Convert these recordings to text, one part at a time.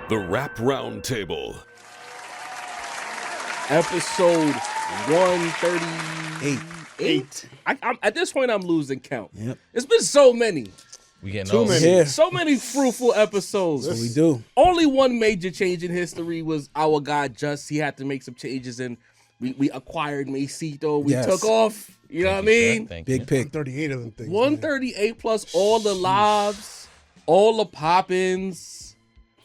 The Rap Roundtable. Episode 138. I'm at this point, I'm losing count. Yep. It's been so many. We getting Too old. many. Yeah. So many fruitful episodes. That's what we do. Only one major change in history was our guy Just. He had to make some changes, and we acquired Mailbag. We Yes. took off. You know what I mean? Thank Big you. pick. 38 of them things. 138 plus all the lives, all the pop-ins,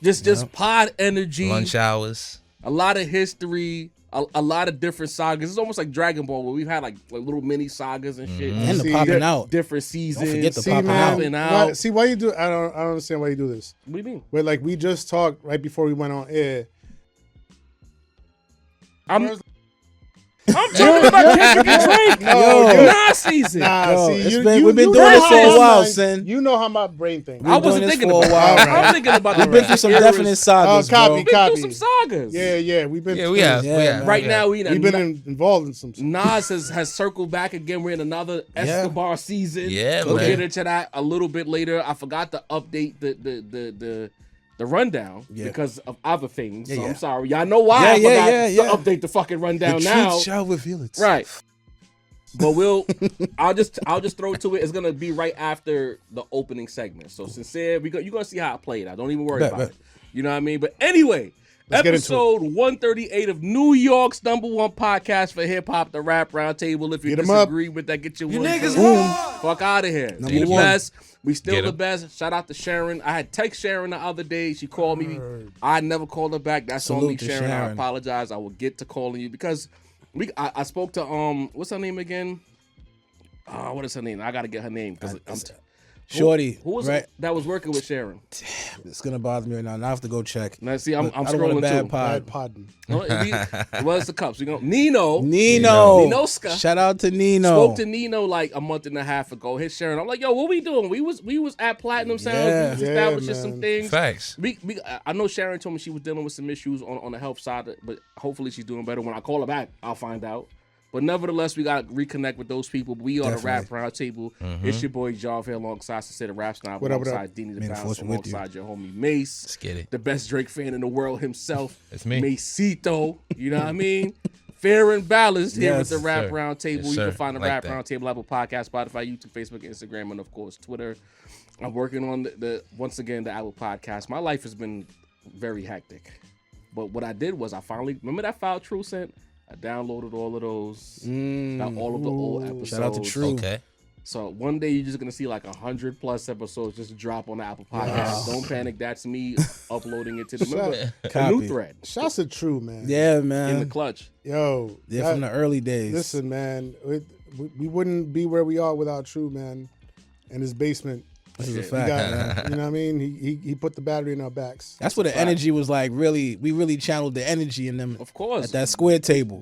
just pod energy, Lunch hours. a lot of history, a lot of different sagas. It's almost like Dragon Ball, where we've had like little mini sagas and shit. And the See, popping out. Different seasons. Don't forget the See, popping man, out. why you do? I don't understand why you do this. What do you mean? Where like we just talked right before we went on air. I'm talking about Kendrick and Drake. No, Nah season. Nah, Yo, see, we've been you doing know this for how a my while, mind- son. You know how my brain thinks. I We've been wasn't doing this thinking for a about while, that. I'm thinking about We've the been through some eras. definite sagas, copy, bro. copy. Been through some sagas. Yeah, we've been. Yeah, through we have. Yeah, we have. man. Right we now, have. We've been involved in some. Nas has circled back again. We're in another Escobar season. Yeah, we'll man. get into that a little bit later. I forgot to update the rundown because of other things. So Yeah. I'm sorry. Y'all know why I forgot to update the fucking rundown now. shall reveal it. Right. But I'll just throw it to it. It's gonna be right after the opening segment. So sincere, you're gonna see how it played out. Don't even worry about it. You know what I mean? But anyway, Let's get into episode 138 of New York's #1 podcast for hip hop, the Rap Roundtable. If you Get 'em up. disagree with that, get your niggas fuck out of here. Number We the one. best. We still Get the 'em. best. Shout out to Sharon. I had text Sharon the other day. She called me. I never called her back. That's on me, Salute to Sharon. I Sharon. apologize. I will get to calling you because I spoke to what's her name again? What is her name? I gotta get her name because Shorty, who was right? it that was working with Sharon? It's gonna bother me right now. Now I have to go check. Now see, I'm I don't want a scrolling bad too. pod. Bad podding. No, it was the cups. We go Nino. Ninoska. Shout out to Nino. Spoke to Nino like a month and a half ago. Hit Sharon. I'm like, yo, what we doing? We was at Platinum Sounds. Yeah. We was Yeah, establishing man. some things. Facts. I know Sharon told me she was dealing with some issues on the health side, but hopefully she's doing better. When I call her back, I'll find out. But nevertheless, we got to reconnect with those people. We are the Rap Roundtable. It's your boy Jav here alongside Sincere Rap Snob, What up, what up? alongside Deanie the May the Bounce, force be with you. alongside your homie Mace. Let's get it. The best Drake fan in the world himself. It's me. Macito. You know what I mean? Fair and balanced here Yes, with the Rap sir. Roundtable. Yes, You sir. can find the Like Rap that. Roundtable Apple Podcast, Spotify, YouTube, Facebook, Instagram, and of course Twitter. I'm working on the once again the Apple Podcast. My life has been very hectic, but what I did was I finally remember that file True sent. I downloaded all of those, got all of the old episodes. Shout out to True. Okay. So one day you're just gonna see like 100+ episodes just drop on the Apple Podcast. Don't panic, that's me uploading it to the remember, a Copy. new thread Shouts to True, man. Yeah, in the man. clutch. Yo. Yeah, that- from the early days. Listen, man. We wouldn't be where we are without True, man. In his basement. This is a He fact, got- man. you know what I mean? He put the battery in our backs. That's where the energy was like. We really channeled the energy in them Of course. at that square table.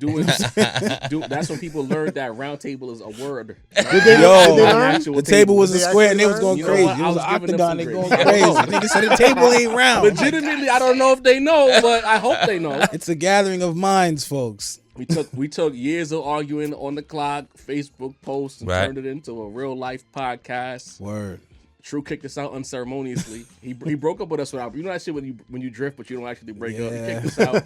That's when people learned that round table is a word. Did they Yo, did they learn? Actual The table was a They square and they actually was going learned? crazy. You know what? It was I an was giving them octagon. They some going grades. crazy. Nigga said the table ain't round. Legitimately, I don't know if they know, but I hope they know. It's a gathering of minds, folks. We took years of arguing on the clock, Facebook posts, and Right. turned it into a real life podcast. Word. True kicked us out unceremoniously. He broke up with us without. You know that shit when you drift, but you don't actually break up. He Yeah. kicked us out.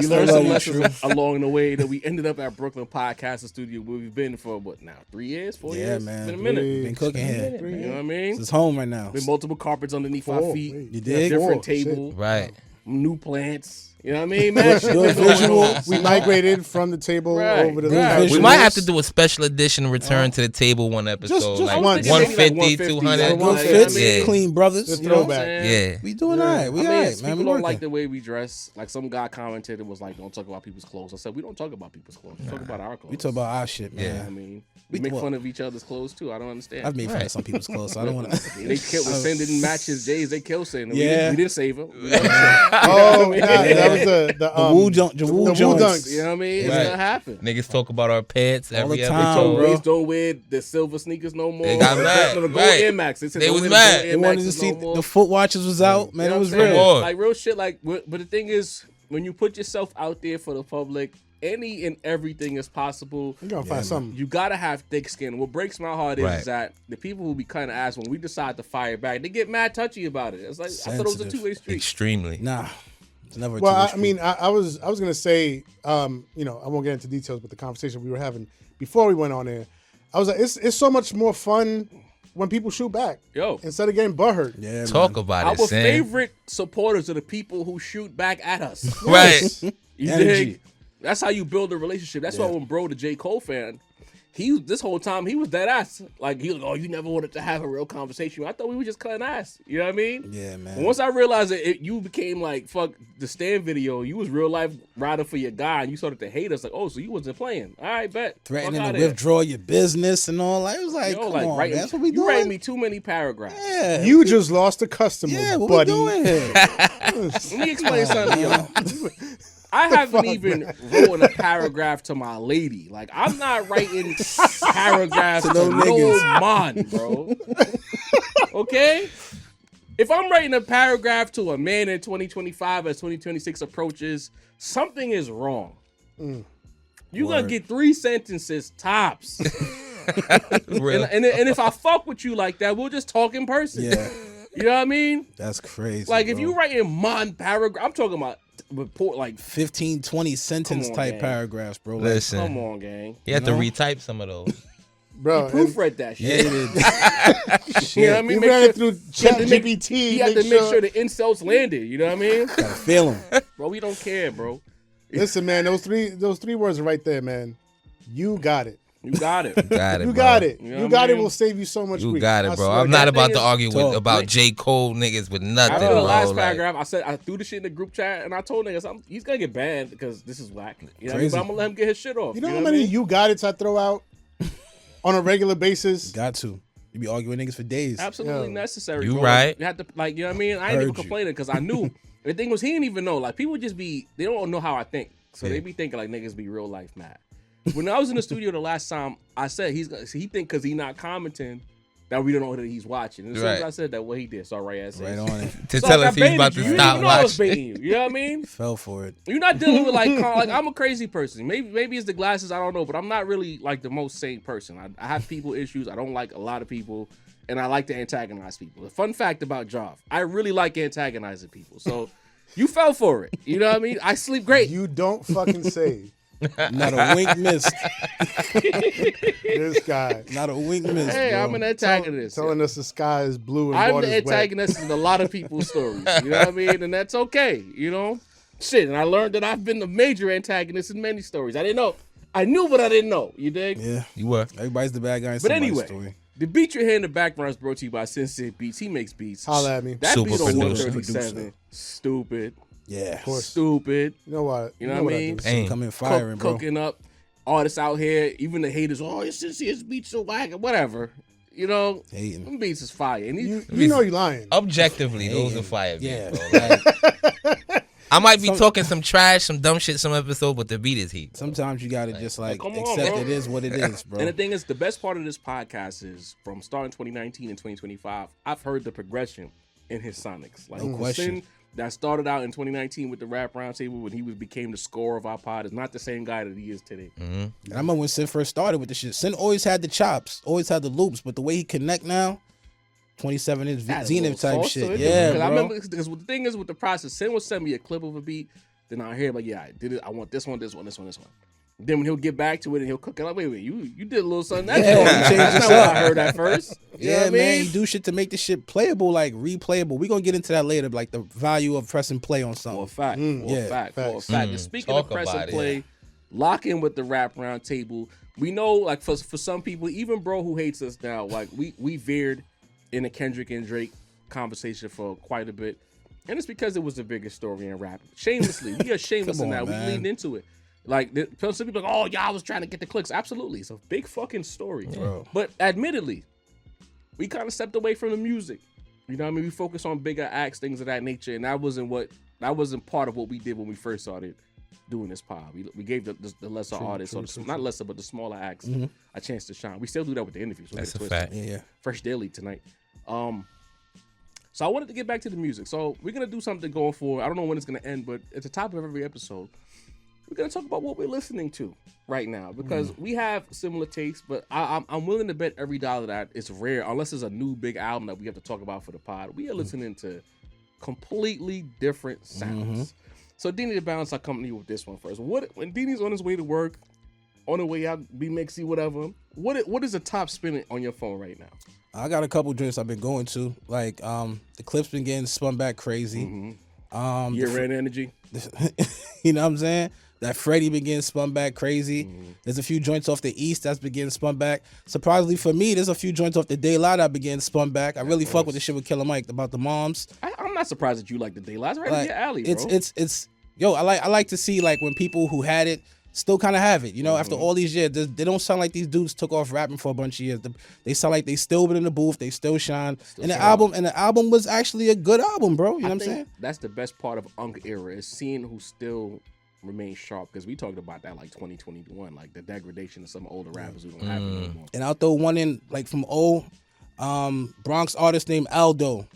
We learned love some you, lessons along the way that we ended up at Brooklyn Podcasting Studio where we've been for what now? 3 years, 4 Yeah, years? man. It's been a minute. Been cooking here. You know what I mean? It's home right now. Been multiple carpets underneath our Four. feet. Wait. You dig? Different Four. Shit. table. Right. New plants. You know what I mean, man? Shit Good been going visuals. on. We migrated from the table Right. over to Right. the We Visuals. might have to do a special edition return to the table one episode. just like once. 150, Maybe like 200. something Good like fits, that. Yeah. clean brothers. Just You know what I'm throwback. saying? Yeah. We doing all right. We I all mean, right, man. We people don't like working. the way we dress. Like some guy commented and was like, "Don't talk about people's clothes." I said, "We don't talk about people's clothes. We talk about our clothes." We talk about our shit, You know man. what I mean, we We- make well- fun of each other's clothes too. I don't understand. I've made fun of some people's clothes, so I don't want to. They kill. Sin didn't match his J's. They killed Sin. Yeah. We didn't save him. Oh, nah, that was the Woo Jones. the Woo Dunks. You know what I mean? It's Right. gonna happen. Niggas talk about our pants All every the episode. time, So bro. Waze don't wear the silver sneakers no more. They got mad. No, the gold Right. Air Max. They said They don't was wear the mad. gold Air They wanted to Maxes see no more. the foot watches was out, man. You know It was what I'm saying? real. Lord. Like real shit. Like, but the thing is, when you put yourself out there for the public, any and everything is possible. You gotta find something. You gotta have thick skin. What breaks my heart is Right. that the people who be kind of ass when we decide to fire back, they get mad touchy about it. It's like I thought it was a Sensitive. two-way street. Extremely. Nah, it's never. Well, two-way I mean, I was gonna say, you know, I won't get into details, but the conversation we were having before we went on there, I was like, it's so much more fun when people shoot back. Yo. Instead of getting butthurt. Yeah, Talk man. about Our it, Sam. favorite supporters are the people who shoot back at us. Right. You Energy. dig? That's how you build a relationship. That's why when bro, the J. Cole fan, this whole time he was dead ass. Like he was like, oh, you never wanted to have a real conversation. I thought we were just cutting ass. You know what I mean? Yeah, man. And once I realized that you became like fuck the Stan video, you was real life riding for your guy, and you started to hate us. Like, oh, so you wasn't playing? All right, bet. Threatening Fuck to outta here. withdraw your business and all. It was like, Yo, come like on, writing, man. That's what we you writing doing. me too many paragraphs. Yeah, You just lost a customer, yeah. What buddy. we doing here? Let me explain something to y'all. I haven't even written a paragraph to my lady. Like, I'm not writing paragraphs to no no niggas. man, bro. Okay? If I'm writing a paragraph to a man in 2025 as 2026 approaches, something is wrong. You're going to get 3 sentences tops. Real. and if I fuck with you like that, we'll just talk in person. Yeah, You know what I mean? that's crazy. Like, if bro. you writing man paragraph, I'm talking about report like 15, 20 sentence Come on, type gang. paragraphs, bro. Like, Listen. come on, gang. You have to retype some of those. Bro, Proofread that yeah, shit. it is. You know what I mean? you Make ran sure- it through he had to make- ChatGPT. He had to make sure the insults landed. You know what I mean? Gotta feel him. Bro, we don't care, bro. Listen, man, those three words are right there, man. You got it. You got it. Got it, You bro. got it. You know You what got I it mean? will save you so much You grief. got I it, bro. swear I'm to not God. about to thing is- argue with Talk. about J. Cole niggas with nothing, After bro. the last Like, paragraph, I threw the shit in the group chat and I told niggas he's gonna get banned because this is whack. You know what I mean? Crazy. But I'm gonna let him get his shit off. You know how what I many mean? you got it's I throw out on a regular basis? Got to. You be arguing with niggas for days. Absolutely Yo. necessary. You bro. right. You had to like, you know what I mean? I ain't Heard even you. complaining because I knew. The thing was, he didn't even know. Like, people just be, they don't know how I think, so they be thinking like niggas be real life mad. When I was in the studio the last time, I said he think because he not commenting that we don't know that he's watching. And as soon as Right. I said that, what he did, so right ass. Right on it. to So tell like, us I he's about baited to you. stop You know I was watching. baiting you. You know what I mean? Fell for it. You're not dealing with like I'm a crazy person. Maybe it's the glasses. I don't know, but I'm not really like the most sane person. I have people issues. I don't like a lot of people, and I like to antagonize people. The fun fact about Jav, I really like antagonizing people. So you fell for it. You know what I mean? I sleep great. You don't fucking say. Not a wink missed. This guy Not a wink missed. Hey, bro. I'm an antagonist. telling us the sky is blue and I'm water's the wet. antagonist in a lot of people's stories. You know what I mean? And that's okay. You know, shit. And I learned that I've been the major antagonist in many stories. I didn't know. I knew, but I didn't know. You dig? Yeah. You were. Everybody's the bad guy in But somebody's anyway, story. the beat you hear in the background is brought to you by Sensei Beats. He makes beats. Holla at me. That Super beat on producer. 137. Stupid. Yeah. Stupid. You know what? You know what I I mean? do. Hey. Come in firing, bro. Cooking up artists out here. Even the haters. Oh, it's just his beats so whack. Whatever. You know, Hating. them beats is fire. And he, You know you lying. Objectively, those Hating. are fire beats, Yeah. bro. Like, I might be talking some trash, some dumb shit some episode, but the beat is heat. Sometimes you gotta just like come on, accept bro. it is what it is, bro. And the thing is, the best part of this podcast is from starting 2019 and 2025, I've heard the progression in his sonics. Like No question. Sin that started out in 2019 with the Rap Roundtable when he became the score of our pod is not the same guy that he is today. And I remember when Sin first started with the shit. Sin always had the chops, always had the loops, but the way he connect now, 27 inch Had a Zenith little type sauce to shit. it, Yeah, because bro. I remember because the thing is with the process, Sin will send me a clip of a beat, then I hear like, yeah, I did it. I want this one, this one, this one, this one. Then when he'll get back to it and he'll cook it, like, wait, you did a little something. That's Yeah, wrong. you changed That's this not what up. I heard at first. You know Yeah, what I man, mean? you do shit to make the shit playable, like replayable. We're gonna get into that later, like the value of press and play on For a something. fact. For Yeah, a fact. For a facts. fact. And speaking Talk of press about and it. play, lock in with the Rap Round Table. We know, like, for some people, even bro who hates us now, like, we veered in a Kendrick and Drake conversation for quite a bit. And it's because it was the biggest story in rap. Shamelessly. We are shameless Come in on, that. man. We leaned into it. Like, some people are like, oh, y'all was trying to get the clicks. Absolutely. It's a big fucking story. Bro. But admittedly, we kind of stepped away from the music. You know what I mean? We focused on bigger acts, things of that nature. And that wasn't part of what we did when we first started doing this pod. We gave the lesser artists, not lesser, but the smaller acts, a chance to shine. We still do that with the interviews. Don't That's get a it twisted. fact. Yeah. Fresh Daily tonight. So I wanted to get back to the music. So we're gonna do something going forward. I don't know when it's gonna end, but at the top of every episode, we're gonna talk about what we're listening to right now because we have similar tastes, but I'm willing to bet every dollar that it's rare, unless it's a new big album that we have to talk about for the pod. We are listening to completely different sounds. So Deanie to balance our company with this one first. When Deanie's on his way to work, on the way out, be mixy, whatever. What is the top spinning on your phone right now? I got a couple drinks I've been going to. Like the clip's been getting spun back crazy. Year-end energy. You know what I'm saying? That Freddie been getting spun back crazy. There's a few joints off the East that's been getting spun back. Surprisingly for me, there's a few joints off the De La that been getting spun back. I really fuck with the shit with Killer Mike about the moms. I'm not surprised that you like the De La. It's right in your alley, bro. It's yo. I like to see like when people who had it still kind of have it. You know, after all these years, they don't sound like these dudes took off rapping for a bunch of years. They sound like they still been in the booth. They still shine. And the album was actually a good album, bro. You know what I'm saying? That's the best part of Unk era is seeing who still remain sharp, because we talked about that like 2021, like the degradation of some older rappers who don't have it anymore. And I'll throw one in like from Bronx artist named Aldo.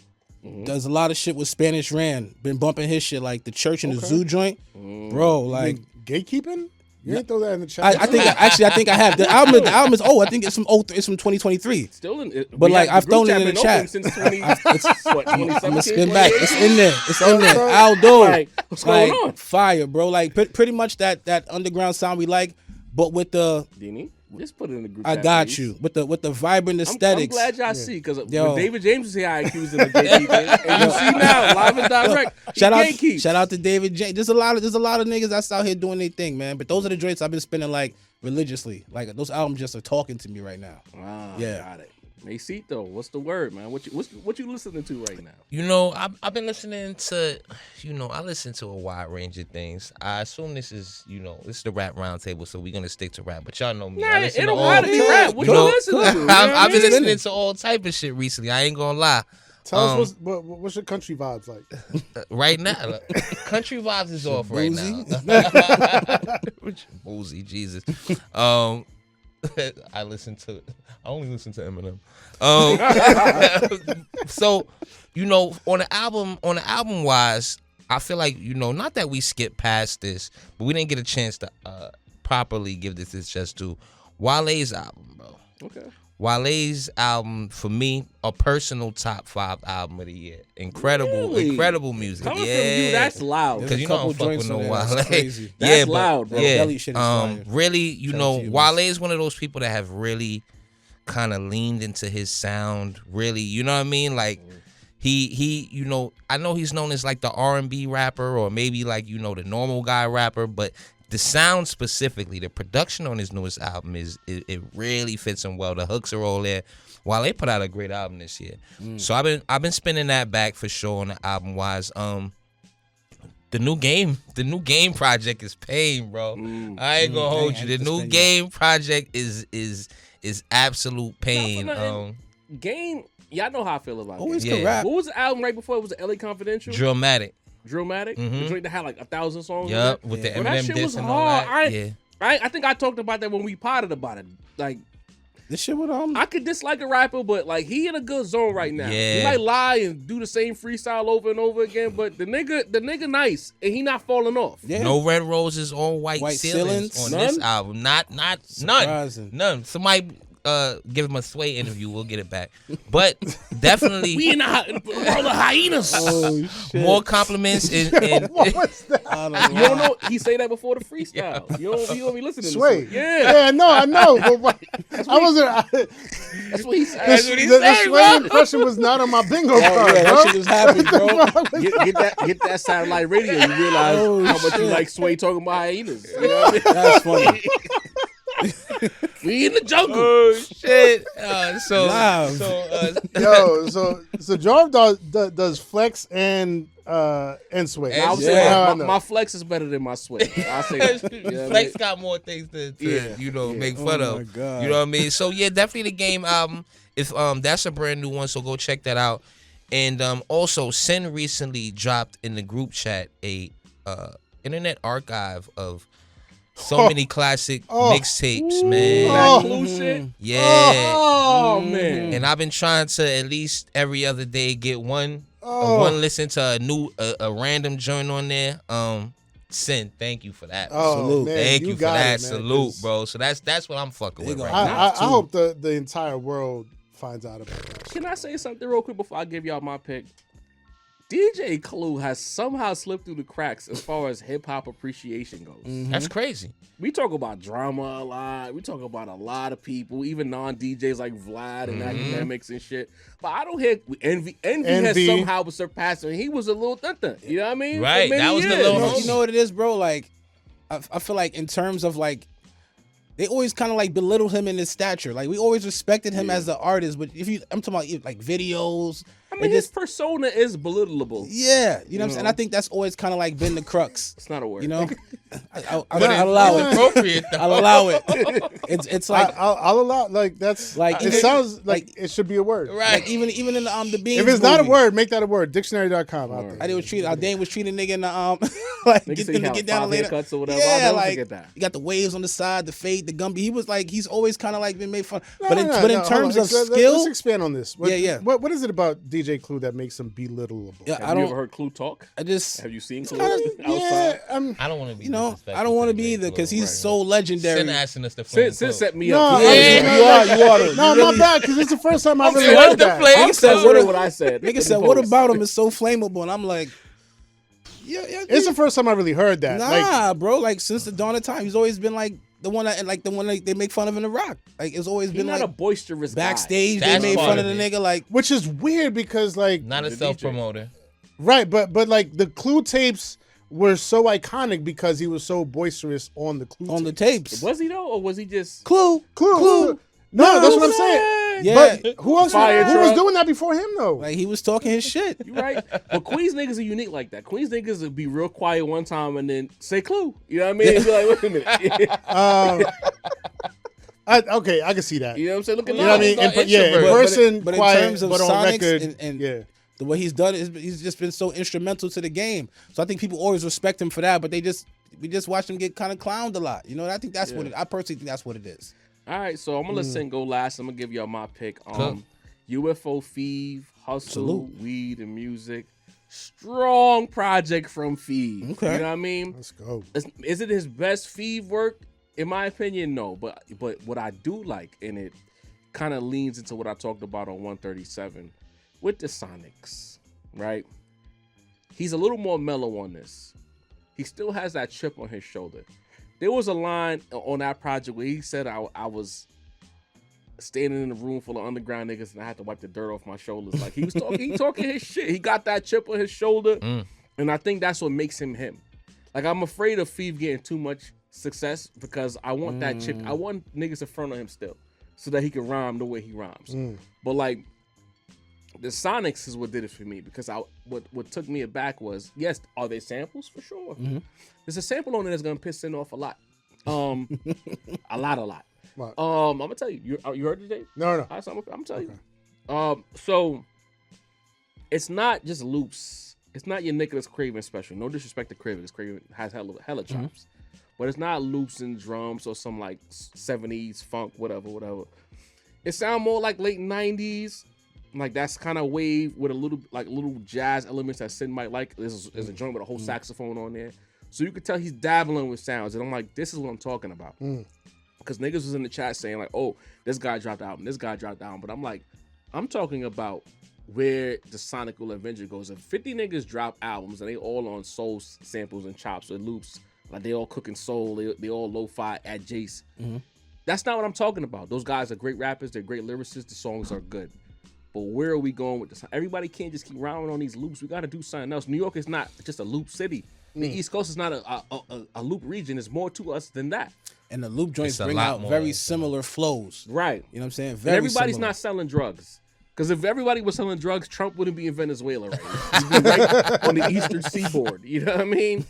Does a lot of shit with Spanish Ran. Been bumping his shit like the Church and the Zoo joint, bro. Like gatekeeping. You didn't throw that in the chat. I think I have the album is old. I think it's from 2023. Still in it, but like I've thrown it in the chat. Since 2017. I'm gonna spin back. It's in there. It's in there. Aldo, like, what's going on? Fire, bro. Like pretty much that underground sound we like, but with the Dini, just put it in the group. I chat, got please. you with the vibrant aesthetics. I'm glad y'all see, because when David James was here, I accused him of gatekeeping, and you see now live and direct. Shout out to David James. There's a lot of niggas that's out here doing their thing, man. But those are the joints I've been spinning like religiously. Like those albums just are talking to me right now. Wow, yeah, got it. Macito, what's the word, man? What you listening to right now? You know, I've been listening to, I listen to a wide range of things. I assume this is the rap roundtable, so we're gonna stick to rap. But y'all know me. Nah, it don't gotta be rap. What you listen to? I've been listening to all type of shit recently. I ain't gonna lie. Tell us what's your country vibes like? Right now, country vibes is off right now. Boozy, Jesus. I only listen to Eminem. So, on the album wise, I feel like, not that we skipped past this, but we didn't get a chance to properly give this its just to Wale's album, bro. Okay. Wale's album, for me, a personal top 5 album of the year. Incredible music. Coming from you, that's loud. Because I don't fuck with no Wale. That's loud, bro. Yeah. Belly shit is fire. Really, Wale is one of those people that have really kind of leaned into his sound. Really, you know what I mean? Like, he I know he's known as like the R&B rapper, or maybe like, the normal guy rapper, but the sound specifically, the production on his newest album it really fits him well. The hooks are all there. While they put out a great album this year, so I've been spinning that back for sure on the album wise. The new game project is pain, bro. I ain't gonna hold you. The new game project is absolute pain. Game, y'all know how I feel about it. Always can rap. What was the album right before it was the LA Confidential? Drillmatic. The joint that had like 1,000 songs. Yep, with the Eminem that shit was diss and all hard. that. I think I talked about that when we potted about it. Like, this shit with I could dislike a rapper, but like he in a good zone right now. Yeah. He might lie and do the same freestyle over and over again, but the nigga nice and he not falling off. Yeah. No red roses, all white ceilings on this album. None. Somebody give him a Sway interview, we'll get it back. But definitely We in the world of hyenas. Oh, shit. more compliments and What was that? You don't know he say that before the freestyle. You don't be listening Sway. to it. Yeah. I know. But I wasn't. That's what he said. The Sway impression was not on my bingo card, Yeah, bro. that shit was happening, bro. Get that satellite radio. You realize how much you like Sway talking about hyenas. You know what I mean? That's funny. We in the jungle. oh shit. So Jarv does flex and Sway. I would say my flex is better than my Sway. I say that. You know what I Flex mean? got more things to make fun Oh, my of. God. You know what I mean? So yeah, definitely the game album. If that's a brand new one, so go check that out. And also, Sin recently dropped in the group chat a internet archive of so many classic mixtapes, man. Black Blue shit. Yeah. Oh man. And I've been trying to at least every other day get one listen to a random joint on there. Sin, thank you for that. Oh, Salute. man, Thank you for got that. it, man, Salute, 'cause bro. So that's what I'm fucking with They right gonna- now. I hope the entire world finds out about that. Can I say something real quick before I give y'all my pick? DJ Clue has somehow slipped through the cracks as far as hip hop appreciation goes. That's crazy. We talk about drama a lot. We talk about a lot of people, even non-DJs like Vlad and academics and shit. But I don't hear Envy has Envy. somehow surpassed him. He was a little thun. You know what I mean? For Right, many that was the years. little You know what it is, bro? Like, I feel like in terms of like, they always kind of like belittle him in his stature. Like we always respected him as an artist, but I'm talking about like videos. I mean, his persona is belittleable. Yeah, you know what I'm saying? I think that's always kind of like been the crux. It's not a word. You know, I'll But allow it's it. appropriate though. I'll allow it. It's like I'll allow. Like that's Like, it even- sounds like like- it should be a word. Right. like even in the Beans If it's not a movie, word, make that a word. Dictionary.com out there. How they was treated. How Dane was treating nigga in the like Nigga get say them he to had get down 5 later. haircuts or whatever. I'll Yeah, never like forget that. you got the waves on the side, the fade, the Gumby. He was like he's always kind of like been made fun. No, but in no, but no, in terms of hold on. skill, let's expand on this. Yeah. What is it about DJ Clue that makes him belittleable? yeah, Have I you ever don't. heard Clue talk? I just Have you seen Clue kinda- outside? Yeah, I don't want to be. you know disrespectful I don't want to to be DJ either because Clue. he's so legendary. Sin asking us to flame Sid Clue. set me No, up. Yeah, I'm- you are though. No, You my really- bad, because it's the first time I really Okay, what's heard the that. flame? He said, That's "What? what I said. Nigga in said, the what post. about him is so flammable?" And I'm like, yeah, It's the first time I really heard that. nah, Like, bro. Like since the dawn of time, he's always been like the one that, and like the one that they make fun of in the Rock. Like it's always He's been not like a boisterous guy. backstage. They That's made part fun of of the it. nigga. Like which is weird because like Not a He's a self DJ. promoter. right, but like the Clue tapes were so iconic because he was so boisterous on the Clue on the tapes. tapes. Was he though, or was he just? Clue. Clue. No, that's what I'm saying. Yeah. But who else? Fire Who was truck. doing that before him though? Like he was talking his shit. You right? But Queens niggas are unique like that. Queens niggas would be real quiet one time and then say Clue. You know what I mean? And be like, wait a minute. Okay, I can see that. You know what I'm saying? Look at You know what I mean? Not In introvert. person, but quiet, in terms of but on Sonics record, and yeah. the way he's done it, he's just been so instrumental to the game. So I think people always respect him for that. But we just watch him get kind of clowned a lot. You know, and I think that's what it. I personally think that's what it is. All right, so I'm gonna let Sin go last. I'm gonna give y'all my pick. Cool. UFO Feeve, Hustle, Salute. Weed, and Music. Strong project from Feeve. Okay. You know what I mean? Let's go. Is it his best Feeve work? In my opinion, no. But what I do like, and it kind of leans into what I talked about on 137 with the Sonics, right? He's a little more mellow on this. He still has that chip on his shoulder. There was a line on that project where he said I was standing in a room full of underground niggas and I had to wipe the dirt off my shoulders. Like he was talking his shit. He got that chip on his shoulder, and I think that's what makes him him. Like I'm afraid of Feeve getting too much success because I want that chip. I want niggas to front on him still, so that he can rhyme the way he rhymes. But like the Sonics is what did it for me because what took me aback was, yes, are they samples for sure? There's a sample on there that's gonna piss Sin off a lot. A lot. What? I'm gonna tell you. You heard it today? No. All right, so I'm gonna tell you. So it's not just loops. It's not your Nicholas Craven special. No disrespect to Craven, because Craven has hella chops. But it's not loops and drums or some like 70s funk, whatever. It sounds more like late 90s. Like that's kind of wave with a little jazz elements that Sin might like. There's a joint with a whole saxophone on there. So you could tell he's dabbling with sounds. And I'm like, this is what I'm talking about. Because niggas was in the chat saying like, oh, this guy dropped the album, this guy dropped the album. But I'm like, I'm talking about where the Sonical Avenger goes. If 50 niggas drop albums and they all on soul samples and chops or loops, like they all cooking soul, they all lo-fi at Jace. That's not what I'm talking about. Those guys are great rappers, they're great lyricists, the songs are good. But where are we going with this? Everybody can't just keep rhyming on these loops. We got to do something else. New York is not just a loop city. The East Coast is not a loop region. It's more to us than that. And the loop joints It's a bring lot out more very than- similar flows. Right. You know what I'm saying? And Very everybody's similar. not selling drugs. Because if everybody was selling drugs, Trump wouldn't be in Venezuela right now. He'd be right on the eastern seaboard. You know what I mean?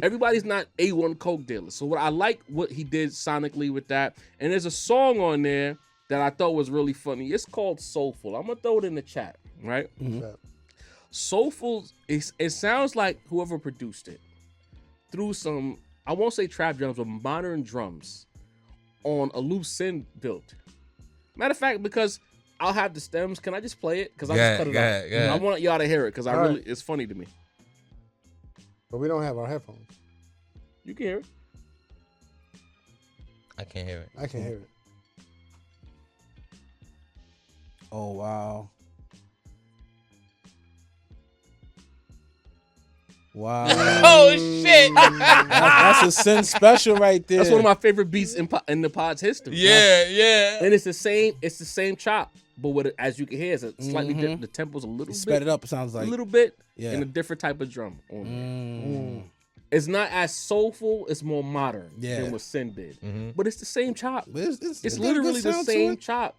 Everybody's not A1 coke dealers. So I like what he did sonically with that. And there's a song on there that I thought was really funny. It's called Soulful. I'm going to throw it in the chat, right? Soulful, it sounds like whoever produced it threw some, I won't say trap drums, but modern drums on a loose Sin build. Matter of fact, because I'll have the stems. Can I just play it? Because I just cut it out. yeah. I want y'all to hear it because All right. it's funny to me. But we don't have our headphones. You can hear it. I can't hear it. I can't hear it. Oh wow. Wow. Oh shit! That's a Sin special right there. That's one of my favorite beats in the pod's history. yeah. And it's the same chop, but as you can hear, it's a slightly different. The tempo's a little Sped bit it up, it sounds like. a little bit, Yeah. and a different type of drum on there. It's not as soulful. It's more modern than what Sin did, but it's the same chop. It's It's got a good literally the sound to same it. chop.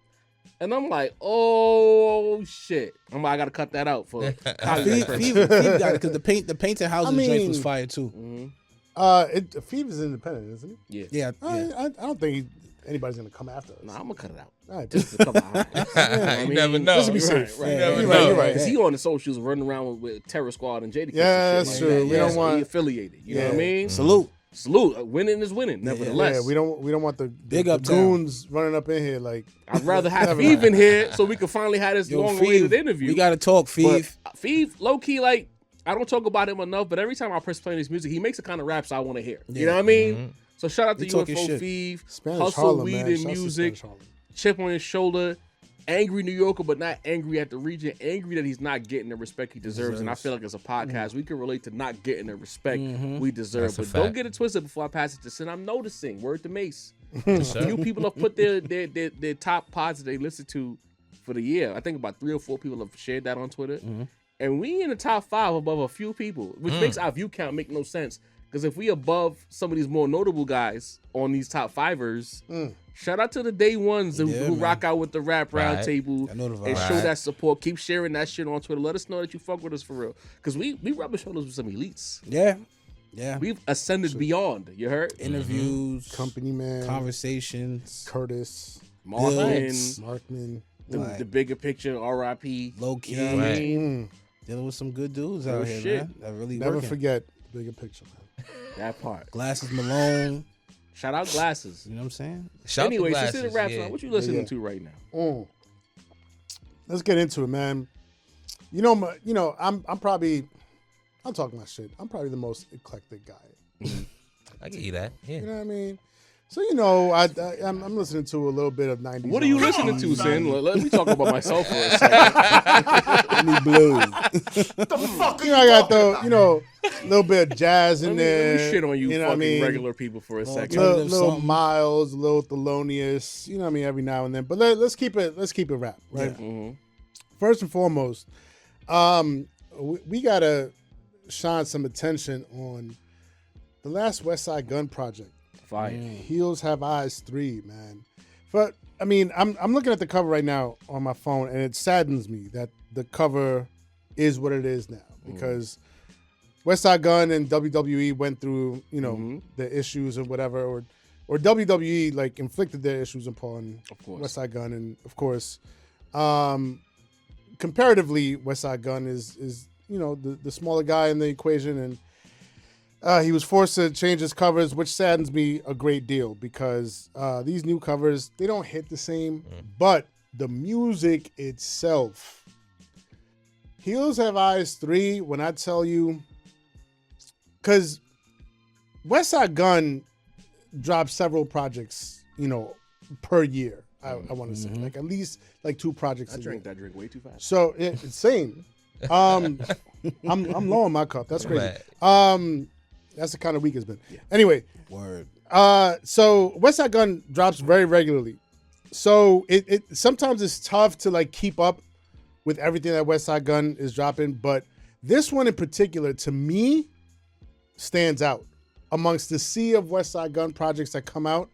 And I'm like, oh shit! I gotta cut that out for copyright purposes. Fever got it because the painted houses joint was fire too. Fever's independent, isn't he? Yeah. Yeah, I don't think anybody's gonna come after us. Nah, I'm gonna cut it out. All right, Just to cover eyes. You never know. Just to be safe. Right. You never You're know. right. You're right. Because he on the socials running around with Terror Squad and Jadakiss. Yeah, and that's shit true. Like We don't so want- he affiliated. You know what I mean? Salute. Salute. Winning is winning. Nevertheless, Yeah, we don't want the Big the uptown. goons running up in here like. I'd rather have Never Feeve mind. in here so we can finally have this Yo, long-awaited Feeve, interview. we gotta talk, Feeve. But Feeve, low key, like I don't talk about him enough, but every time I press play on his music, he makes the kind of raps I want to hear. You know what I mean? So shout out to He talking UFO shit. Feeve, Spanish Hustle Harlem, Weed man. and Shouts to Music, Spanish Harlem. chip on his shoulder, angry New Yorker, but not angry at the region, angry that he's not getting the respect he deserves. And I feel like as a podcast, we can relate to not getting the respect we deserve. That's a But don't fact. get it twisted before I pass it to Sin. I'm noticing, word to Mace. Yes, A sir. few people have put their top pods that they listen to for the year. I think about 3 or 4 people have shared that on Twitter. And we in the top 5 above a few people, which makes our view count make no sense. Because if we above some of these more notable guys on these top 5ers, shout out to the day ones who man. rock out with the rap Right. roundtable I know the and vibe. show Right. that support. Keep sharing that shit on Twitter. Let us know that you fuck with us for real. Because we rub shoulders with some elites. Yeah. Yeah. We've ascended beyond. You heard? Interviews, Company man, conversations, Curtis, Martin, Markman. the bigger picture, RIP. low key, You know what I mean? dealing with some good dudes Real out here, shit. man. That really Never working. forget the bigger picture, man. That part. Glasses Malone. Shout out Glasses. You know what I'm saying? Shout Anyway, to since the Glasses, rap yeah. song, what you listening Yeah. to right now? Let's get into it, man. I'm probably, I'm talking my shit. I'm probably the most eclectic guy. I get you that. Yeah. You know what I mean? So I'm listening to a little bit of 90s. What are you listening to, Sin? Let me talk about myself for a second. Any blues. I got a little bit of jazz in Let there. me shit on you, know fucking what I mean? regular people for a second. Alternative Little something. Miles, a little Thelonious, you know what I mean, every now and then. But let's keep it rap, right? First and foremost, we gotta shine some attention on the last West Side Gun project. Fire. Heels Have Eyes 3, man. But I mean, I'm looking at the cover right now on my phone, and it saddens me that the cover is what it is now because West Side Gun and WWE went through, the issues and whatever, or WWE like inflicted their issues upon West Side Gun, and of course, comparatively, West Side Gun is the smaller guy in the equation, and he was forced to change his covers, which saddens me a great deal because these new covers, they don't hit the same, but the music itself. Heels Have Eyes 3, when I tell you, because West Side Gun drops several projects, per year, I want to say. Like at least like 2 projects I a drank year. that drink way too fast. So it's insane. I'm low on my cup. That's crazy. Right. That's the kind of week it's been. Anyway, Word. so West Side Gun drops very regularly. So it sometimes it's tough to like keep up with everything that West Side Gun is dropping, but this one in particular to me stands out amongst the sea of West Side Gun projects that come out.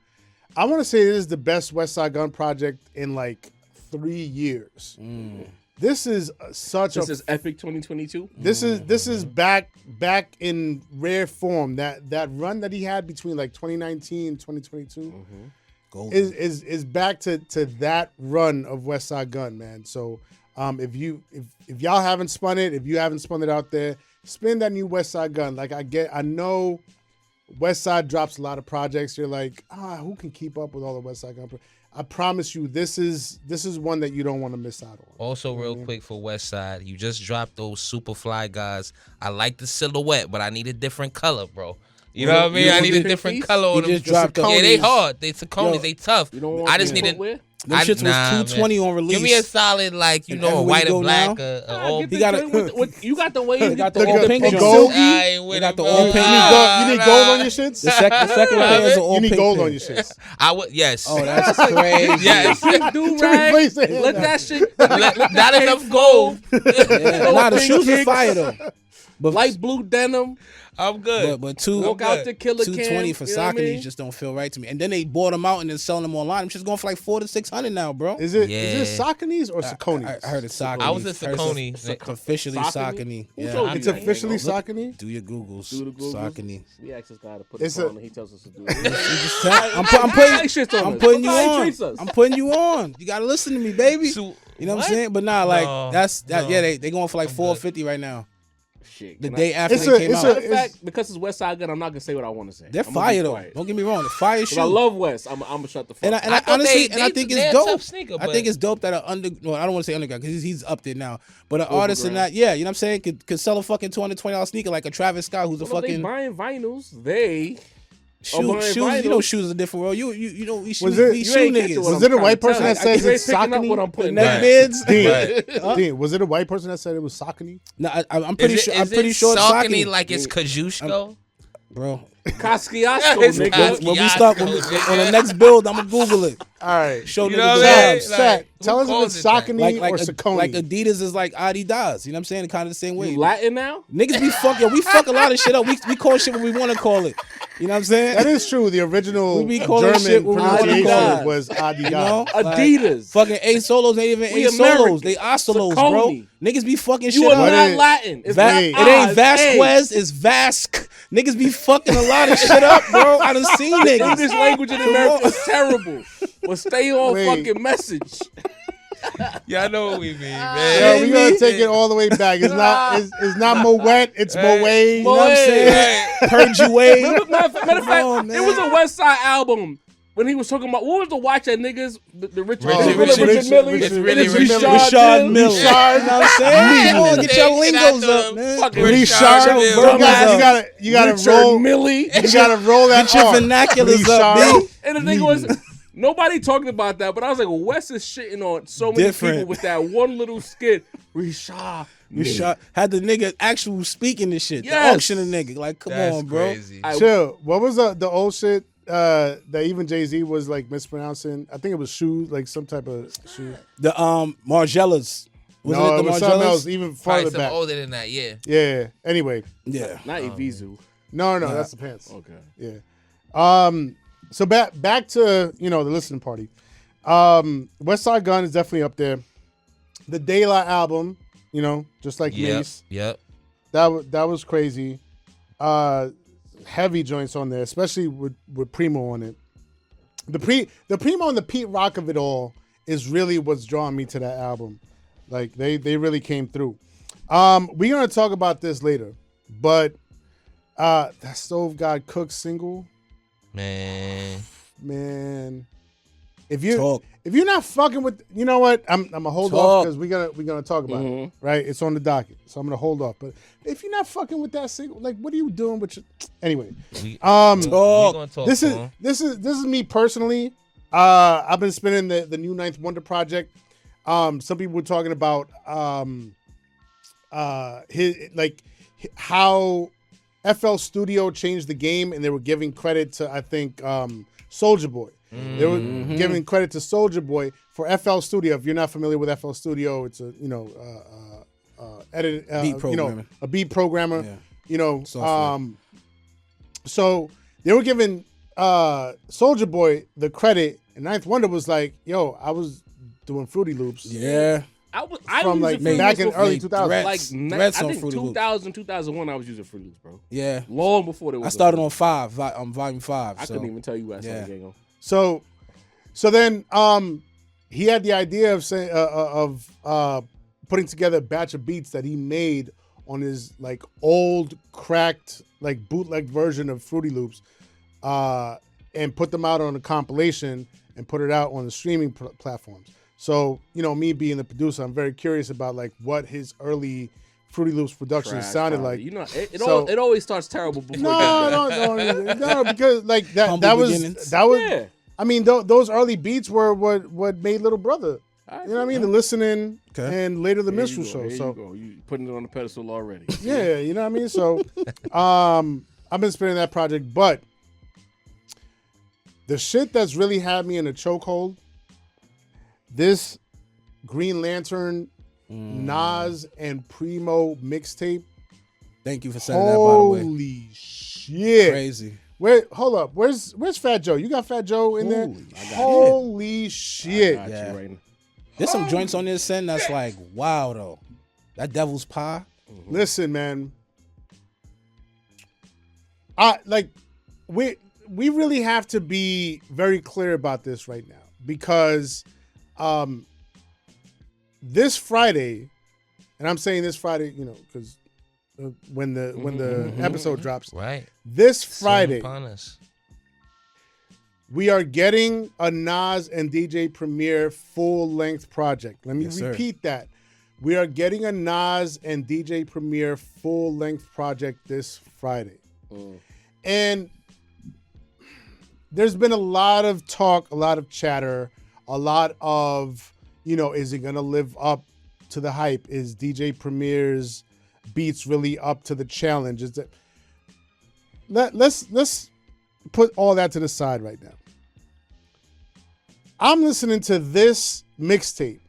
I want to say this is the best West Side Gun project in like 3 years. This is This is Epic 2022. This is back in rare form. That run that he had between like 2019 and 2022 Golden. is back to that run of West Side Gun, man. So if y'all haven't spun it, if you haven't spun it out there, spin that new West Side Gun. Like I know West Side drops a lot of projects. You're like, who can keep up with all the West Side Gun? I promise you, this is one that you don't want to miss out on. Also, real quick for West Side, you just dropped those super fly guys. I like the silhouette, but I need a different color, bro. You know what I mean? I need a different piece? color on He them. just dropped them. Yeah, they hard. They Sauconys, Yo, they tough. You don't want I just the need a. footwear? Them shits was $220 on release. Give me a solid, like, you And know, a everywhere white you or go black. now, All Get He the got joint it. with you got the way. They got the Look all at pink the joints. gold. I ain't with They got it, the bro. all pink. You need gold on your shits? The second pair is an all You need pink gold pair. on your shits. I would, yes. Oh, that's crazy. Yes. Do To replace rag. it. Let that shit. Not enough gold. Yeah. Nah, the pink shoes are kicks. fire though. But Light blue denim. I'm good. but two Walk out to Killer Cam. 220 for you know what I Sauconys mean? just don't feel right to me. And then they bought them out and then selling them online. I'm just going for like $400 to $600 now, bro. Is it Yeah. Sauconys or Sauconys? I heard it's Saucony. I was a Heard Saucony. It's officially Saucony? Saucony. Who Yeah. told you It's that? officially Look, Saucony? Do your Googles. Do the Googles. Saucony. We ask this guy to put It's it a- on, and he tells us to do it. I'm I'm putting you on. I'm putting you on. You gotta listen to me, baby. So, You know what I'm saying? But nah, like No, that's that. no. Yeah, they going for like $450 right now. Shit. The can day I- after It's they a- came it's out. Matter of fact, because it's West Side Gun, I'm not gonna say what I want to say. They're I'm gonna fire be though. quiet. Don't get me wrong. They're fire shoes. But I love West. I'm gonna shut the fuck And up. I I thought honestly, they- and I they- think they're it's a dope. tough sneaker, I but- think it's dope that well, I don't want to say underground because he's up there now. But an artist in that, yeah, you know what I'm saying, could sell a fucking $220 sneaker like a Travis Scott who's a Well, they fucking buying vinyls. They shoes. buying You know, vinyls. shoes is a different world. You know, we shoe Was it- we you shoe ain't catching niggas. what Was I'm it a white trying to person tell that you. says You it's ain't picking up Saucony? what I'm putting Neck down. mids. Dean, Dean, was it a white person that said it was Saucony? No, I'm pretty sure. I'm pretty sure it's Saucony Saucony, like it's Kosciuszko. bro. Kosciuszko, It's nigga. Kosciuszko. When we start on the next build, I'm gonna Google it. All right. Show You niggas know the what I mean? jobs. Sat, Like, tell who us if calls it's it that? Saucony or Like Saucony. Adidas is like Adidas. You know what I'm saying? Kind of the same way. You Latin now? Niggas be fucking. We fuck a lot of shit up. We call shit what we want to call it. You know what I'm saying? That is true. The original We be calling shit German what we wanna pronunciation call it. was Adidas. You know? Adidas. Fucking A solos ain't even We A solos. American. They osolos, bro. Saucony. Niggas be fucking You shit are up. What not is- Latin. It's Va- not it ain't Oz. Vasquez, it's Vasque. Niggas be fucking a lot of shit up, bro. I done seen Hey, niggas. English language in America is terrible. But stay on Wait. fucking message. Yeah, I know what we mean, Yo, man. we gonna take it all the way back. It's not Moet, it's Moet. You know what I'm saying? Perjuade. Matter of fact, on, it man. was a West Side album when he was talking about what was the watch that niggas the Richard Richard- Richard Richard- Millie. it's really It's Richard- Rashad Miller. Richard. You know what I'm saying? Come on, get your Get lingos out up, the man. fucking Richard, Mille. you gotta Richard roll. Millie. You gotta roll that Get your R. vernaculars up, Richard. B. And the thing was, nobody talked about that, but I was like, Wes is shitting on so many Different. people with that one little skit. Rashad. You shot had the nigga actual speaking this shit. Yes. The auction the nigga. Like, come That's on, bro. crazy. Chill. What was the old shit that even Jay-Z was like mispronouncing? I think it was shoes, like some type of shoe. The Margellas. Was No, it it the was something else Margellas? even Probably farther something back. older than that, yeah. Yeah. Anyway. Yeah. Not Evisu. No, that's the pants. Okay. Yeah. So back to the listening party. West Side Gun is definitely up there. The De La album, just like Mace. Yep. That was crazy. Heavy joints on there, especially with Preemo on it. The Preemo and the Pete Rock of it all is really what's drawing me to that album. Like they really came through. We're gonna talk about this later, but that Stove God Cook single, Man. man. Talk. If you're not fucking with, you know what? I'm gonna hold off Talk. because we're gonna talk about it, right? It's on the docket, so I'm gonna hold off. But if you're not fucking with that single, like, what are you doing with your? Anyway, We Talk. gonna talk this to is him. this is me personally. I've been spinning the new Ninth Wonder project. Some people were talking about how FL Studio changed the game, and they were giving credit to, I think, Soulja Boy. They were giving credit to Soulja Boy for FL Studio. If you're not familiar with FL Studio, it's a Beat programmer. a beat programmer. Yeah. Software. So they were giving Soulja Boy the credit, and Ninth Wonder was like, "Yo, I was doing Fruity Loops." Yeah. I From was like using back Fruity in Loops early before. 2000s. Threats. like Threats I on think Fruity Loops. 2000, 2001, I was using Fruity Loops, bro. Yeah. Long before there was. I started on volume 5. I couldn't even tell you what Yeah. Gang on. So then he had the idea of saying of putting together a batch of beats that he made on his like old cracked like bootleg version of Fruity Loops, and put them out on a compilation and put it out on the streaming platforms. So me being the producer, I'm very curious about like what his early Fruity Loops Productions Trash, sounded probably. like. You know, So- it always starts terrible before it No, gets better. no, because like Humble that was beginnings. Yeah. I mean, those early beats were what made Little Brother. You know what I mean? The listening Okay. and later the There you minstrel go, show. there So you go. You putting it on the pedestal already. yeah, you know what I mean. So I've been spinning that project, but the shit that's really had me in a chokehold, this Green Lantern, Nas and Preemo mixtape. Thank you for saying that, by the way. Holy shit! Crazy. Hold up. Where's Fat Joe? You got Fat Joe in there? Holy shit! I got Yeah. you right now. There's some joints on this end that's like, wow, though. That Devil's Pie. Listen, man. We really have to be very clear about this right now because this Friday, and I'm saying this Friday, you know, because when the episode drops, Right. this Soon Friday upon us. we are getting a Nas and DJ Premier full-length project. Let me Yes, sir. repeat that. We are getting a Nas and DJ Premier full-length project this Friday. And there's been a lot of talk, a lot of chatter, a lot of, you know, is it going to live up to the hype? Is DJ Premier's beats really up to the challenge? Is that let's put all that to the side right now. I'm listening to this mixtape,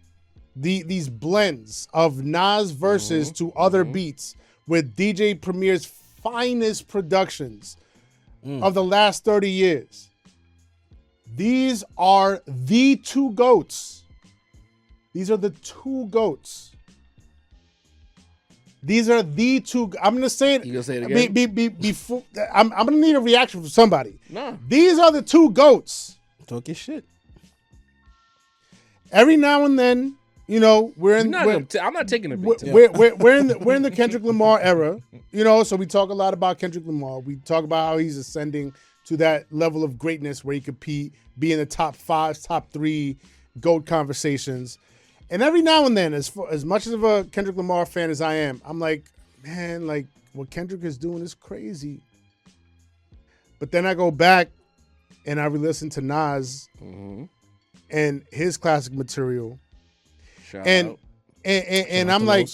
these blends of Nas verses to other beats with DJ Premier's finest productions of the last 30 years. These are the two GOATs. These are the two GOATs. These are the two. I'm gonna say it. You gonna say it again? Before I'm gonna need a reaction from somebody. No. These are the two GOATs. Talk your shit. Every now and then, you know, I'm not taking a beat. we're in the Kendrick Lamar era, you know. So we talk a lot about Kendrick Lamar. We talk about how he's ascending to that level of greatness where he could be in the top 5, top 3 GOAT conversations. And every now and then, as much of a Kendrick Lamar fan as I am, I'm like, man, like what Kendrick is doing is crazy. But then I go back and I re-listen to Nas and his classic material, Shout and out. and I'm like,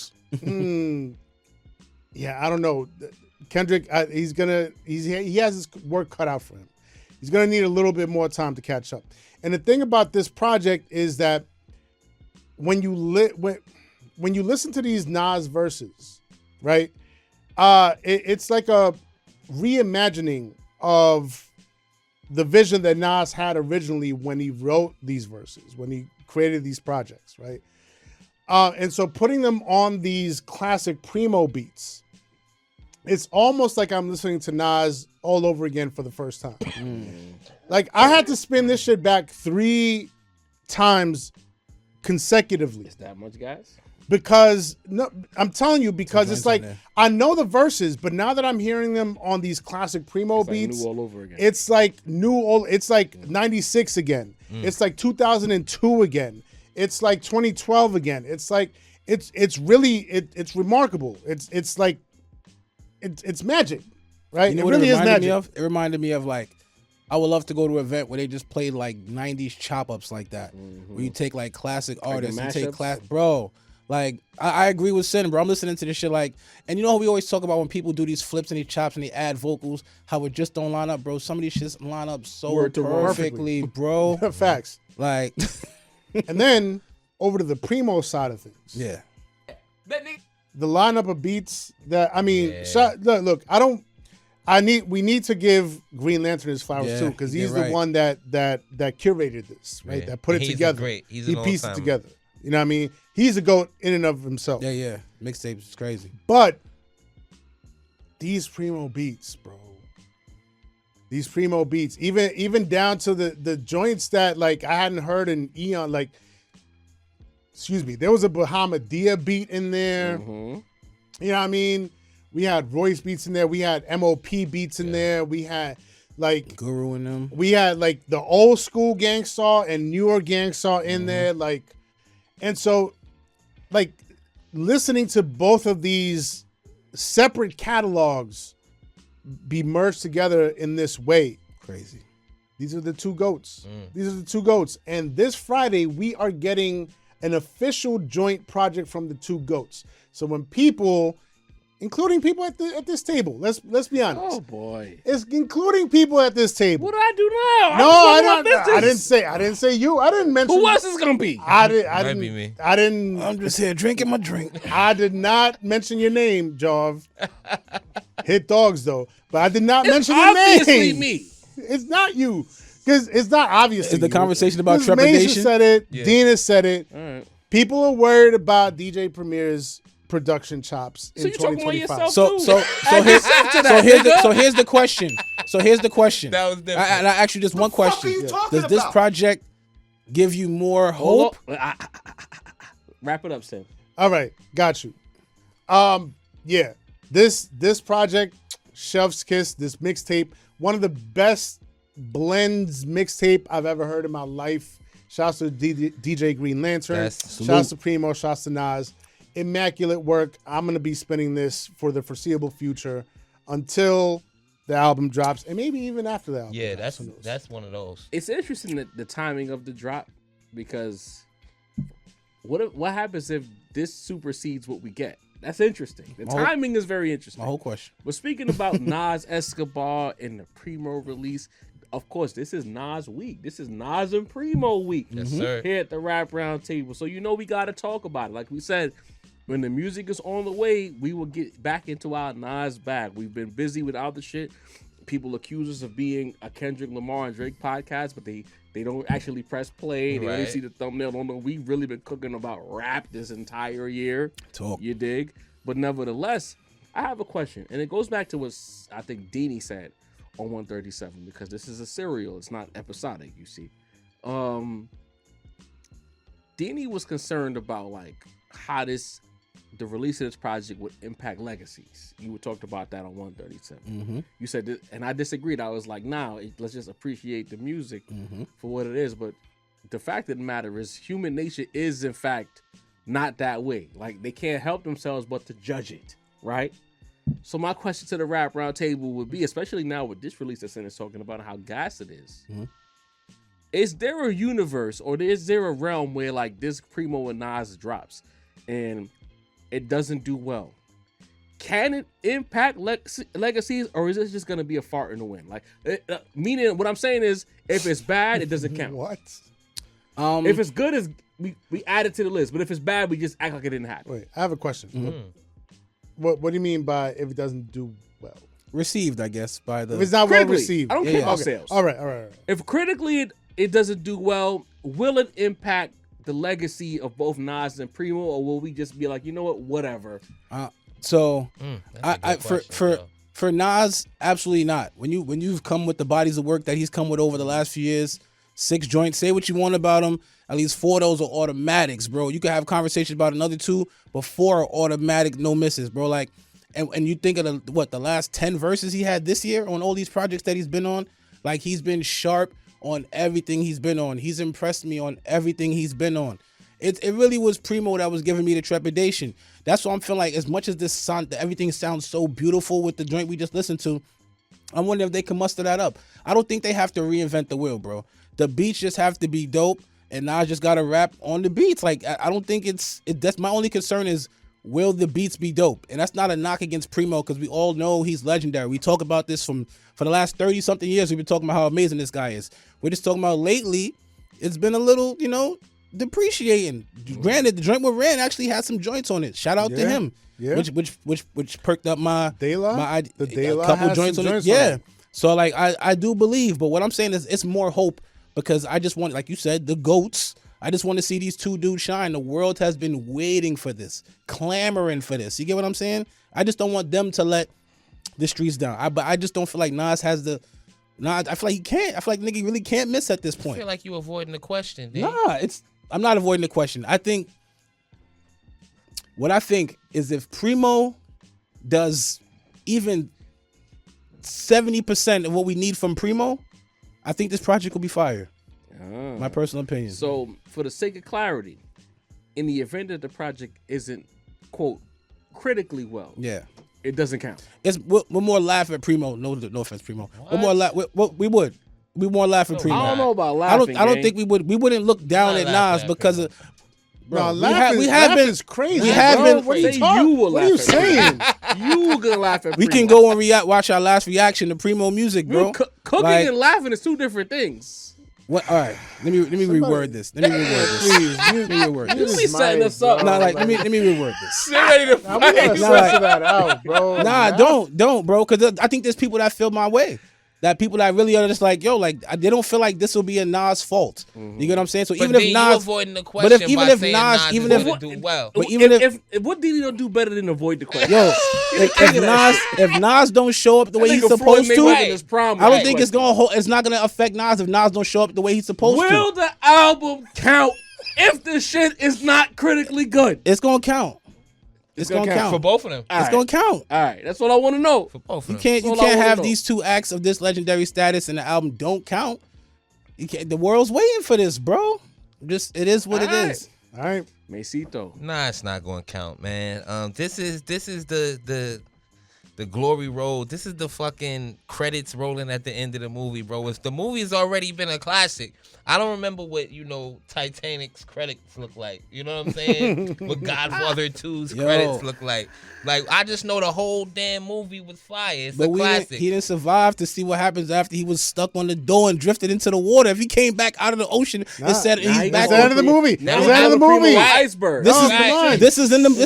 yeah, I don't know. Kendrick, he has his work cut out for him. He's gonna need a little bit more time to catch up. And the thing about this project is that when you listen to these Nas verses, right? It's like a reimagining of the vision that Nas had originally when he wrote these verses, when he created these projects, right? And so putting them on these classic Preemo beats, it's almost like I'm listening to Nas all over again for the first time. Like I had to spin this shit back 3 times consecutively. Is that much, guys? Because no, I'm telling you, because it's like on there. I know the verses, but now that I'm hearing them on these classic Preemo It's like beats, new all over again. it's like it's like 96 again. It's like 2002 again. It's like 2012 again. It's like it's really remarkable. It's like it's magic, right? You know it what really it is reminded magic. me of? It reminded me of like, I would love to go to an event where they just played like 90s chop ups like that. Where you take like classic artists and take mashups? bro. Like I agree with Sin, bro. I'm listening to this shit like, and you know how we always talk about when people do these flips and these chops and they add vocals, how it just don't line up, bro. Some of these shits line up so Word to word. perfectly, bro. Facts. Like, And then over to the Preemo side of things. yeah. The lineup of beats that I mean, Yeah. look, we need to give Green Lantern his flowers Yeah, too, because you're he's the right. one that curated this, right? Yeah. That put it He's together. great. He's he an pieced it all-timer. together. You know what I mean? He's a GOAT in and of himself. Yeah. Mixtapes is crazy. But these Preemo beats, bro. These Preemo beats, even down to the joints that like I hadn't heard in eon, like, excuse me, there was a Bahamadia beat in there. You know what I mean? We had Royce beats in there. We had MOP beats in there. We had like Guru and them. we had like the old school Gangsta and newer Gangsta in there, like, and so like listening to both of these separate catalogs be merged together in this way. Crazy. These are the two GOATs. These are the two GOATs. And this Friday, we are getting an official joint project from the two GOATs. So when people, including people at this table, let's be honest. Oh boy. It's including people at this table. What do I do now? No, I didn't say you. I didn't mention. Who else is gonna be? I Might be didn't. me. I didn't. I'm just here drinking my drink. I did not mention your name, Jov. Hit dogs though, but I did not mention your name. Obviously me. It's not you, because it's not obvious. Is the conversation about Major trepidation? said it. Yeah. Dina said it. All right. People are worried about DJ Premier's production chops So in you talking about 2025. yourself? So here's the question. That was different. And I ask you just one question. Does this project give you more hope? Hold on. Wrap it up, Sam. All right, got you. Yeah, this project, Chef's Kiss, this mixtape, one of the best blends mixtape I've ever heard in my life. Shouts to DJ Green Lantern. Yes. Shouts to Preemo. Shouts to Nas. Immaculate work. I'm gonna be spinning this for the foreseeable future until the album drops, and maybe even after the album. Yeah, drops. that's one of those. It's interesting that the timing of the drop, because what happens if this supersedes what we get? That's interesting. The timing is very interesting. My whole question. But speaking about Nas Escobar and the Preemo release, of course, this is Nas week. This is Nas and Preemo week. Yes, sir. Here at the Rap Round Table. So we got to talk about it. Like we said, when the music is on the way, we will get back into our Nas bag. We've been busy with other shit. People accuse us of being a Kendrick Lamar and Drake podcast, but they don't actually press play. They only Right. see the thumbnail. Don't know. We've really been cooking about rap this entire year. Talk. You dig? But nevertheless, I have a question, and it goes back to what I think Deanie said on 137, because this is a serial. It's not episodic, you see. Deanie was concerned about like how the release of this project would impact Legacies. You talked about that on 137. You said that, and I disagreed. I was like, nah, let's just appreciate the music for what it is. But the fact of the matter is, human nature is in fact not that way. Like, they can't help themselves but to judge it, right? So my question to the Rap Round Table would be, especially now with this release that's in it, talking about how gas it is there a universe, or is there a realm where like this Preemo and Nas drops and it doesn't do well? Can it impact Legacies, or is it just going to be a fart in the wind? Like, meaning what I'm saying is, if it's bad, it doesn't count. What? If it's good, we add it to the list. But if it's bad, we just act like it didn't happen. Wait, I have a question. What do you mean by if it doesn't do well? Received, I guess, by the. If it's not well Critically, received. I don't care about Okay. sales. All right. If critically it doesn't do well, will it impact the legacy of both Nas and Preemo, or will we just be like, you know what, whatever? So That's a good question, though. for Nas, absolutely not. When you've come with the bodies of work that he's come with over the last few years, 6 joints. Say what you want about him. At least 4 of those are automatics, bro. You can have conversations about another 2, but 4 are automatic, no misses, bro. Like, and you think of the last 10 verses he had this year on all these projects that he's been on. Like, he's been sharp on everything he's been on. He's impressed me on everything he's been on. It really was Preemo that was giving me the trepidation. That's why I'm feeling like, as much as this sound, everything sounds so beautiful with the joint we just listened to, I wonder if they can muster that up. I don't think they have to reinvent the wheel, bro. The beats just have to be dope, and Nas just got to rap on the beats. Like, I don't think that's my only concern is, will the beats be dope? And that's not a knock against Preemo, because we all know he's legendary. We talk about this for the last 30-something years. We've been talking about how amazing this guy is. We're just talking about lately, it's been a little, depreciating. Granted, the joint with Ran actually had some joints on it. Shout out to him. Yeah. Which perked up my De La? my The De La couple has joints some on it. joints on Yeah. it. So like I do believe, but what I'm saying is it's more hope, because I just want, like you said, the GOATs. I just want to see these 2 dudes shine. The world has been waiting for this, clamoring for this. You get what I'm saying? I just don't want them to let the streets down. But I just don't feel like Nas has the. Nah, I feel like he can't. I feel like nigga really can't miss at this I point. feel like you avoiding the question, dude. Nah, I'm not avoiding the question. I think what I think is, if Preemo does even 70% of what we need from Preemo, I think this project will be fire. My personal opinion. So, for the sake of clarity, in the event that the project isn't quote critically well, Yeah. it doesn't count. We're more laughing at Preemo. No offense, Preemo. We're more we would. We more laughing at Preemo. I don't know about laughing. I don't think we would. We wouldn't look down I'm at not Nas laughing at because Preemo. of. No, we laughing is crazy. We have bro. been. What are you Say talking? you will What are you laugh at saying? You gonna laugh at. We Preemo. can go and watch our last reaction to Preemo music, bro. Cooking Like- and laughing is two different things. What? All right. Let me reword this. Let me reword this. Please, Let me reword You this. be setting us up. Nah, like let me reword this. They're ready to I'm gonna Nah, censor that out, bro. Nah, don't, bro. Because I think there's people that feel my way. That people that really are just like, yo, like they don't feel like this will be a Nas fault. You get what I'm saying? So But even then if you Nas, avoiding the but question even by if saying Nas, Nas even is if gonna do well. but even if What did he don't do better than avoid the question? yo, if Nas don't show up the way he's nigga Floyd supposed to, Mayweather in his prime I don't with think that it's it's not gonna affect Nas if Nas don't show up the way he's supposed Will to. the album count if the shit is not critically good? It's gonna count. It's gonna count. For both of them. It's gonna count. All right, that's what I want to know. For both of You them. can't That's all I wanna have know. these two acts of this legendary status and the album don't count. You can't. The world's waiting for this, bro. It is what it Alright. is. All right. Mesito. Nah, it's not going to count, man. This is the glory road. This is the fucking credits rolling at the end of the movie, bro. The movie's already been a classic. I don't remember what Titanic's credits look like. You know what I'm saying? What Godfather 2's Yo. credits look like. Like I just know the whole damn movie was fire. It's a classic. He didn't survive to see what happens after he was stuck on the door and drifted into the water. If he came back out of the ocean and said nah, he's he back That's the end of the movie. Now That's the end of the Primo movie. Iceberg. This is right. this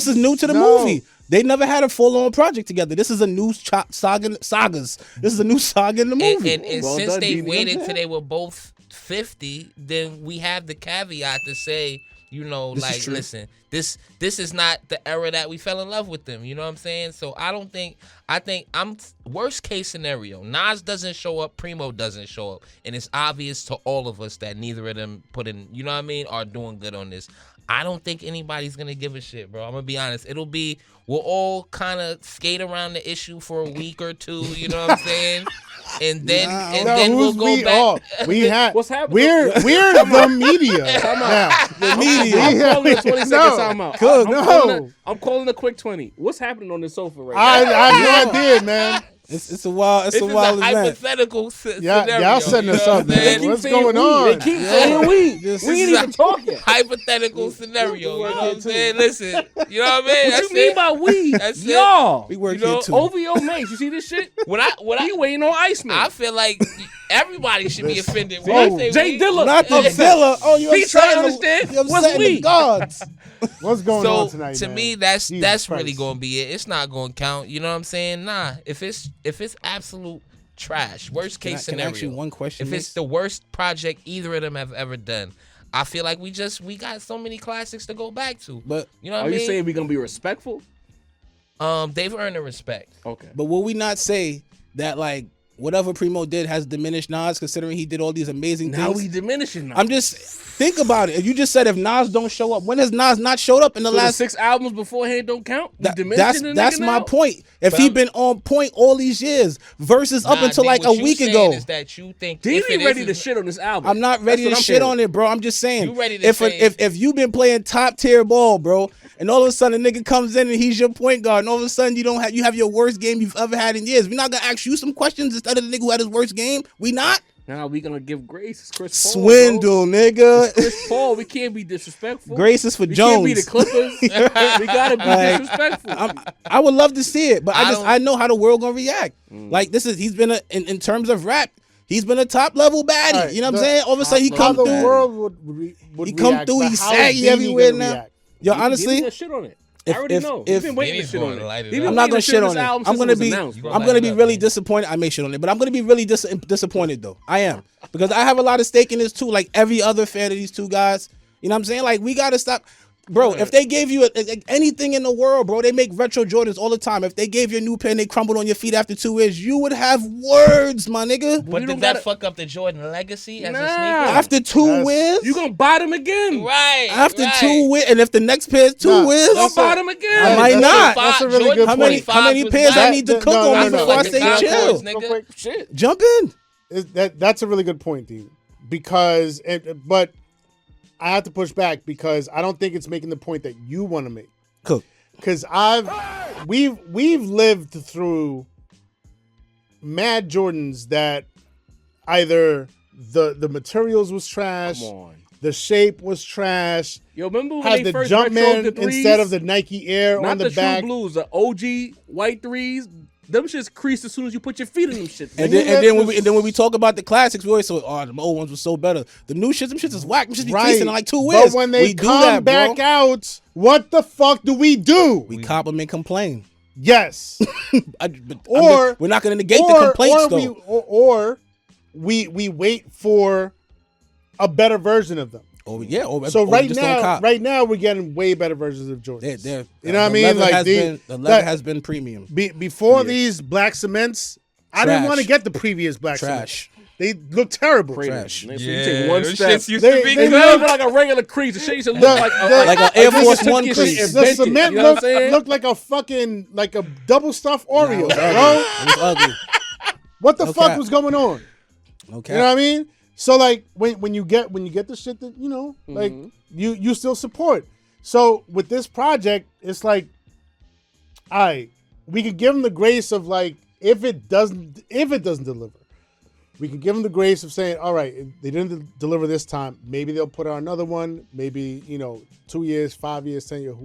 is new to the No. movie. They never had a full on project together. This is a new sagas. This is a new saga in the movie. And Well since done, they Didi. waited till they were both 50, then we have the caveat to say, This is true. listen, this is not the era that we fell in love with them. You know what I'm saying? So I think I'm worst case scenario. Nas doesn't show up, Preemo doesn't show up, and it's obvious to all of us that neither of them are doing good on this. I don't think anybody's gonna give a shit, bro. I'm gonna be honest. We'll all kind of skate around the issue for a week or two. You know what I'm saying? And then we'll go back. Oh, we have. What's happening? We're the media now. The media. I'm calling a 20 second timeout. Good. I'm calling a quick 20. What's happening on this sofa right I now? have no idea, man. It's a wild. It's This a is wild a event. hypothetical Y'all scenario. setting you us know up, what I'm man. saying? What's saying going we. on? They keep saying we. Just- We ain't even talking. Hypothetical scenario. You know what I'm saying? Listen, you know what I mean? What That's you mean it. by we? That's it. Y'all. We work You know, here too. OVO Mace. You see this shit? When I He waiting on Iceman. I feel like everybody should be offended. When Oh, I say Jay we, Dilla. Not the upset. Zilla. Oh, you He trying to upsetting understand the, you what's upsetting we. the gods. What's going on So tonight, to man? me, that's Jesus really Christ. gonna be it. It's not gonna count. You know what I'm saying? Nah. If it's absolute trash, worst Can I- case can I scenario. ask you one question, If it's Mace? the worst project either of them have ever done, I feel like we got so many classics to go back to. But You know what Are I mean? you saying we gonna be respectful? They've earned the respect. Okay. But will we not say that like whatever Preemo did has diminished Nas, considering he did all these amazing Now things? we diminishing now. I'm just think about it. You just said if Nas don't show up, when has Nas not showed up in the so last? the 6 albums beforehand don't count. We That- diminishing the that's nigga my now? point. If But he I'm- been on point all these years, versus up Nah, until D, like a what you week saying ago. is that you think Didi if it ready is- to shit on this album. I'm not ready That's to what shit I'm on it, bro. I'm just saying. You ready to if say- if you been playing top tier ball, bro, and all of a sudden a nigga comes in and he's your point guard, and all of a sudden you have your worst game you've ever had in years. We're not gonna ask you some questions instead of the nigga who had his worst game. We not Now we gonna give grace. It's Chris Paul. swindle, nigga. Chris Paul. We can't be disrespectful. Grace is for we Jones. can't be the Clippers. We gotta be Like, disrespectful. I would love to see it, but I don't- I know how the world gonna react. Like he's been in terms of rap, he's been a top level baddie. All right, You know what I'm the- saying? All of a sudden he How come the through. world would He come react, through, but he's how is saggy Didi everywhere gonna now. react? Yo, Didi honestly, gonna shit on it. I already know. if- He's been waiting to Diddy's shit on gonna it. light it He up. been I'm not waiting gonna to shit on this it. album I'm since gonna it was be announced, bro. I'm gonna be really disappointed. I may shit on it, but I'm gonna be really disappointed though. I am, because I have a lot of stake in this too. Like every other fan of these two guys, you know what I'm saying? Like we gotta stop. Bro, if they gave you anything in the world, bro, they make retro Jordans all the time. If they gave you a new pair and they crumbled on your feet after 2 years, you would have words, my nigga. But You did don't that gotta- fuck up the Jordan legacy as a Nah. sneaker? After 2 That's- wins, You gonna buy them again? Right. after right. 2 wins, and if the next pair is 2 Nah, wins, You gonna That's buy a- them I again? might not. That's a really good how many point. how many pairs I need to cook on me before I say chill? Nigga. Shit. Jump in. That's a really good point, Dean. But I have to push back because I don't think it's making the point that you want to make. Cook. Because we've lived through mad Jordans that either the materials was trash, Come on. the shape was trash, Yo, remember when had they the first retroed Jumpman the threes? instead of the Nike Air Not on the the back. True Blues, the OG white threes. Them shits crease as soon as you put your feet in them shits. And then when we talk about the classics, we always say, "Oh, the old ones were so better." The new shits, them shits is whack. Them shits be creasing in like 2 weeks. But when they we do come that, back bro. out, what the fuck do we do? We compliment, complain. Yes. We're not going to negate the complaints though. We wait for a better version of them. So right now we're getting way better versions of Jordans. You know what I mean? Like the leather has been premium. Before these black cements, I didn't want to get the previous black cements. They look terrible. Trash. So you take one step. Shits used to be they good. Look like a regular crease. The shit used to look like an Air Force One shit crease. The invented, cement you know what I'm saying? looked like a fucking double stuffed Oreo, It bro. was ugly. What the No fuck cap. was going on? Okay. You know what I mean? So like when you get the shit that like you still support. So with this project, it's like, all right, we could give them the grace of like if it doesn't deliver, we can give them the grace of saying, all right, they didn't deliver this time. Maybe they'll put out another one. Maybe 2 years, 5 years, 10 years,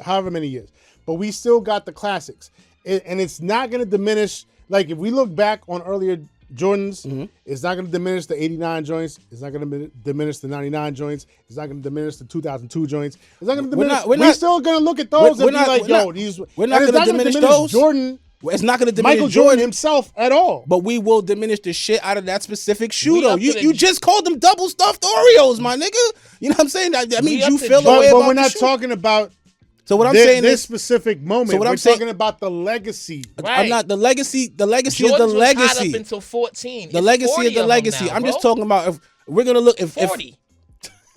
however many years. But we still got the classics, and it's not going to diminish. Like if we look back on earlier Jordans, it's not going to diminish the 89 joints. It's not going to diminish the 99 joints. It's not going to diminish the 2002 joints. It's not going to diminish. We're still going to look at those and be like, yo, these. We're not going to diminish those. Jordan. It's not going to diminish Michael Jordan himself at all. But we will diminish the shit out of that specific shoe, though. You just called them double stuffed Oreos, my nigga. You know what I'm saying? That means you feel the way about But we're not the shoe. talking about. So what I'm saying this is specific moment. So what we're I'm saying- talking about the legacy. Right. I'm not the legacy. The legacy Jordans is the was legacy. hot up until 14. The It's legacy 40 is the of them legacy. now, I'm just bro. talking about if we're gonna look if 40.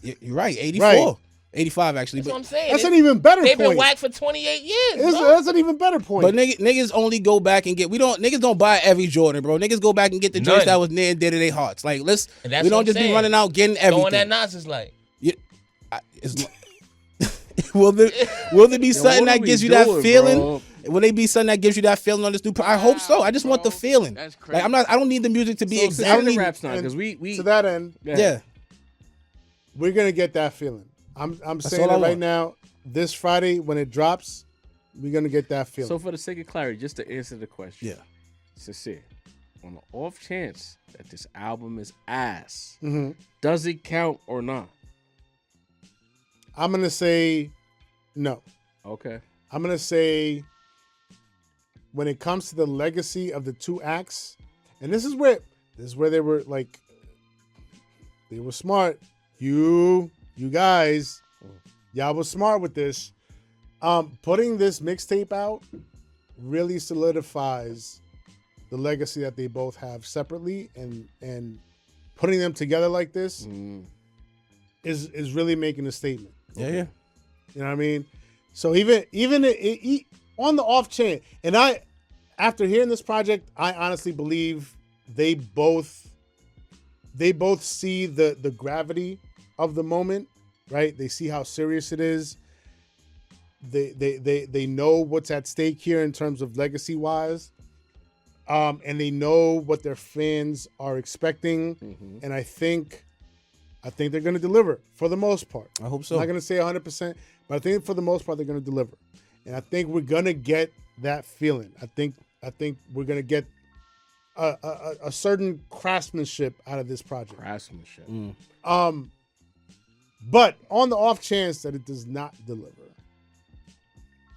you're right, 84, Right. 85 actually. That's what I'm But saying. That's an even better They've been point. whacked for 28 years. Bro. That's an even better point. niggas only go back and get. Niggas don't buy every Jordan, bro. Niggas go back and get the joints None. that was near and dear to their hearts. Like And that's we what don't I'm just be saying. running out getting Throwing everything. that nonsense like. Will there be something what are that we gives you doing, that feeling? bro? Will there be something that gives you that feeling on this new? I hope so. I just want the feeling. That's Like crazy. I don't need the music to be So exact. I don't the need. raps now because we to that end, Yeah. we're gonna get that feeling. I'm saying all I it right want. now. This Friday when it drops, we're gonna get that feeling. So for the sake of clarity, just to answer the question, Yeah. sincere, on the off chance that this album is ass, Mm-hmm. does it count or not? I'm gonna say no. Okay. I'm gonna say when it comes to the legacy of the two acts, and this is where they were like, they were smart. You guys, y'all was smart with this. Putting this mixtape out really solidifies the legacy that they both have separately, and putting them together like this is really making a statement. Yeah. You know what I mean? So even on the off chance, and after hearing this project, I honestly believe they both see the gravity of the moment, right? They see how serious it is. They know what's at stake here in terms of legacy wise, and they know what their fans are expecting, and I think they're going to deliver for the most part. I hope so. I'm not going to say 100%, but I think for the most part they're going to deliver, and I think we're going to get that feeling. I think we're going to get a certain craftsmanship out of this project. Craftsmanship. But on the off chance that it does not deliver,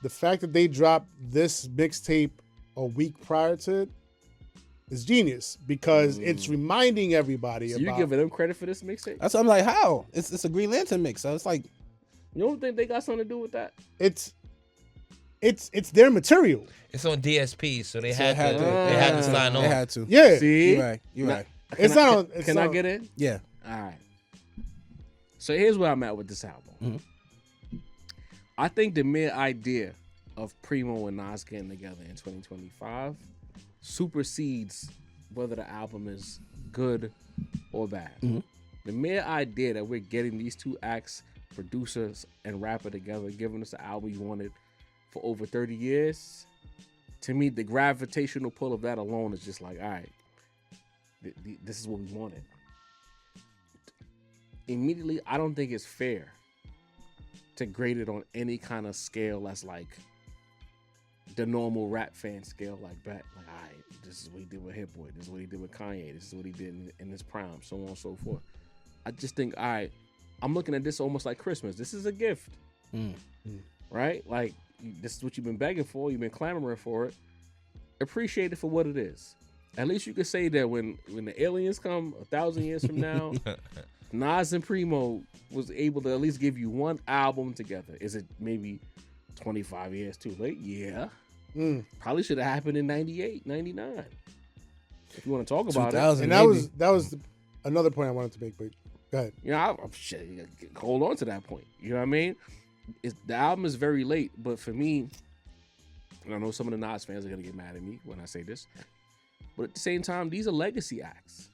the fact that they dropped this mixtape a week prior to it is genius because it's reminding everybody So about. you giving them credit for this mixtape? That's what I'm like. How? It's a Green Lantern mix. So it's like You don't think they got something to do with that? It's their material. It's on DSP, so they so had to sign on. They had to. Yeah, See? You're right. You're right. it's not on. It's Can not I on- get in? Yeah. All right. So here's where I'm at with this album. I think the mere idea of Preemo and Nas getting together in 2025 supersedes whether the album is good or bad. The mere idea that we're getting these two acts, producers and rapper together, giving us the album you wanted, for over 30 years, to me, the gravitational pull of that alone is just like, all right, this is what we wanted. Immediately, I don't think it's fair to grade it on any kind of scale that's like the normal rap fan scale, like all right, this is what he did with Hit Boy, this is what he did with Kanye, this is what he did in his prime, so on and so forth. I just think, all right, I'm looking at this almost like Christmas. This is a gift, right? Like, this is what you've been begging for, you've been clamoring for it. Appreciate it for what it is. At least you could say that when the aliens come 1,000 years from now, Nas and Preemo was able to at least give you one album together. Is it maybe 25 years too late? Yeah. Probably should have happened in 98, 99. If you want to talk about it. And that was another point I wanted to make, but go ahead. You know, hold on to that point. You know what I mean? The album is very late, but for me, and I know some of the Nas fans are going to get mad at me when I say this, but at the same time, these are legacy acts.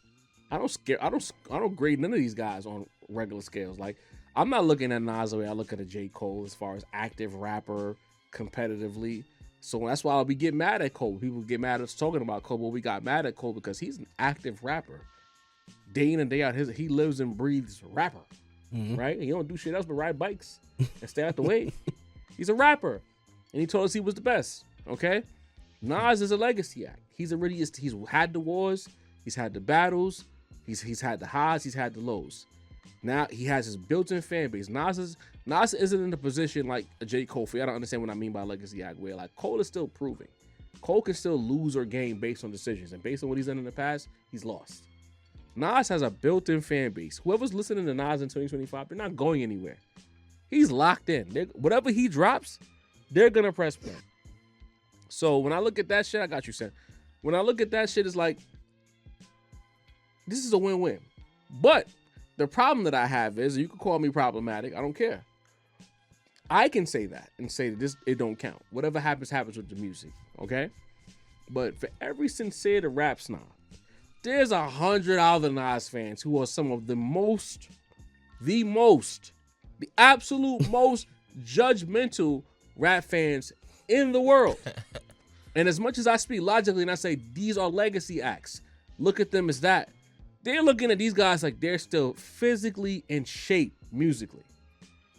I don't grade none of these guys on regular scales. Like, I'm not looking at Nas the way I look at a J. Cole as far as active rapper competitively. So that's why I'll be getting mad at Cole. People get mad at us talking about Cole, but we got mad at Cole because he's an active rapper. Day in and day out, he lives and breathes rapper, right? He don't do shit else but ride bikes and stay out the way. He's a rapper, and he told us he was the best, okay? Nas is a legacy act. He's had the wars, he's had the battles, he's had the highs, he's had the lows. Now he has his built-in fan base. Nas isn't in a position like a J. Cole. For y'all don't understand what I mean by legacy act, where like Cole is still proving. Cole can still lose or gain based on decisions, and based on what he's done in the past, he's lost. Nas has a built-in fan base. Whoever's listening to Nas in 2025, they're not going anywhere. He's locked in. Whatever he drops, they're gonna press play. So when I look at that shit, I got you, Sam. When I look at that shit, it's like, this is a win-win. But the problem that I have is, you can call me problematic, I don't care. I can say that and say that it don't count. Whatever happens with the music, okay? But for every sincere to rap snob, there's 100 other Nas fans who are some of the absolute most judgmental rap fans in the world. And as much as I speak logically and I say these are legacy acts, look at them as that, they're looking at these guys like they're still physically in shape musically.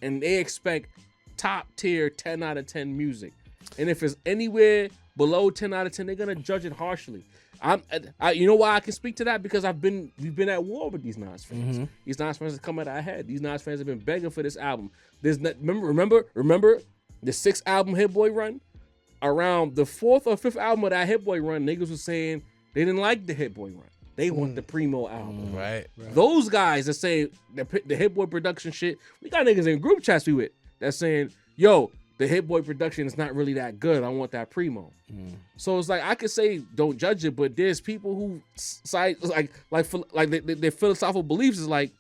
And they expect top tier 10 out of 10 music. And if it's anywhere below 10 out of 10, they're going to judge it harshly. You know why I can speak to that? Because we've been at war with these Nas fans. Mm-hmm. These Nas fans have come at our head. These Nas fans have been begging for this album. Remember the 6th album Hit Boy run? Around the 4th or 5th album of that Hit Boy run, niggas was saying they didn't like the Hit Boy run. They want the Preemo album. Right. Those guys that say the Hit Boy production shit, we got niggas in group chats we with that's saying, yo, the Hit Boy production is not really that good. I want that Preemo. So it's like, I could say don't judge it, but there's people who side their philosophical beliefs is like,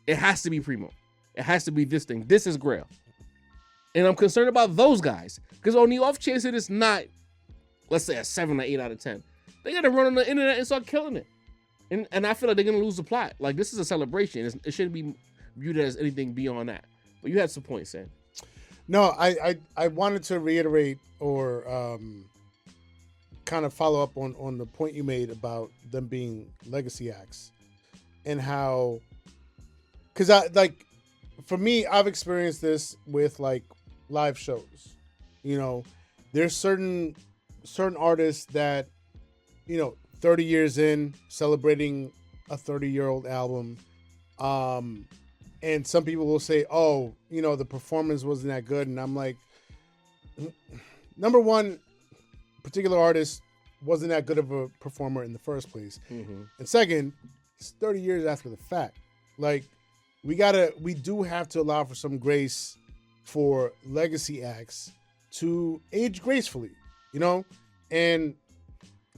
it has to be Preemo. It has to be this thing. This is Grail. And I'm concerned about those guys. Because on the off chance it is not, let's say a 7 or 8 out of 10, they gotta run on the internet and start killing it. And I feel like they're gonna lose the plot. Like, this is a celebration. It shouldn't be viewed as anything beyond that. But you had some points, Sam. No, I wanted to reiterate or kind of follow up on the point you made about them being legacy acts and how, because for me, I've experienced this with like live shows. You know, there's certain artists that, 30 years in, celebrating a 30-year-old album, and some people will say, oh, the performance wasn't that good. And I'm like, number one, particular artist wasn't that good of a performer in the first place. Mm-hmm. And second, it's 30 years after the fact. Like, we do have to allow for some grace for legacy acts to age gracefully, and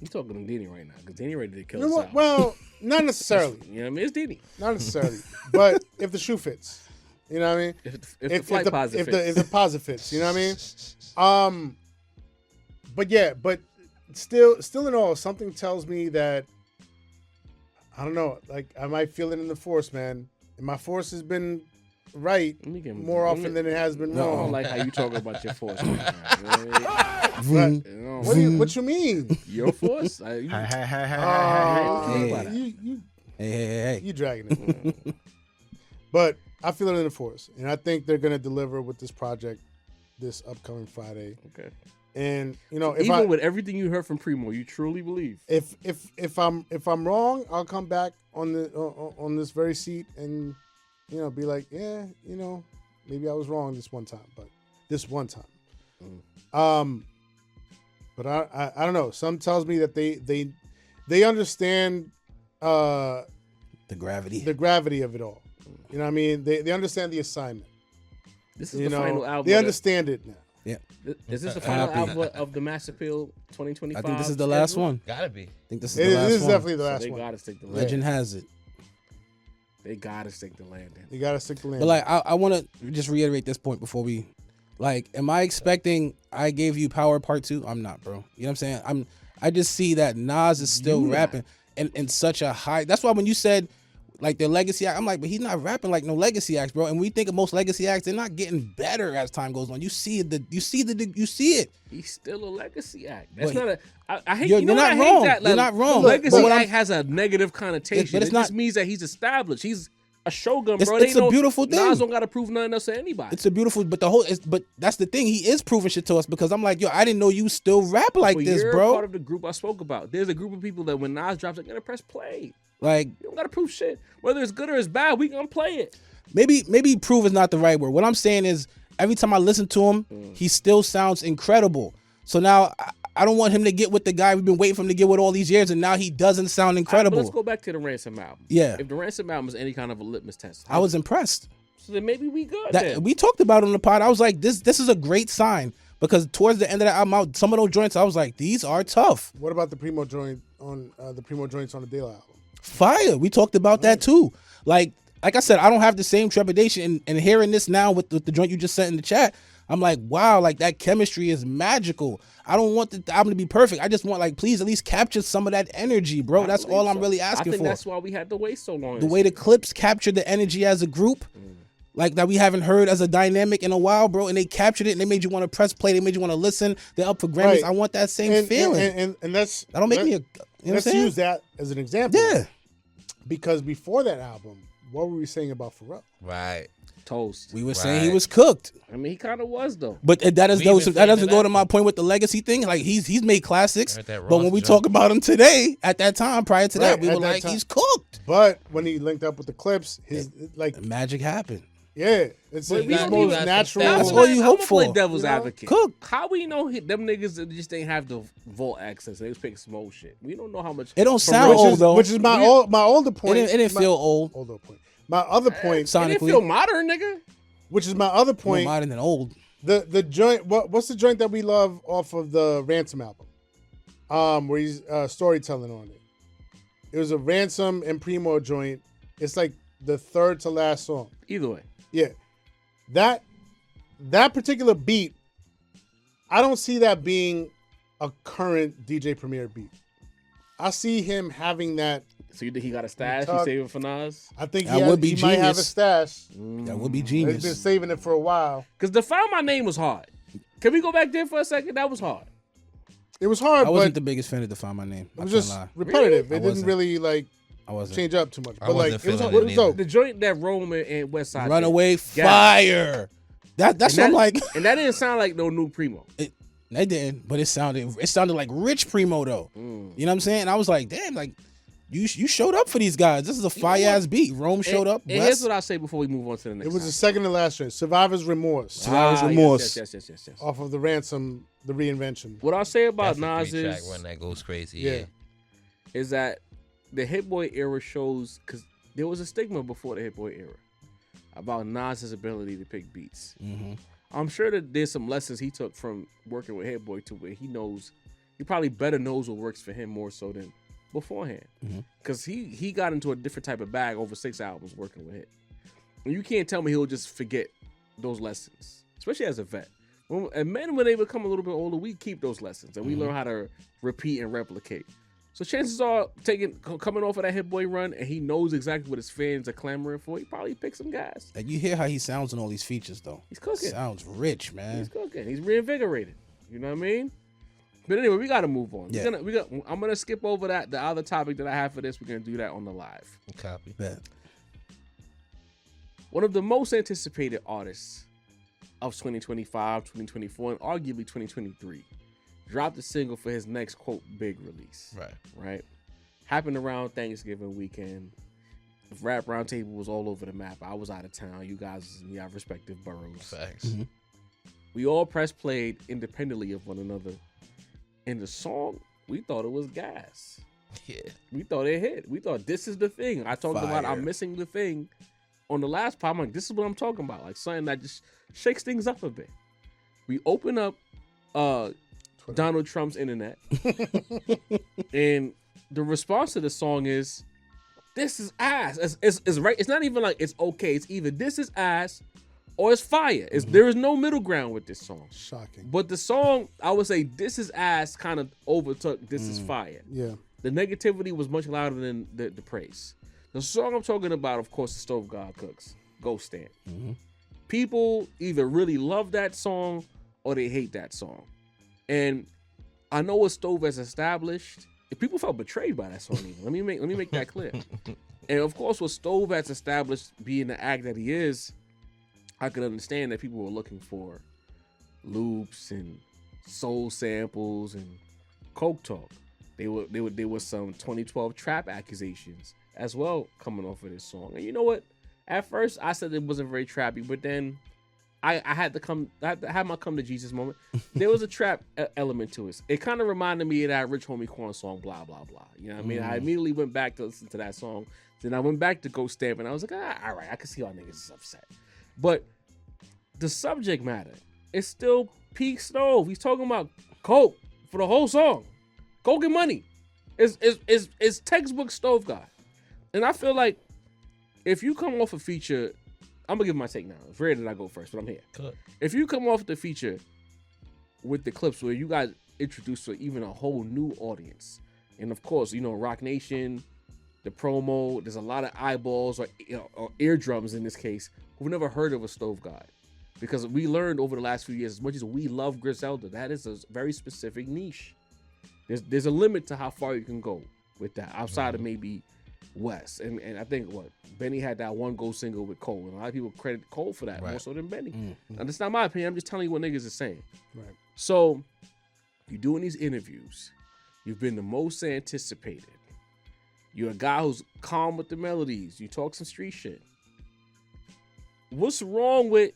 you talking to Dini right now, because Dini ready to kill us out. Well, not necessarily. You know what I mean? It's Dini. Not necessarily. But if the shoe fits, you know what I mean? If the flight posit fits. If the posit fits, you know what I mean? But yeah, but still in all, something tells me that, I don't know, like, I might feel it in the force, man. And my force has been right Let me get him- more let often me- than it has been I don't wrong. like how you talking about your force right now. But You know, what you mean? your force? You Hey. dragging it. But I feel it in the force, and I think they're gonna deliver with this project this upcoming Friday. Okay. And you know, if Even with everything you heard from Preemo, you truly believe? if I'm wrong, I'll come back on on this very seat and be like, yeah, maybe I was wrong this one time. But I don't know. Some tells me that they understand The gravity of it all. You know what I mean? They understand the assignment. This is the final album. They understand it now. Yeah. Is this the final album of the Mass Appeal 2025? I think this is the last one. Gotta be. I think this is It the last is one. definitely the So last they one. gotta stick the landing. Legend has it. They gotta stick the landing. You gotta stick the landing. But like, I want to just reiterate this point before we, like, am I expecting I Gave You Power Part 2? I'm not, bro. You know what I'm saying? I just see that Nas is still rapping in such a high. That's why when you said like the legacy act, I'm like, but he's not rapping like no legacy acts, bro. And we think of most legacy acts, they're not getting better as time goes on. You see it. You see it. He's still a legacy act. That's But not a. I hate. you're You know not what I hate wrong. that. You're not wrong. The legacy But what act has a negative connotation. But it's it not- just means that he's established. He's a shogun, It's- bro. it's a beautiful thing. Nas don't gotta prove nothing else to anybody. It's a beautiful, but but that's the thing. He is proving shit to us because I'm like, yo, I didn't know you still rap like But this, you're bro. part of the group I spoke about. There's a group of people that when Nas drops, they're gonna press play. Like, You don't gotta prove shit. Whether it's good or it's bad, we gonna play it. maybe prove is not the right word. What I'm saying is, every time I listen to him, he still sounds incredible. So now I don't want him to get with the guy we've been waiting for him to get with all these years, and now he doesn't sound But incredible. let's go back to the Ransom album. Yeah. If the Ransom album is any kind of a litmus test, I was impressed. so then maybe we good. That then. we talked about it on the pod. I was like, this is a great sign because towards the end of that album, some of those joints, I was like, these are tough. What about the Preemo joint on the Preemo joints on the De La album? Fire. We talked about that too. Like I said, I don't have the same trepidation. And hearing this now with the joint you just sent in the chat, I'm like, wow, like that chemistry is magical. I don't want the album to be perfect. I just want, like, please at least capture some of that energy, bro. I That's believe all I'm so. really asking I think for. that's why we had to wait so long. The way the clips captured the energy as a group, like that we haven't heard as a dynamic in a while, bro. And they captured it and they made you want to press play. They made you want to listen. They're up for Grammys. Right. I want that same feeling. And that's that don't make me a, you know what I'm let's saying? use that as an example. Yeah. Because before that album, what were we saying about Pharrell? Right. toast. We were saying he Right. was cooked. I mean, he kind of was though. But that We even doesn't saying go that. to my point with the legacy thing. Like he's made classics, Heard that but when Ross we joke. talk about him today, at that time, prior to that, Right, we at were that like, time. he's cooked. But when he linked up with the Clips, his like Magic happened. yeah, it's But we his don't most even- natural. That's all you hope I'ma play for. devil's You know? advocate. Cook. How we know them niggas just ain't have the vault access? They was picking some old shit. We don't know how much. It don't from sound Rich- old, though. Which is my older point. It didn't my- feel old. older point. My other point, It didn't Sonically, feel modern, nigga. which is my other more point. modern than old. The joint. What's the joint that we love off of the Ransom album? Where he's storytelling on it. It was a Ransom and Preemo joint. It's like the third to last song. Either way, Yeah, that particular beat, I don't see that being a current DJ Premier beat. I see him having that. so you think he got a stash? He Talk- saving for Nas? I think That would be he might have a genius. stash. That would be He's been genius. saving it for a while. Because the Find My Name was hard. Can we go back there for a second? That was hard. It was hard, I wasn't but the biggest fan of Define My Name. it I was can't just lie. repetitive. I It didn't wasn't. really like I wasn't. change up too much. I But like wasn't it was feeling it it was dope. The joint that Roman and West Side Runaway did. Fire. That's what I'm like. And that didn't sound like no new Primo. They didn't, but it sounded like Rich Primo though. You know what I'm saying? I was like, damn, like you showed up for these guys. This is a fire ass beat. Rome showed up. And here's West. what I'll say before we move on to the next. It was the topic. second to last joint, Survivor's Remorse, Survivor's Ah, Remorse. Yes. off of the Ransom, the reinvention. What I'll say about That's Nas a 3-track is, one that goes crazy. Yeah. Yeah. is that the Hit Boy era shows, because there was a stigma before the Hit Boy era about Nas's ability to pick beats. I'm sure that there's some lessons he took from working with Hit Boy to where he probably better knows what works for him more so than beforehand. Because he got into a different type of bag over 6 albums working with Hit. And you can't tell me he'll just forget those lessons, especially as a vet. When they become a little bit older, we keep those lessons and we learn how to repeat and replicate. So chances are, coming off of that Hit Boy run, and he knows exactly what his fans are clamoring for. He probably picked some guys. And you hear how he sounds in all these features, though. He's cooking. Sounds rich, man. He's cooking. He's reinvigorated. You know what I mean? But anyway, we got to move on. Yeah. I'm gonna skip over the other topic that I have for this. We're gonna do that on the live. Copy. Bet. One of the most anticipated artists of 2025, 2024, and arguably 2023 dropped a single for his next, quote, big release. Right? Happened around Thanksgiving weekend. The Rap Roundtable was all over the map. I was out of town. You guys was in your respective boroughs. Facts. Mm-hmm. We all press played independently of one another. In the song, we thought it was gas. Yeah. We thought it hit. We thought this is the thing. I talked about I'm missing the thing on the last part. I'm like, this is what I'm talking about. Like something that just shakes things up a bit. We open up Donald Trump's internet. And the response to the song is, this is ass. It's right. It's not even like it's okay. It's either this is ass or it's fire. There is no middle ground with this song. Shocking. But the song, I would say, this is ass kind of overtook this is fire. Yeah. The negativity was much louder than the praise. The song I'm talking about, of course, is Stove God Cooks, Ghost Stamp. People either really love that song or they hate that song. And I know what Stove has established. If people felt betrayed by that song, even let me make that clear. And of course, what Stove has established, being the act that he is, I could understand that people were looking for loops and soul samples and coke talk. There were some 2012 trap accusations as well coming off of this song. And you know what? At first, I said it wasn't very trappy, but then I had to have my come to Jesus moment. There was a trap element to it. It kind of reminded me of that Rich Homie Quan song, blah, blah, blah. You know what I mean? I immediately went back to listen to that song. Then I went back to Ghost Stamp, and I was like, all right, I can see how niggas is upset. But the subject matter is still peak Stove. He's talking about coke for the whole song. Coke and money. It's textbook Stove God. And I feel like if you come off a feature, I'm gonna give my take now. It's rare that I go first, but I'm here. Good. If you come off the feature with the clips where you guys introduce to even a whole new audience, and of course, you know, Rock Nation, the promo, there's a lot of eyeballs or eardrums in this case who've never heard of a Stove God. Because we learned over the last few years, as much as we love Griselda, that is a very specific niche. There's a limit to how far you can go with that, outside of maybe West. And I think Benny had that one gold single with Cole, and a lot of people credit Cole for that more so than Benny. Now, that's not my opinion. I'm just telling you what niggas are saying. Right. So you're doing these interviews. You've been the most anticipated. You're a guy who's calm with the melodies. You talk some street shit. What's wrong with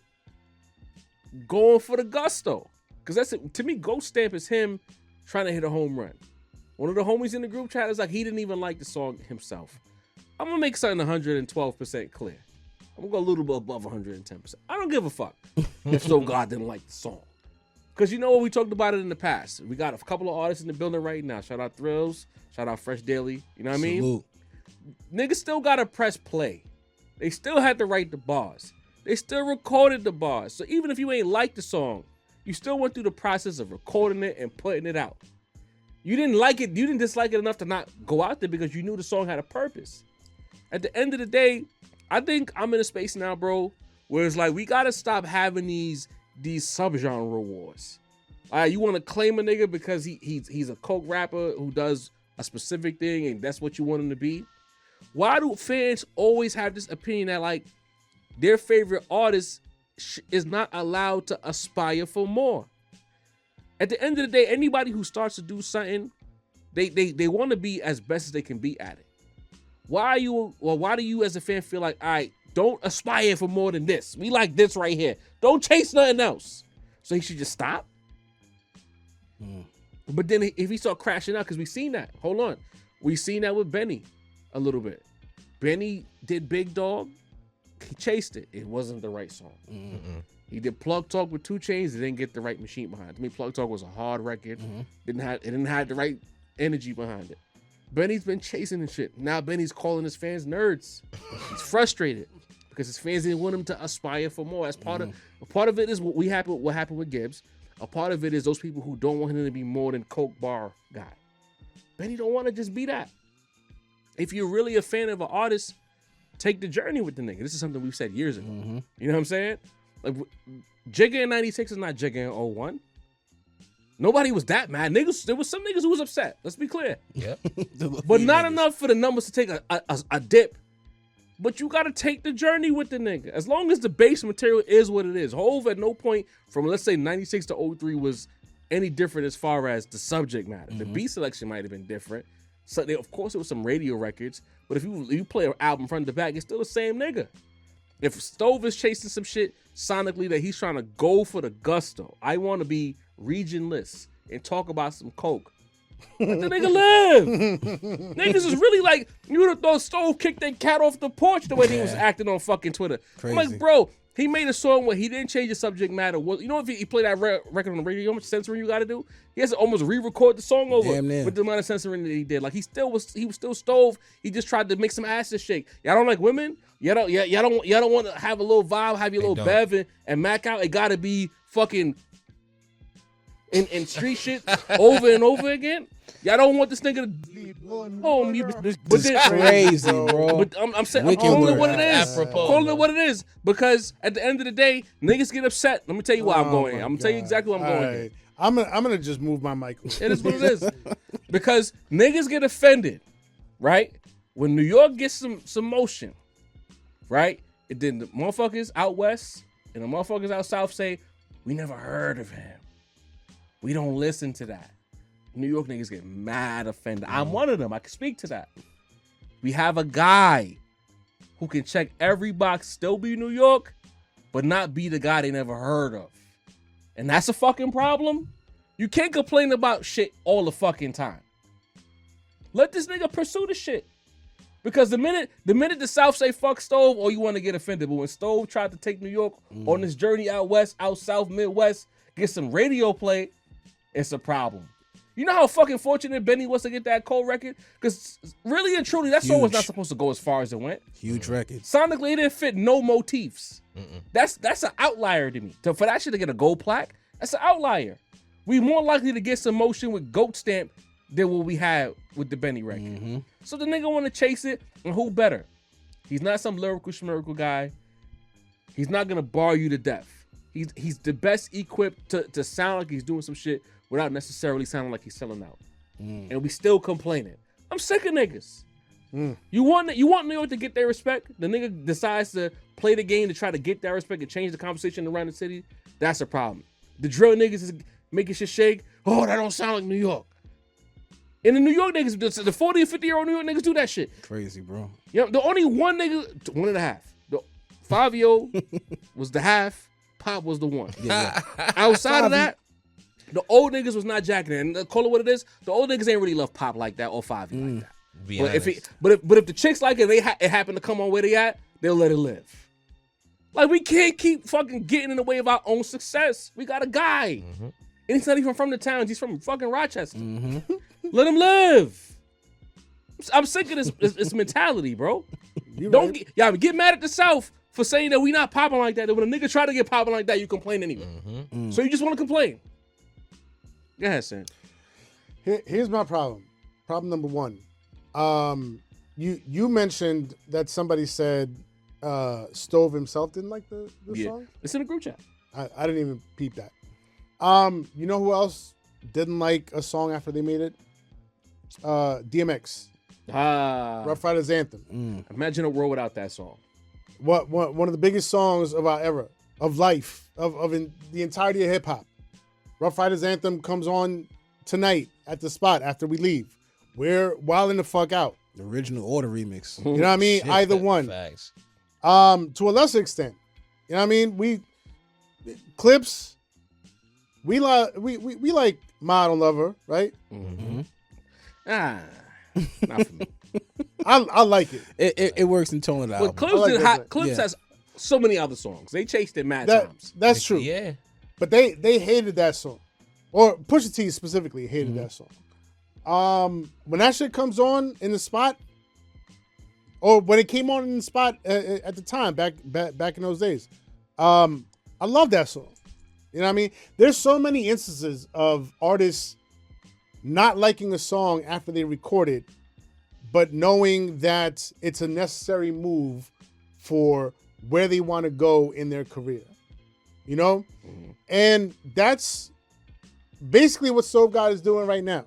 going for the gusto? Because that's it. To me, Ghost Stamp is him trying to hit a home run. One of the homies in the group chat is like, he didn't even like the song himself. I'm gonna make something 112% clear. I'm gonna go a little bit above 110%. I don't give a fuck if Stove God didn't like the song. Because you know what, we talked about it in the past. We got a couple of artists in the building right now. Shout out Thrills. Shout out Fresh Daily. You know what I mean? Salute. Niggas still gotta press play. They still had to write the bars. They still recorded the bars. So even if you ain't like the song, you still went through the process of recording it and putting it out. You didn't like it. You didn't dislike it enough to not go out there because you knew the song had a purpose. At the end of the day, I think I'm in a space now, bro, where it's like we gotta stop having these subgenre wars. All right, you want to claim a nigga because he's a coke rapper who does a specific thing and that's what you want him to be. Why do fans always have this opinion that like their favorite artist is not allowed to aspire for more? At the end of the day, anybody who starts to do something, they want to be as best as they can be at it. Why do you as a fan feel like, all right, don't aspire for more than this. We like this right here. Don't chase nothing else. So he should just stop? But then if he start crashing out, because we've seen that. Hold on. We've seen that with Benny a little bit. Benny did Big Dog. He chased it. It wasn't the right song. He did Plug Talk with 2 Chainz. It didn't get the right machine behind it. I mean, Plug Talk was a hard record. It didn't have the right energy behind it. Benny's been chasing and shit. Now Benny's calling his fans nerds. He's frustrated because his fans didn't want him to aspire for more. As part of it is what happened with Gibbs. A part of it is those people who don't want him to be more than Coke bar guy. Benny don't want to just be that. If you're really a fan of an artist, take the journey with the nigga. This is something we've said years ago. Mm-hmm. You know what I'm saying? Like, Jigga in 96 is not Jigga in 01. Nobody was that mad. Niggas, there was some niggas who was upset. Let's be clear. Yep. But not enough for the numbers to take a dip. But you got to take the journey with the nigga. As long as the base material is what it is. Hove at no point from, let's say, 96 to 03 was any different as far as the subject matter. The beat selection might have been different. So of course, it was some radio records. But if you play an album front to back, it's still the same nigga. If Stove is chasing some shit sonically that he's trying to go for the gusto, I want to be regionless and talk about some coke. Let the nigga live. Niggas is really like, you would have thought Stove kicked that cat off the porch the way he was acting on fucking Twitter. Crazy. I'm like, bro, he made a song where he didn't change the subject matter. Well, you know, if he played that record on the radio, you know how much censoring you got to do? He has to almost re-record the song over Damn near. with the amount of censoring that he did. Like he was still Stove. He just tried to make some asses shake. Y'all don't like women? Y'all don't want to have a little vibe, have your little bev and mac out. It got to be fucking in street shit over and over again. Y'all don't want this nigga to home. This is crazy, bro. But I'm saying, I'm Wicked calling it word. what it is. Apropos, Calling bro. it what it is. Because at the end of the day, niggas get upset. Let me tell you why I'm going here. I'm gonna tell you exactly why I'm going here. I'm gonna just move my mic. It is what it is. Because niggas get offended, right? When New York gets some motion, right? And then the motherfuckers out west and the motherfuckers out south say, we never heard of him. We don't listen to that. New York niggas get mad offended. I'm one of them. I can speak to that. We have a guy who can check every box, still be New York, but not be the guy they never heard of. And that's a fucking problem. You can't complain about shit all the fucking time. Let this nigga pursue the shit. Because the minute the South say fuck Stove, or you want to get offended. But when Stove tried to take New York on this journey out west, out south, Midwest, get some radio play, it's a problem. You know how fucking fortunate Benny was to get that Cole record? Because really and truly, that song was not supposed to go as far as it went. Huge record. Sonically, it didn't fit no motifs. That's an outlier to me. So for that shit to get a gold plaque, that's an outlier. We more likely to get some motion with Goat Stamp than what we had with the Benny record. So the nigga want to chase it, and who better? He's not some lyrical schmirical guy. He's not gonna bar you to death. He's the best equipped to sound like he's doing some shit without necessarily sounding like he's selling out. And we still complaining. I'm sick of niggas. You want New York to get their respect? The nigga decides to play the game to try to get that respect and change the conversation around the city. That's a problem. The drill niggas is making shit shake. Oh, that don't sound like New York. And the New York niggas, the 40 or 50-year-old New York niggas do that shit. Crazy, bro. You know, the only one nigga, 1.5. The 5-year-old was the half. Pop was the one. Outside of that, the old niggas was not jacking it. And call it what it is, the old niggas ain't really love Pop like that or 5 like that. But if the chicks like it, it happen to come on where they at, they'll let it live. Like, we can't keep fucking getting in the way of our own success. We got a guy. And he's not even from the towns. He's from fucking Rochester. Let him live. I'm sick of this mentality, bro. Get mad at the South for saying that we not popping like that. That when a nigga try to get popping like that, you complain anyway. So you just want to complain. Go ahead, Sam. Here's my problem. Problem number one. You mentioned that somebody said Stove himself didn't like the song? It's in the group chat. I didn't even peep that. You know who else didn't like a song after they made it? DMX. Rough Riders Anthem. Imagine a world without that song. One of the biggest songs of our era, of life, of the entirety of hip hop. Rough Riders Anthem comes on tonight at the spot after we leave. We're wilding the fuck out. The original Order remix. You know what I mean? Shit, Either one. Facts. To a lesser extent. You know what I mean? Clips. We like Mod on Lover, right? Not for me. I like it. It works in tone of the Well, album. Clips has so many other songs. They chased it mad times. That's true. Yeah. But they hated that song. Or Pusha T specifically hated that song. When that shit comes on in the spot, or when it came on in the spot at the time, back in those days, I love that song. You know what I mean? There's so many instances of artists not liking a song after they record it, but knowing that it's a necessary move for where they want to go in their career, you know? Mm-hmm. And that's basically what Stove God is doing right now.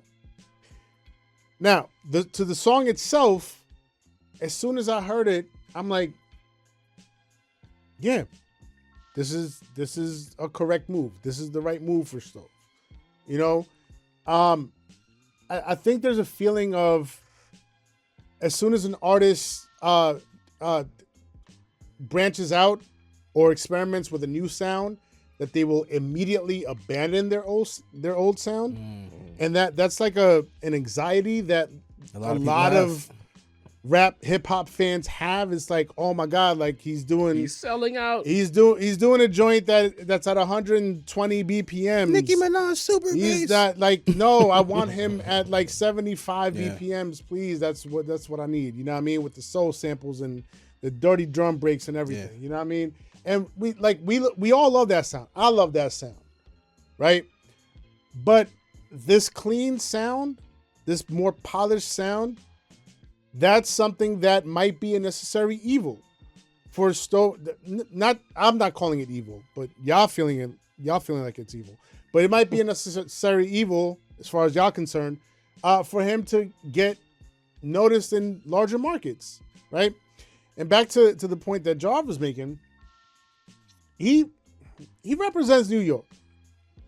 Now, to the song itself, as soon as I heard it, I'm like, yeah, this is a correct move. This is the right move for Stove. You know, I think there's a feeling of as soon as an artist branches out or experiments with a new sound, that they will immediately abandon their old sound, and that's like an anxiety that a lot of rap hip hop fans have. It's like, oh my god, like he's selling out. He's doing a joint that's at 120 BPMs. Nicki Minaj super bass. He's not like, no, I want him at like 75 BPMs, please. That's what I need. You know what I mean? With the soul samples and the dirty drum breaks and everything. Yeah. You know what I mean? And we all love that sound. I love that sound, right? But this clean sound, this more polished sound, that's something that might be a necessary evil for Stove. I'm not calling it evil, but y'all feeling like it's evil. But it might be a necessary evil as far as y'all concerned, for him to get noticed in larger markets, right? And back to the point that Jarv was making. He represents New York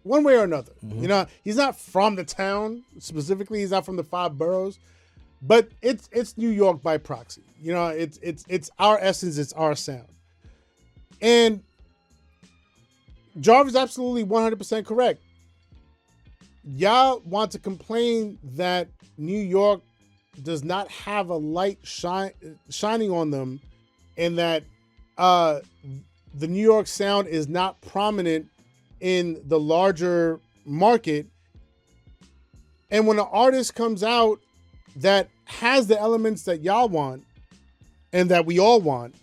one way or another. Mm-hmm. You know, he's not from the town specifically. He's not from the 5 boroughs, but it's New York by proxy. You know, it's our essence. It's our sound. And Jarv is absolutely 100% correct. Y'all want to complain that New York does not have a light shining on them, and that the New York sound is not prominent in the larger market. And when an artist comes out that has the elements that y'all want and that we all want,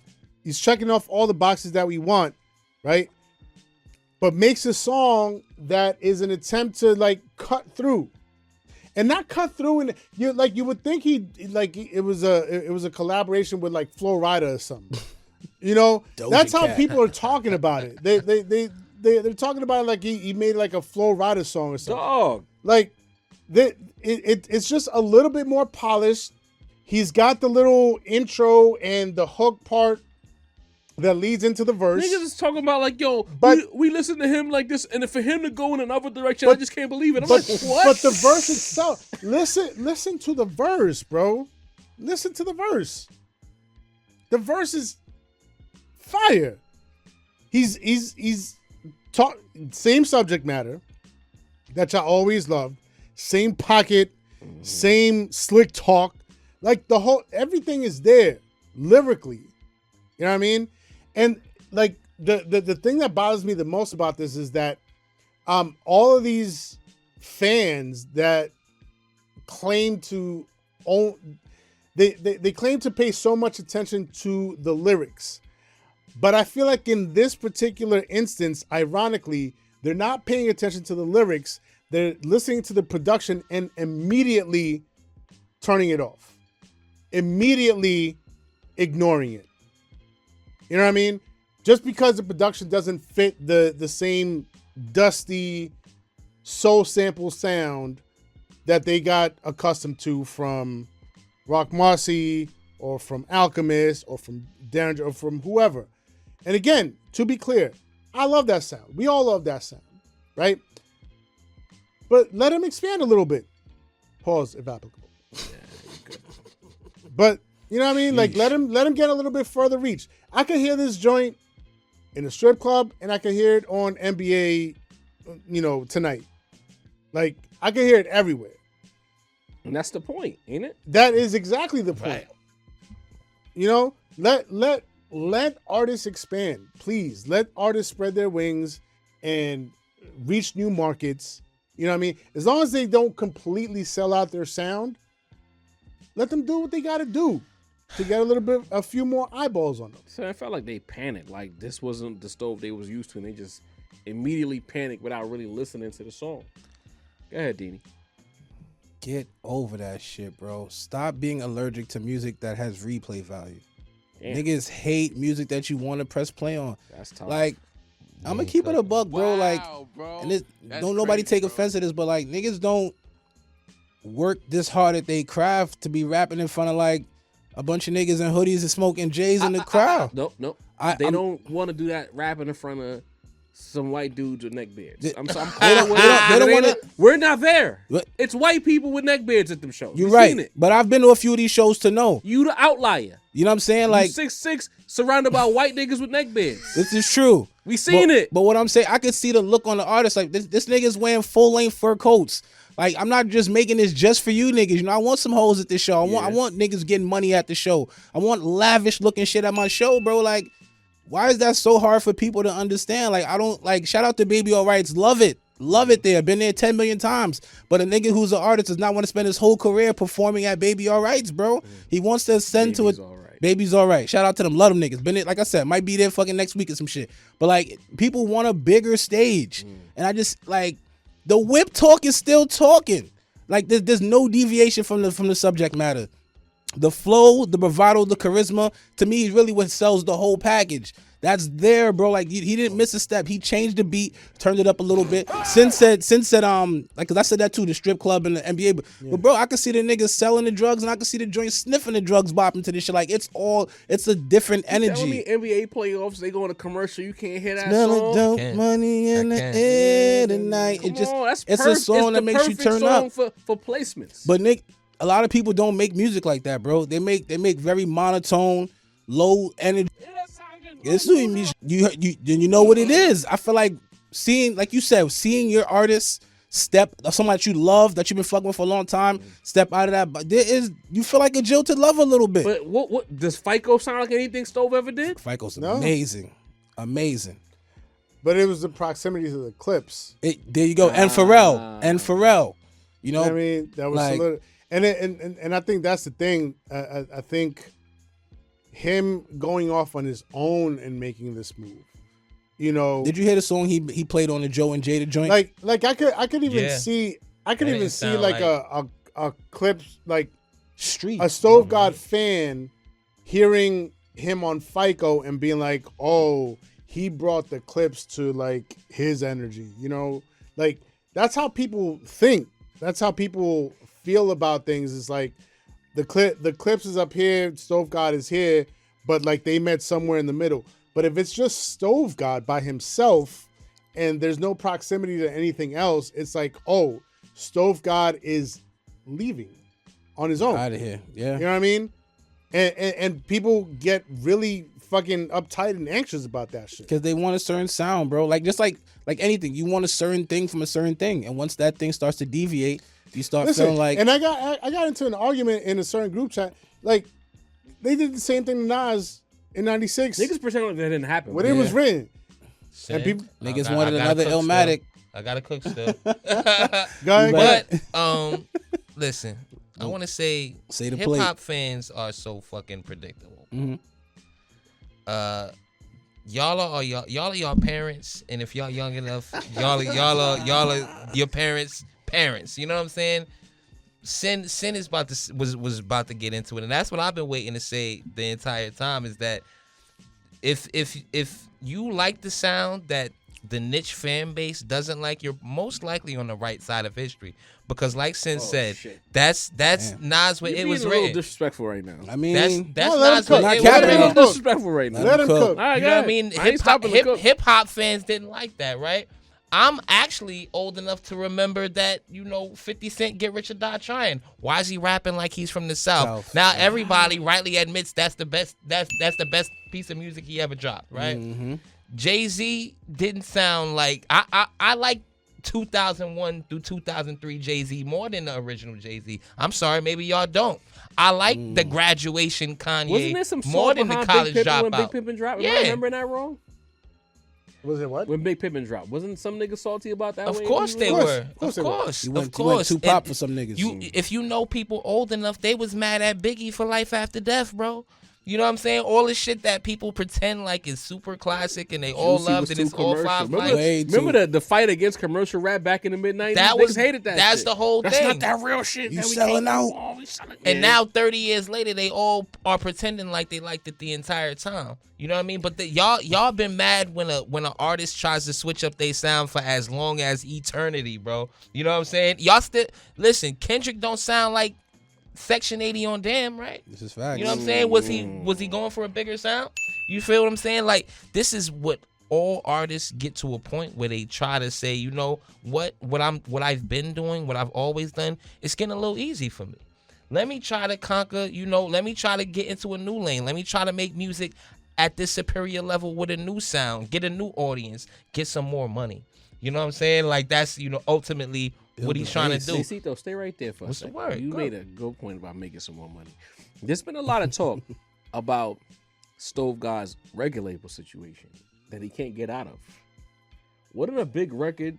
he's checking off all the boxes that we want, right? But makes a song that is an attempt to like cut through. And not cut through, and you would think it was a collaboration with like Flo Rida or something. You know, that's how people are talking about it. They're talking about it like he made like a Flo Rida song or something. Dog. Like it's just a little bit more polished. He's got the little intro and the hook part that leads into the verse. Niggas is talking about like, yo, but we listen to him like this, and for him to go in another direction, I just can't believe it. I'm like, what? But the verse itself, listen to the verse, bro. Listen to the verse. The verse is fire. He's same subject matter that y'all always loved, same pocket, same slick talk, like everything is there lyrically. You know what I mean? And like the thing that bothers me the most about this is that all of these fans that claim to own, they claim to pay so much attention to the lyrics. But I feel like in this particular instance, ironically, they're not paying attention to the lyrics. They're listening to the production and immediately turning it off. Immediately ignoring it. You know what I mean? Just because the production doesn't fit the same dusty soul sample sound that they got accustomed to from Rock Marcy or from Alchemist or from Derringer or from whoever. And again, to be clear, I love that sound. We all love that sound, right? But let him expand a little bit. Pause if applicable. But you know what I mean? Like let him get a little bit further reach. I can hear this joint in a strip club, and I can hear it on NBA, tonight. Like I can hear it everywhere. And that's the point, ain't it? That is exactly the point. Right. You know, let artists expand, please. Let artists spread their wings and reach new markets. You know what I mean? As long as they don't completely sell out their sound, let them do what they got to do to get a few more eyeballs on them. So I felt like they panicked. Like this wasn't the Stove they was used to, and they just immediately panicked without really listening to the song. Go ahead, Deanie. Get over that shit, bro. Stop being allergic to music that has replay value. Damn. Niggas hate music that you want to press play on. That's tough. Like, I'm gonna keep it a buck, bro. Like, bro. and don't nobody take offense to this, but like, niggas don't work this hard at they craft to be rapping in front of like a bunch of niggas in hoodies and smoking J's in the crowd. Nope. They don't want to do that rapping in front of some white dudes with neck beards. They I'm don't want to. We're not there. What? It's white people with neck beards at them shows. You're You right, Seen it. but I've been to a few of these shows to know. You the outlier. You know what I'm saying? Like, You 6'6", surrounded by white niggas with neck beards. this is true. We seen it. But what I'm saying, I could see the look on the artist. Like, this nigga's wearing full length fur coats. Like, I'm not just making this just for you niggas. You know, I want some hoes at this show. I want niggas getting money at the show. I want lavish looking shit at my show, bro. Like, why is that so hard for people to understand? Like, I don't like. Shout out to Baby All Rights. Love it there. Been there 10 million times. But a nigga who's an artist does not want to spend his whole career performing at Baby All Rights, bro. He wants to ascend to it. Baby's all right. Shout out to them. Love them niggas. Been there, like I said, might be there fucking next week or some shit. But like, people want a bigger stage, and I just like the whip talk is still talking. Like, there's no deviation from the subject matter. The flow, the bravado, the charisma, to me, is really what sells the whole package. That's there, bro. Like, he didn't miss a step. He changed the beat, turned it up a little bit. Since said, like, cause I said that too, the strip club and the NBA. But bro, I could see the niggas selling the drugs, and I could see the joint sniffing the drugs, bopping to this shit. Like, it's a different energy. Tell me NBA playoffs, they go on a commercial, you can't hear that Smell song. dope Can't. money in the can't. air tonight. Come It's on, that's a song that makes you turn song up. for placements. But Nick, a lot of people don't make music like that, bro. They make very monotone, low energy. It's you know what it is. I feel like seeing, like you said, seeing your artist step, someone that you love, that you've been fucking with for a long time, step out of that. But you feel like a jilted lover a little bit. But what does FICO sound like anything Stove ever did? FICO's No. amazing. But it was the proximity to the clips. There you go. And Pharrell. You know, I mean, that was like, and I think that's the thing. I think him going off on his own and making this move. You know, did you hear the song he played on the Joe and Jada joint? Like I could even Yeah. see That didn't sound like like- a clip, like Street. a Stove God fan hearing him on FICO and being like, oh, he brought the clips to like his energy, you know, like that's how people think. That's how people feel about things. It's like the clips is up here, Stove God is here, but like they met somewhere in the middle. But if it's just Stove God by himself and there's no proximity to anything else, it's like, oh, Stove God is leaving on his own. Out of here. Yeah. You know what I mean? And people get really fucking uptight and anxious about that shit. Because they want a certain sound, bro. Like, just like anything, you want a certain thing from a certain thing, and once that thing starts to deviate, you start feeling like. And I got into an argument in a certain group chat. Like, they did the same thing to Nas in '96 Niggas pretend like that didn't happen. when it was written. Sin. And people- Niggas I wanted gotta another cook still. Illmatic. I gotta cook still. Go ahead. But listen, I want to say Say the hip plate. hop fans are so fucking predictable. Mhm. Y'all are y'all parents, and if y'all young enough, y'all are your parents. You know what I'm saying? Sin is was about to get into it, and that's what I've been waiting to say the entire time. Is that if you like the sound that the niche fan base doesn't like, you're most likely on the right side of history, because like Sin said, shit. that's Nas when You're it being was a little written. disrespectful right now. I mean, That's No, let him Nas cook. when it Not was You're capping. being a written. little disrespectful right now. Let him cook. All right, You go know what I ahead. mean? I ain't stopping to cook. Hip hop fans didn't like that, right? I'm actually old enough to remember that, 50 Cent Get Rich or Die Trying. Why is he rapping like he's from the South? South. Now everybody rightly admits that's the best piece of music he ever dropped, right? Mm-hmm. Jay-Z didn't sound like I like 2001 through 2003 Jay-Z more than the original Jay-Z. I'm sorry, maybe y'all don't. I like the graduation Kanye Wasn't there some more song than the behind college Big Pimpin' when dropout. Big Pimpin' dropped? Am Yeah. I remembering that wrong? Was it what? When Big Pimpin' dropped, wasn't some niggas salty about that? Of way course they course. were. Of course Of they were. course. He Of went course. too pop And for some niggas. if you know people old enough, they was mad at Biggie for Life After Death, bro. You know what I'm saying? All the shit that people pretend like is super classic and they all Juicy loved was and too it's all commercial. 5 Remember, mics. remember the fight against commercial rap back in the mid-90s? That Niggas was hated that that's shit. the whole That's thing. not that real shit. You that we selling came out. for. We selling- And Yeah. now 30 years later, they all are pretending like they liked it the entire time. You know what I mean? But y'all been mad when an artist tries to switch up their sound for as long as eternity, bro. You know what I'm saying? Y'all still listen. Kendrick don't sound like Section 80 on Damn, right? This is facts. You know what I'm saying? Was he going for a bigger sound? You feel what I'm saying? Like, this is what all artists get to a point where they try to say, you know what I've been doing, what I've always done, it's getting a little easy for me. Let me try to conquer, let me try to get into a new lane. Let me try to make music at this superior level with a new sound, get a new audience, get some more money. You know what I'm saying? Like, that's, ultimately what he's trying to do. Cito, stay right there for What's a the second. word? You Go. made a good point about making some more money. There's been a lot of talk about Stove God's record label situation that he can't get out of. Wouldn't a big record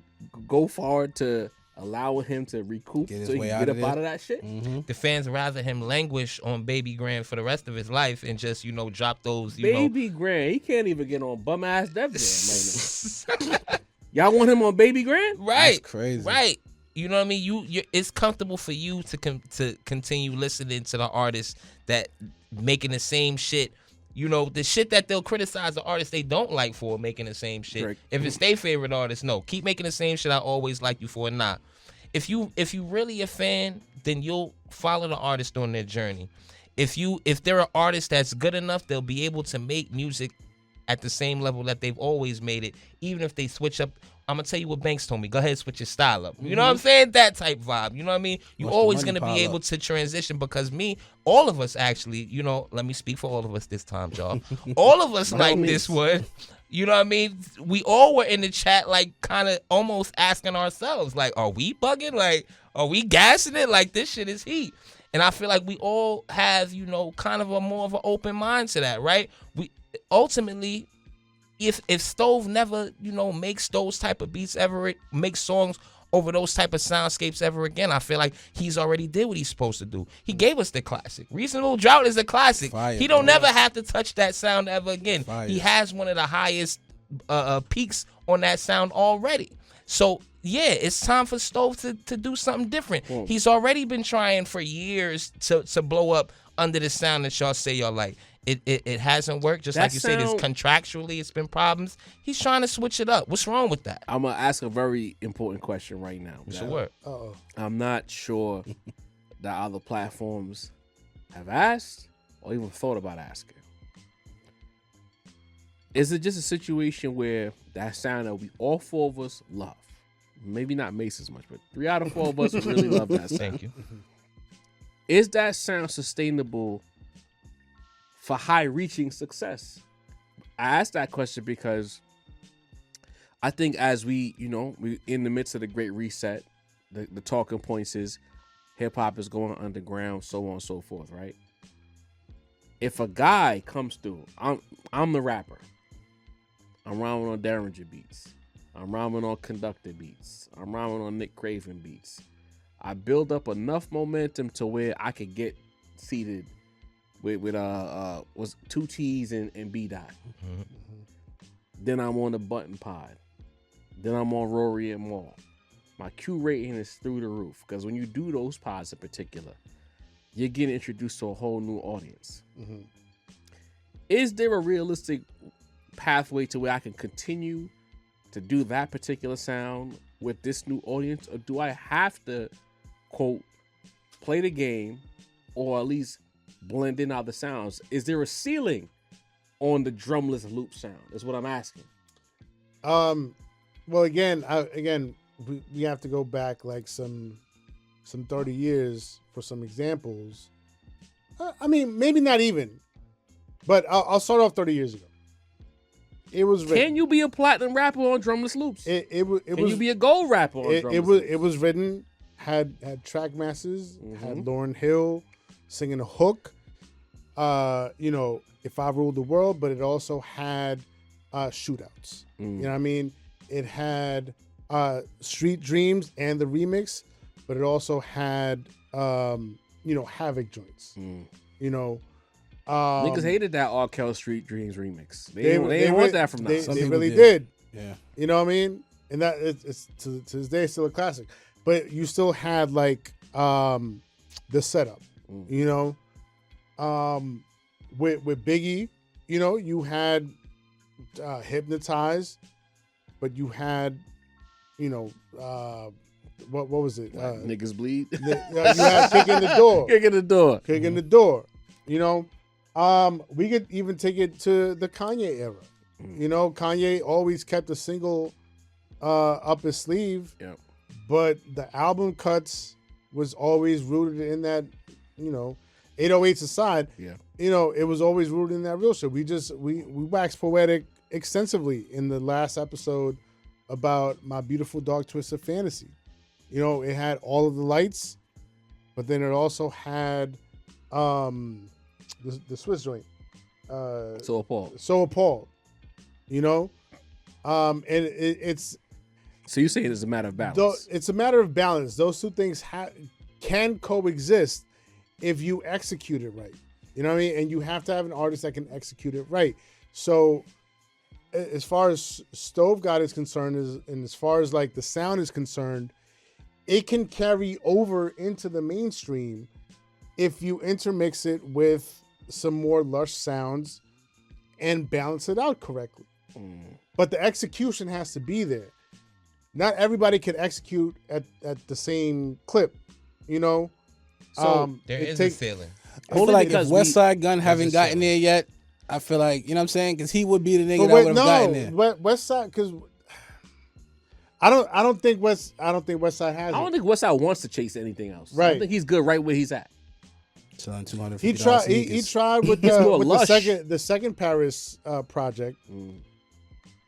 go forward to allow him to recoup Get his so he way can out get of up there? out of that shit? Mm-hmm. The fans rather him languish on Baby Grand for the rest of his life and just, drop those, Baby Grand, he can't even get on bum ass Def Jam right now. Y'all want him on Baby Grand? Right. That's crazy. Right. You know what I mean? You it's comfortable for you to continue listening to the artists that making the same shit. The shit that they'll criticize the artists they don't like for making the same shit. Drake. If it's their favorite artist, no. Keep making the same shit I always like you for. Nah. If you really a fan, then you'll follow the artist on their journey. If they're an artist that's good enough, they'll be able to make music at the same level that they've always made it, even if they switch up. I'm gonna tell you what Banks told me. Go ahead and switch your style up. You know what I'm saying? That type vibe. You know what I mean? You're Watch the always money gonna pile be up. able to transition because all of us actually, let me speak for all of us this time, y'all. All of us like this one. You know what I mean? We all were in the chat, like, kind of almost asking ourselves, like, are we bugging? Like, are we gassing it? Like, this shit is heat. And I feel like we all have, kind of a more of an open mind to that, right? We ultimately, if Stove never, makes those type of beats ever, makes songs over those type of soundscapes ever again, I feel like he's already did what he's supposed to do. He gave us the classic. Reasonable Drought is a classic. Fire, He don't bro. never have to touch that sound ever again. Fire. He has one of the highest peaks on that sound already. So yeah, it's time for Stove to do something different. He's already been trying for years to blow up under the sound that y'all say y'all like. It hasn't worked. Just That like you said, it's sound- contractually it's been problems. He's trying to switch it up. What's wrong with that? I'm gonna ask a very important question right now. What's the That word? Uh-oh. I'm not sure that other platforms have asked or even thought about asking. Is it just a situation where that sound that we all four of us love? Maybe not Mace as much, but 3 out of 4 of us really love that sound. Thank you. Is that sound sustainable for high-reaching success? I asked that question because I think as we in the midst of the Great Reset, the talking points is hip-hop is going underground, so on and so forth, right? If a guy comes through, I'm the rapper. I'm rhyming on Derringer beats. I'm rhyming on Conductor beats. I'm rhyming on Nick Craven beats. I build up enough momentum to where I could get seated with was 2 T's and B Dot. Mhm. Then I'm on the Button Pod. Then I'm on Rory and Maul. My Q rating is through the roof because when you do those pods in particular, you're getting introduced to a whole new audience. Mhm. Is there a realistic pathway to where I can continue to do that particular sound with this new audience, or do I have to quote play the game or at least blend in other sounds? Is there a ceiling on the drumless loop sound? Is what I'm asking. Well, again, we have to go back like some 30 years for some examples. I mean, maybe not even, but I'll start off 30 years ago. It was written. Can you be a platinum rapper on drumless loops? Can Can you be a gold rapper on drumless loops? It was written. Had track masters. Mhm. Had Lauryn Hill singing a hook. If I Ruled the World, but it also had shootouts. Mm. You know what I mean? It had Street Dreams and the remix, but it also had Havoc joints. Mm. Niggas hated that R. Kelly Street Dreams remix. They didn't want that from us. They really did. Yeah. You know what I mean? And that it's to this day still a classic. But you still had like the setup. You know, with Biggie, you know, you had Hypnotize, but you had, you know, what was it? Niggas bleed. You had Kick in the Door. Kick in the door. Kick in the Door. You know, we could even take it to the Kanye era. You know, Kanye always kept a single up his sleeve, but the album cuts was always rooted in that, you know, 808s aside, you know, it was always rooted in that real shit. We waxed poetic extensively in the last episode about My Beautiful Dark Twisted Fantasy. You know, it had all of the lights, but then it also had the Swiss joint. So appalled. You know? And it's so you saying it's a matter of balance? It's a matter of balance. Those two things can coexist if you execute it right. You know what I mean? And you have to have an artist that can execute it right. So as far as Stove God is concerned, and as far as like the sound is concerned, it can carry over into the mainstream if you intermix it with some more lush sounds and balance it out correctly. But the execution has to be there. Not everybody can execute at the same clip, you know? So there is a ceiling. I feel like if West Side Gun haven't gotten there yet, I feel like, you know what I'm saying? Because he would be the nigga that would have gotten there. West Side, because I don't think West Side has it. I don't think West Side wants to chase anything else. Right. I think he's good right where he's at. Selling $250 He tried with the second Paris project.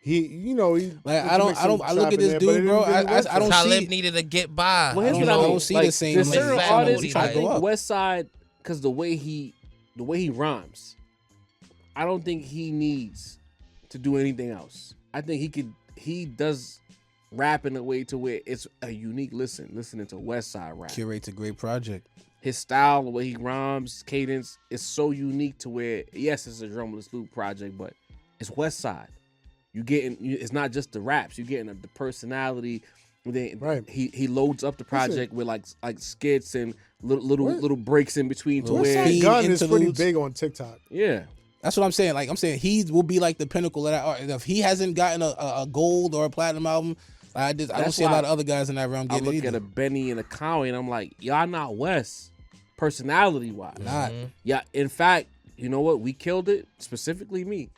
He I look at this dude, bro. I don't Talib see. needed to get by. Well, here's I what I don't see the same. There's certain like, artists. I trying to go think up. West Side, because the way he rhymes, I don't think he needs to do anything else. I think he does rap in a way to where it's a unique listening to West Side rap. Curates a great project. His style, the way he rhymes, cadence is so unique to where, yes, it's a drumless loop project, but it's West Side. It's not just the raps. You're getting the personality. Then he loads up the project with like skits and little breaks in between to West where Side Gun is pretty big on TikTok. Yeah. That's what I'm saying. Like I'm saying, he will be like the pinnacle of that art. If he hasn't gotten a gold or a platinum album, I don't see a lot of other guys in that realm getting it. I look at a Benny and a Conway and I'm like, y'all not West, personality wise. Not. Yeah. In fact, you know what? We killed it. Specifically me.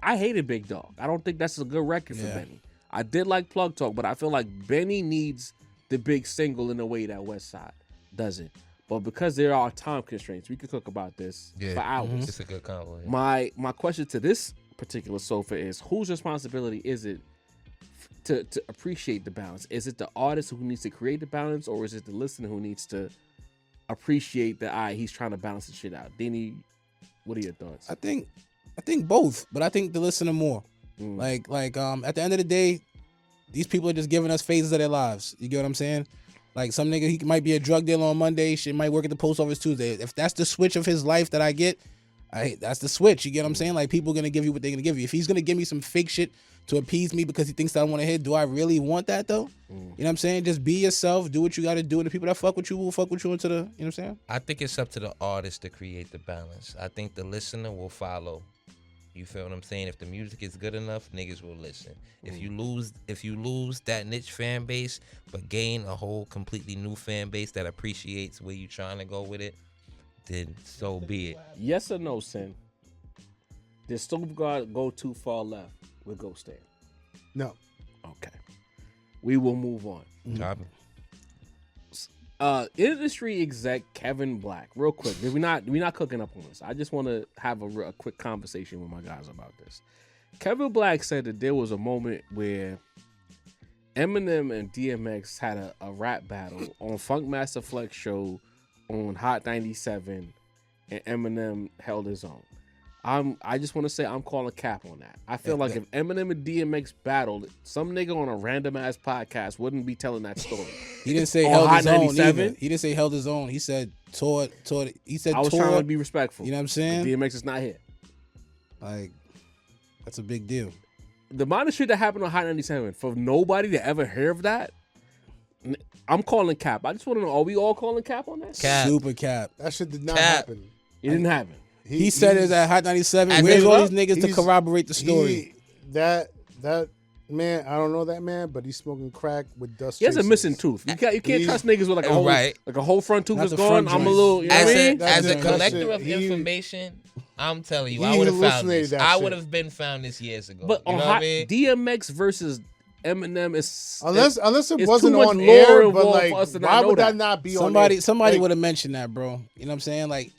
I hated Big Dog. I don't think that's a good record for Benny. I did like Plug Talk, but I feel like Benny needs the big single in a way that West Side doesn't. But because there are time constraints, we could talk about this for hours. It's a good combo. Yeah. My question to this particular sofa is, whose responsibility is it to appreciate the balance? Is it the artist who needs to create the balance, or is it the listener who needs to appreciate that he's trying to balance the shit out? Denny, what are your thoughts? I think both, but I think the listener more. Like at the end of the day, these people are just giving us phases of their lives. You get what I'm saying? Like some nigga, he might be a drug dealer on Monday, shit might work at the post office Tuesday. If that's the switch of his life that I get, that's the switch. You get what I'm saying? Like people gonna give you what they're gonna give you. If he's gonna give me some fake shit to appease me because he thinks that I want to hit, do I really want that though? You know what I'm saying? Just be yourself, do what you gotta do, and the people that fuck with you will fuck with you into the, you know what I'm saying? I think it's up to the artist to create the balance. I think the listener will follow. You feel what I'm saying? If the music is good enough, niggas will listen. If you lose that niche fan base, but gain a whole completely new fan base that appreciates where you trying to go with it, then so be it. Yes or no, Sin? Did Stove God go too far left with Ghost Stand? No. Okay. We will move on. Industry exec Kevin Black, real quick. We're not cooking up on this. I just want to have a quick conversation with my guys about this. Kevin Black said that there was a moment where Eminem and DMX had a rap battle on Funkmaster Flex show on Hot 97, and Eminem held his own. I just want to say I'm calling cap on that. I feel like if Eminem and DMX battled, some nigga on a random ass podcast wouldn't be telling that story. He didn't say On held Hot his own 97? either. He didn't say held his own. He said toured. He said I was toured. trying to be respectful. You know what I'm saying? DMX is not here. Like, that's a big deal. The amount of shit that happened on Hot 97, for nobody to ever hear of that, I'm calling cap. I just want to know, are we all calling cap on that? Cap. Super cap. That shit did not Cap. happen. It didn't happen. He said it at Hot 97. And Where's then all look, these niggas to corroborate the story? That man, I don't know that man, but he's smoking crack with dust. He has a chasers. missing tooth. You can't trust niggas with like a whole Right. like a whole front tooth Not is the gone. front I'm a joint. little, you know what I mean? As a That collector shit, of he- information, I'm telling you, he I would have found hallucinated this. that I shit. would have been found this years ago. But you on know Hot, what I mean? DMX versus Eminem is Unless it it's wasn't too much on lore air, but involved like, for us to not why know would that. that not be on air? Somebody Like, would have mentioned that, bro. You know what I'm saying? Like,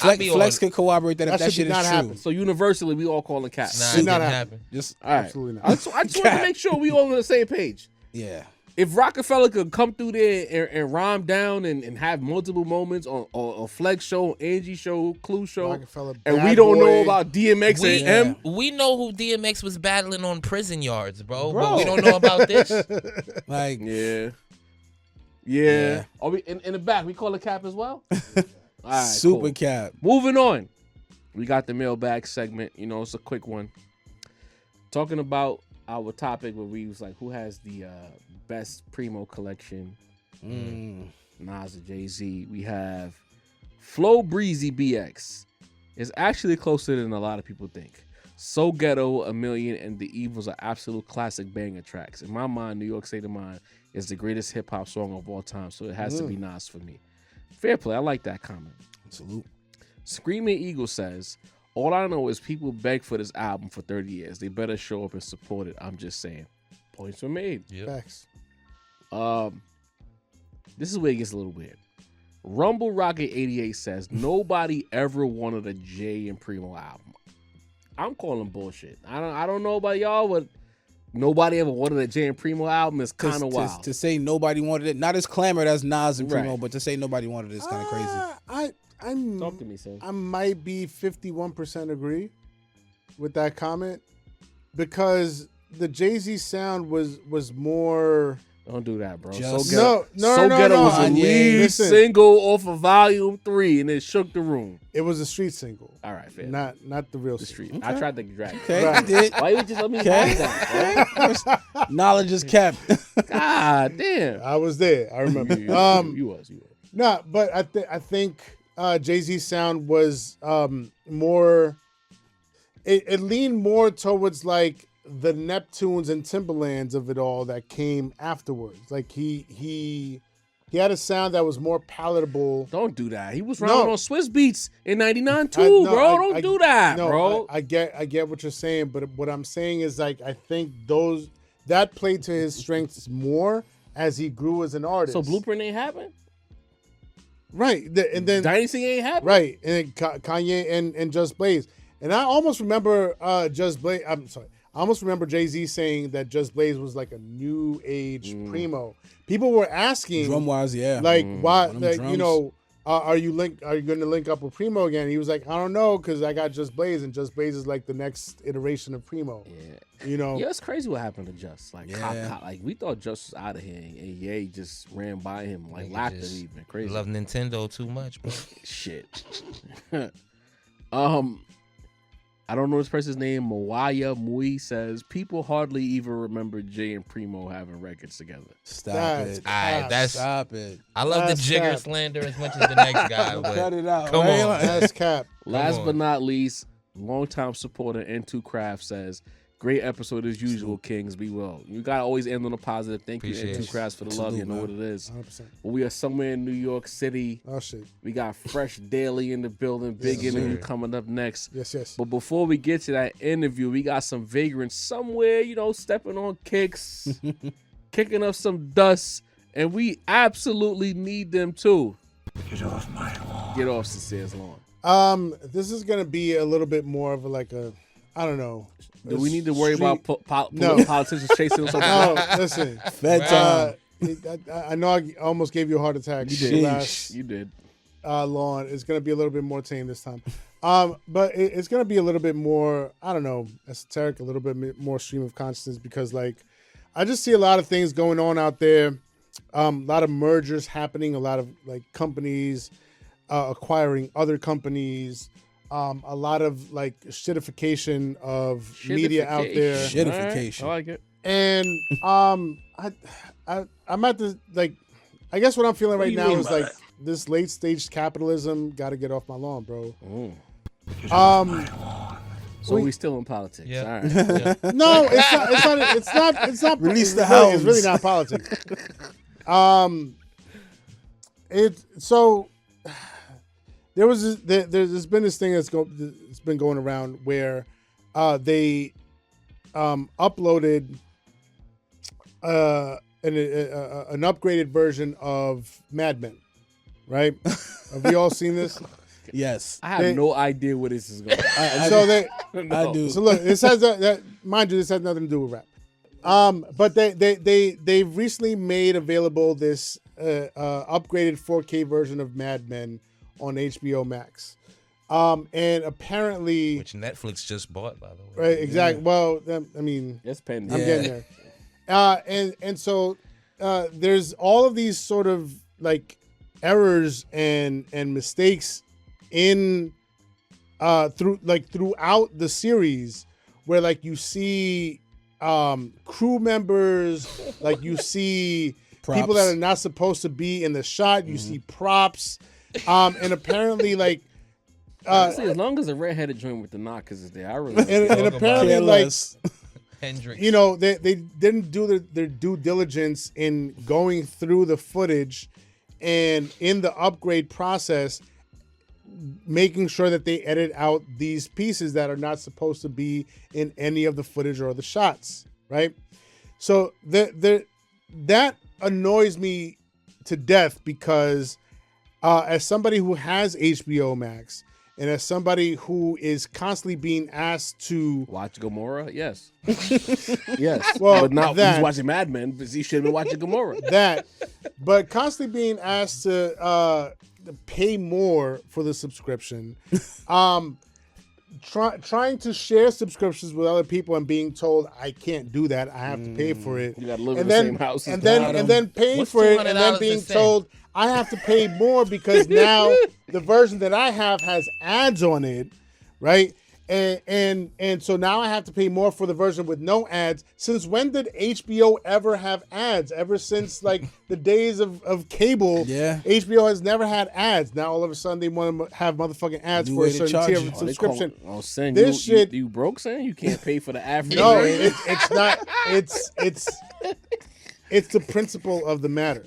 I'll be Flex on- could corroborate that if That that shit shit did is not true. happen. so universally we all calling cap. Nah, it Did didn't not happen. Just All right. Absolutely not. I just wanted to make sure we all on the same page. yeah. If Rockefeller could come through there and rhyme down and have multiple moments on Flex show, Angie show, Clue show, Rockefeller, and Bad we don't know Boy. about DMX We, and M, we know who DMX was battling on prison yards, bro. Bro. But we don't know about this. Like, yeah. Yeah. Are we in the back? We call it cap as well. All right, super cool. cap. Moving on. We got the mailbag segment. You know, it's a quick one. Talking about our topic where we was like, who has the best Preemo collection? Nas or Jay-Z. We have Flow Breezy BX. It's actually closer than a lot of people think. So Ghetto, A Million, and The Evils are absolute classic banger tracks. In my mind, New York State of Mind is the greatest hip-hop song of all time, so it has to be Nas for me. Fair play. I like that comment. Salute. Screaming Eagle says, all I know is people beg for this album for 30 years. They better show up and support it. I'm just saying. Points were made. Facts. This is where it gets a little weird. Rumble Rocket 88 says, nobody ever wanted a Jay and Preemo album. I'm calling bullshit. I don't know about y'all, but nobody ever wanted a Jay and Preemo album is kind of wild. To say nobody wanted it, not as clamored as Nas and Primo, Right. but to say nobody wanted it is kind of crazy. Talk to me, son. I might be 51% agree with that comment because the Jay-Z sound was more. Don't do that, bro. Just- So No, Ghetto was a Kanye. lead Listen. single off of Volume 3, and it shook the room. It was a street single, All right, fair. not the real the street. street. I tried to drag it. Okay, Right. you did. Why you just let me Okay. have that, Knowledge is kept. bro? God damn. I was there. I remember. You was. No, but I think Jay-Z's sound was more. It leaned more towards like the Neptunes and Timberlands of it all that came afterwards. Like he had a sound that was more palatable. Don't do that. He was rhyming No. on Swiss Beats in '99 too, No, bro. Don't do that, no, bro. I get what you're saying, but what I'm saying is like I think that played to his strengths more as he grew as an artist. So Blueprint ain't happen. right, and then Dynasty ain't happen. right, and then Kanye and Just Blaze, and I almost remember Just Blaze. I'm sorry, I almost remember Jay-Z saying that Just Blaze was like a new age Primo. People were asking, Drum wise, yeah. like, why, One of them like, drums. you know, are you going to link up with Primo again? He was like, I don't know, because I got Just Blaze, and Just Blaze is like the next iteration of Primo. Yeah. You know, Yeah, it's crazy what happened to Just. Like, Yeah. like we thought Just was out of here, and Ye just ran by him, like Nigga laughed at just him, even crazy. Love Nintendo too much, bro. Shit. I don't know this person's name. Mawaya Mui says people hardly even remember Jay and Primo having records together. Stop That's it. All right, that's. Stop it. I love the That's jigger cap. slander as much as the next guy, Cut but it out. come right? on. Like- that's cap. Last on. but not least, longtime supporter N2 Craft says, great episode as usual, Kings. Be well. You got to always end on a positive. Thank Appreciate you, it. N2 Crafts, for the love. You Salute, know man. what it is. 100%. But we are somewhere in New York City. Oh, shit. We got Fresh Daily in the building. Big Yes, interview sir. coming up next. Yes. But before we get to that interview, we got some vagrants somewhere, you know, stepping on kicks, kicking up some dust, and we absolutely need them too. Get off my lawn. Get off Sincere's lawn. This is going to be a little bit more of like a, I don't know. Do we need to worry street- about No. politicians chasing us? No, listen. Bedtime. I know I almost gave you a heart attack. You did. Last, You did. lawn is going to be a little bit more tame this time. But it's going to be a little bit more, I don't know, esoteric, a little bit more stream of consciousness, because like I just see a lot of things going on out there. A lot of mergers happening, a lot of like companies acquiring other companies, a lot of like shitification of media out there. Shitification. I like it. And I'm at the like, I guess what I'm feeling right now is like this late stage capitalism got to get off my lawn, bro. So we still in politics. Yeah. All right. No, it's not. Release the It's hounds. really not politics. There's been this thing it's been going around where they uploaded an upgraded version of Mad Men, right? Have we all seen this? Yes. I have no idea where this is going. I do. So look, this has that mind you, this has nothing to do with rap. But they've recently made available this upgraded 4K version of Mad Men on HBO Max. And apparently, Which Netflix just bought, by the way. right, exactly. Well, I mean, It's pending. I'm getting there. And so there's all of these sort of like errors and mistakes in throughout the series, where like you see crew members, like you see people that are not supposed to be in the shot, you see props, and apparently like Honestly, as long as the redheaded joint with the knockers is there, I really and apparently like Hendrix. you know, they didn't do their due diligence in going through the footage and in the upgrade process, making sure that they edit out these pieces that are not supposed to be in any of the footage or the shots, right? So that annoys me to death, because as somebody who has HBO Max, and as somebody who is constantly being asked to watch Gomorrah. Yes, yes. Well, but not that- he's watching Mad Men, but he should have been watching Gomorrah. but constantly being asked to pay more for the subscription, trying to share subscriptions with other people and being told I can't do that, I have to pay for it. You gotta live and in the then, same house. and then paying What's for it, and then $200 being the same? told I have to pay more because now the version that I have has ads on it, right? And so now I have to pay more for the version with no ads. Since when did HBO ever have ads? Ever since like the days of cable, Yeah. HBO has never had ads. Now all of a sudden they want to have motherfucking ads New for a way to certain charge tier you. of subscription. Saying This you, shit- you broke, saying you can't pay for the ad. No, it's not. It's the principle of the matter.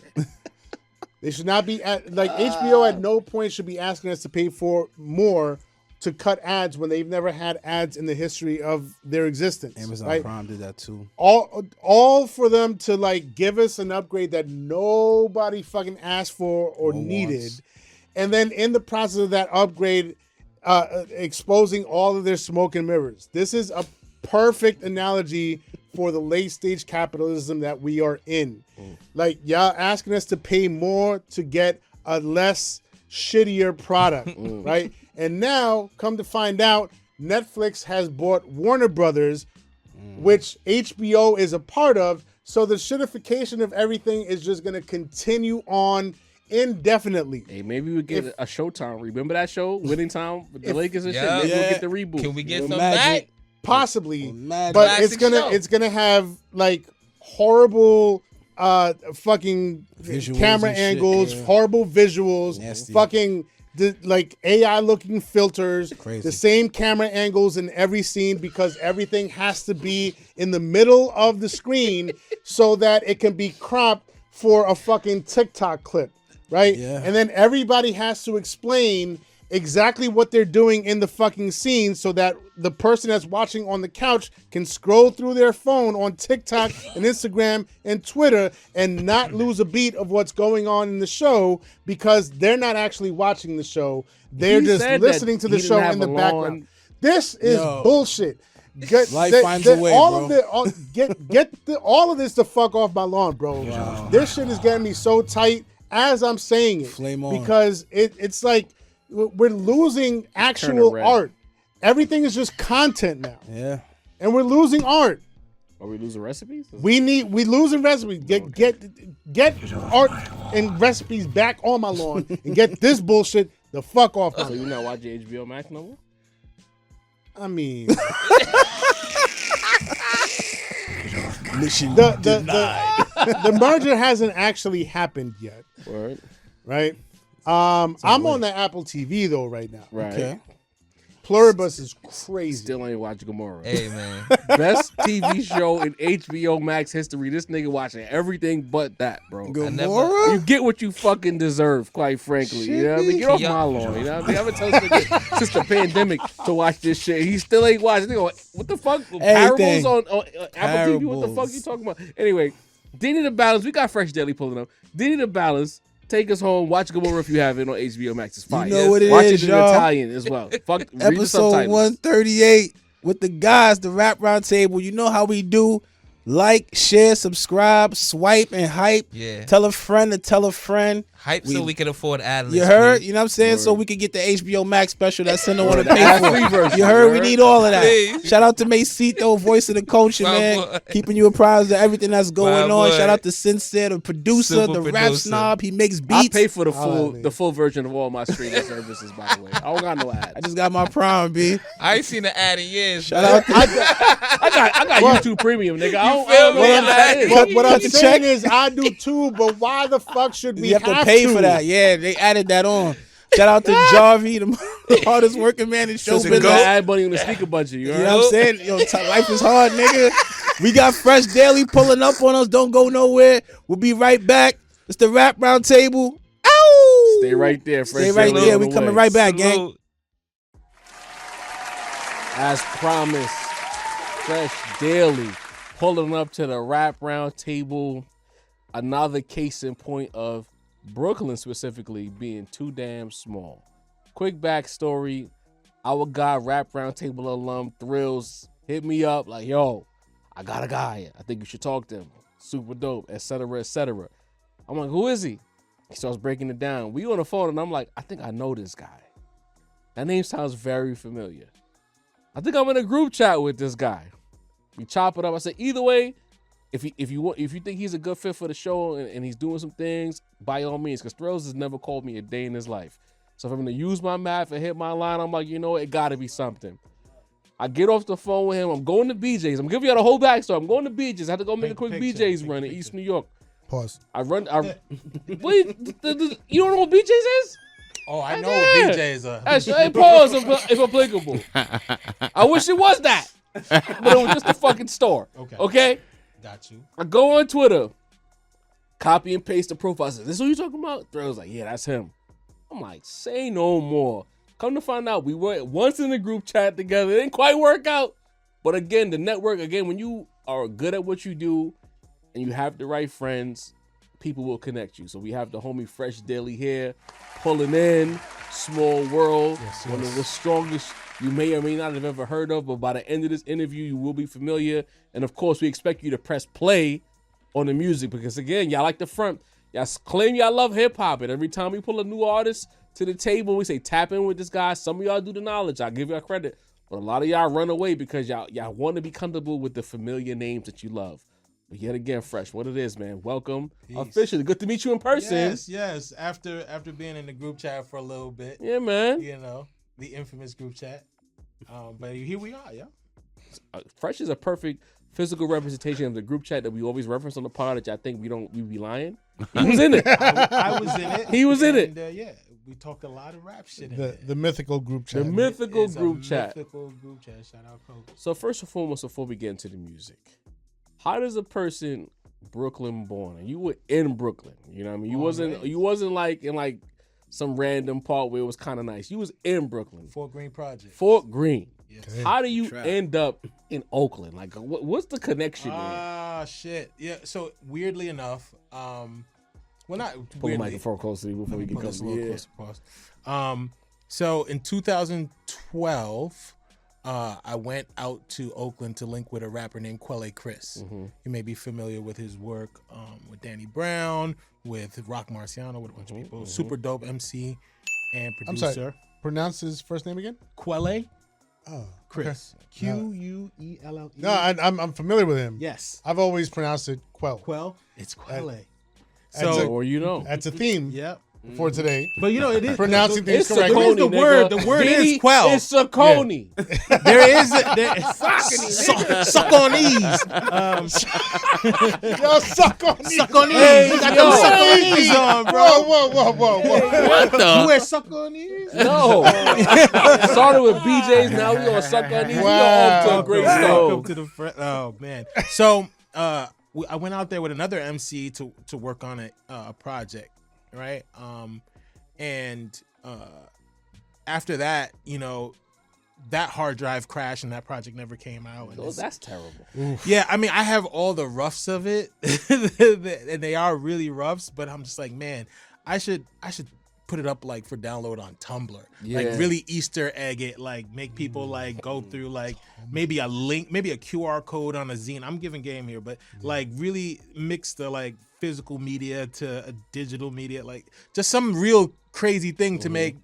They should not be like HBO at no point should be asking us to pay for more to cut ads when they've never had ads in the history of their existence. Amazon right? Prime did that too. All for them to like give us an upgrade that nobody fucking asked for or No needed, wants. and then in the process of that upgrade, exposing all of their smoke and mirrors. This is a perfect analogy for the late stage capitalism that we are in. Like, y'all asking us to pay more to get a less shittier product, right? And now, come to find out, Netflix has bought Warner Brothers, which HBO is a part of. So the shitification of everything is just going to continue on indefinitely. Hey, maybe we get a Showtime. Remember that show, Winning Time with the Lakers and Yeah. shit? Maybe we'll Yeah. get the reboot. Can we get some Magic. back? Possibly, Magic. but Classic show. it's gonna have like horrible fucking Visuals camera and shit, angles, yeah. horrible visuals, Nasty. fucking like AI looking filters, Crazy. the same camera angles in every scene because everything has to be in the middle of the screen so that it can be cropped for a fucking TikTok clip, right? Yeah. And then everybody has to explain exactly what they're doing in the fucking scene so that the person that's watching on the couch can scroll through their phone on TikTok and Instagram and Twitter and not lose a beat of what's going on in the show because they're not actually watching the show. They're He just said that listening to the he didn't show have in the a background. lawn. This is Yo. bullshit. Life finds a way, bro. Get all of this the fuck off my lawn, bro. Wow. This shit is getting me so tight. as I'm saying it. Flame on. Because it's like we're losing actual art. Everything is just content now. Yeah. And we're losing art. Are we losing recipes? We losing recipes. Get art and recipes back on my lawn and get this bullshit the fuck off my So you're not watching HBO Max no more? I mean, Mission the merger hasn't actually happened yet, Right. right? I'm on the Apple TV though right now. Right. Okay. Pluribus is crazy. Still ain't watching Gomorrah. Hey, man. Best TV show in HBO Max history. This nigga watching everything but that, bro. Gomorrah? You get what you fucking deserve, quite frankly. You know what I mean? Get off my lawn. You know what I mean? I've been telling this nigga since the pandemic to watch this shit. He still ain't watching. Nigga, what the fuck? Parables on Apple TV? What the fuck you talking about? Anyway, Dini the Balance. We got Fresh Daily pulling up. Dini the Balance. Take us home. Watch Gomorrah if you have it on HBO Max. It's fine. You know what it Watch is, it in y'all. Italian as well. Fuck, read the Episode subtitles. 138 with the guys, the Rap Roundtable. You know how we do. Like, share, subscribe, swipe, and hype. Yeah. Tell a friend to tell a friend. Hype so we can afford ad-libs. You heard? please. You know what I'm saying? So Word. we can get the HBO Max special that Cinder want to The pay ad-free for. version. You heard? We need all of that. Please. Shout out to Macito, voice of the culture, My man. boy. Keeping you apprised of everything that's going My on. boy. Shout out to Sincere, the producer, Super the rap producer. snob. He makes I beats. pay for man. the full version of all my streaming services, by the way. I don't got no ads. I just got my prime, B. I ain't seen the ad in years. Shout man. out to I got YouTube Premium, nigga. I don't feel know me? what that is. But what I'm the saying check. is I do too, but why the fuck should we you have to pay for that. Yeah, they added that on. Shout out to Jarvie, the hardest working man in show So business. go ad money on the sneaker budget. You You heard? know what I'm saying? Yo, life is hard, nigga. We got Fresh Daily pulling up on us. Don't go nowhere. We'll be right back. It's the Rap Roundtable. Ow! Stay right there, Fresh Stay right Daily there. on We the coming way. right back, gang. Salute. As promised, Fresh Daily pulling up to the Rap Roundtable. Another case in point of Brooklyn specifically being too damn small. Quick backstory. Our guy, Rap Roundtable alum, Thrills, hit me up like, yo, I got a guy. I think you should talk to him. Super dope, etc., etc. I'm like, who is he? He starts breaking it down. We on the phone and I'm like, I think I know this guy. That name sounds very familiar. I think I'm in a group chat with this guy. We chop it up. I said, either way, if you think he's a good fit for the show and he's doing some things, by all means, because Thrills has never called me a day in his life. So if I'm gonna use my math and hit my line, I'm like, you know what, it gotta be something. I get off the phone with him. I'm going to BJ's. I'm giving you the whole backstory. I'm going to BJ's. I had to go make a quick BJ's run in East New York. Pause. Wait, you don't know what BJ's is? Oh, I know Yeah. what BJ's are. Hey, pause if applicable. I wish it was that. But it was just a fucking store. Okay? Got you. I go on Twitter, copy and paste the profile. I said, this is who you talking about? Thrill's like, yeah, that's him. I'm like, say no more. Come to find out, we were once in the group chat together. It didn't quite work out. But again, the network, when you are good at what you do and you have the right friends, people will connect you. So we have the homie Fresh Daily here, pulling in, Small World, one of the strongest you may or may not have ever heard of, but by the end of this interview, you will be familiar. And of course, we expect you to press play on the music because again, y'all like the front. Y'all claim y'all love hip hop, and every time we pull a new artist to the table, we say tap in with this guy. Some of y'all do the knowledge. I give y'all credit, but a lot of y'all run away because y'all want to be comfortable with the familiar names that you love. But yet again, Fresh, what it is, man. Welcome, officially. Good to meet you in person. Yes. After being in the group chat for a little bit, Yeah, man. you know, the infamous group chat. But here we are, yeah. Fresh is a perfect physical representation of the group chat that we always reference on the pod. That I think we be lying. He was in it. I was in it. He was in it. And, yeah, we talked a lot of rap shit in The, there. the mythical group chat. The mythical It's a group chat. Mythical group chat. Shout out Kobe. So first and foremost, before we get into the music, how does a person Brooklyn born? And you were in Brooklyn. You know what I mean? You wasn't like in like some random part where it was kind of nice. You was in Brooklyn. Fort Greene Project. Fort Greene. Yes. How do you end up in Oakland? Like, what's the connection there? Ah, shit. Yeah. So weirdly enough, well, not Pull the weirdly. microphone closer to you before we get Pull this a going. little Yeah. closer, pause. So in 2012, I went out to Oakland to link with a rapper named Quelle Chris. You may be familiar with his work with Danny Brown, with Rock Marciano, with a bunch of people. Super dope MC and producer. I'm sorry. Pronounce his first name again. Quelle Oh, Chris. okay. Quelle. No, I'm familiar with him. Yes. I've always pronounced it Quell. Quell. It's Quelle. That's So, Or you know. That's a theme yep. for today. But you know, it is Pronouncing things It's correctly. What is the Saucony, word? nigga. The word Diddy, is Quell. It's Saucony. There is suck on these. Yo, suck on these. Suck on these. Hey, You got yo. them suck on these on, bro. Whoa. What You the? wear suck on these? No. Started with BJ's. Now we gonna suck on these. We off to a great Welcome start. to the front. Oh man. So I went out there with another MC to work on a project, right? And after that, you know, that hard drive crashed and that project never came out. And Oh, that's terrible. yeah, I mean, I have all the roughs of it, and they are really roughs. But I'm just like, man, I should put it up like for download on Tumblr, like Yeah. really Easter egg it, like make people like go through like maybe a link, maybe a QR code on a zine. I'm giving game here, but like really mix the like physical media to a digital media, like just some real crazy thing to make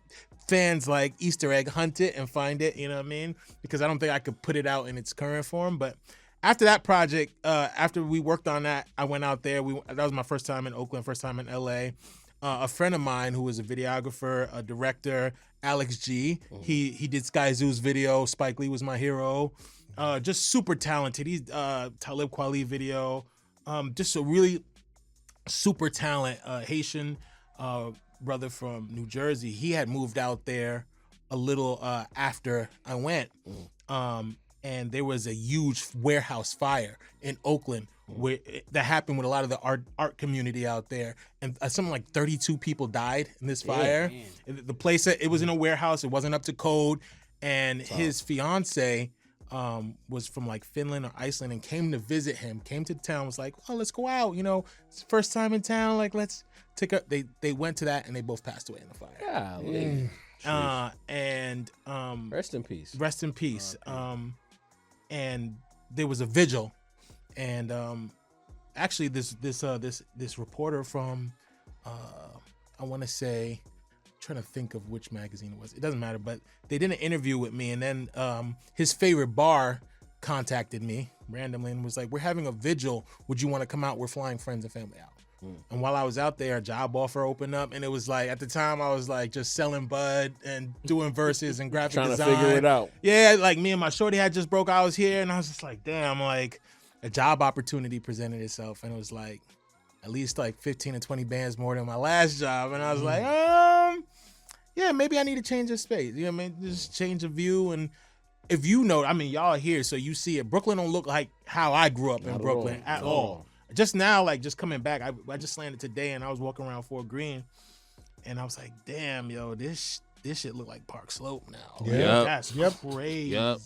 fans like Easter egg hunt it and find it, you know what I mean? Because I don't think I could put it out in its current form. But after that project, after we worked on that, I went out there. That was my first time in Oakland, first time in LA. A friend of mine who was a videographer, a director, Alex G. He did Sky Zoo's video. Spike Lee was my hero. Just super talented. He's Talib Kweli video. Just a really super talent Haitian brother from New Jersey. He had moved out there a little after I went. And there was a huge warehouse fire in Oakland that happened with a lot of the art community out there, and something like 32 people died in this fire. The place, it was in a warehouse, it wasn't up to code, and his fiance was from like Finland or Iceland and came to visit him, came to town, was like, oh, let's go out, you know, it's first time in town, like let's take a, they went to that and they both passed away in the fire. Golly. And Rest in peace. rest in peace. And there was a vigil, and actually this reporter from I want to say, trying to think of which magazine it was. It doesn't matter, but they did an interview with me, and then his favorite bar contacted me randomly and was like, "We're having a vigil. Would you want to come out? We're flying friends and family out." And while I was out there, a job offer opened up, and it was like, at the time I was like just selling bud and doing verses and graphic Trying design. to figure it out. Yeah, like me and my shorty had just broke. I was here, and I was just like, damn, like a job opportunity presented itself, and it was like at least like 15 to 20 bands more than my last job, and I was like, yeah, maybe I need to change of space. You know what I mean? Just change of view. And if you know, I mean, y'all are here, so you see it. Brooklyn don't look like how I grew up in Not Brooklyn at all. Just now, like just coming back, I just landed today, and I was walking around Fort Greene, and I was like, damn, yo, this shit look like Park Slope now. Like, Yep. that's crazy. Yep.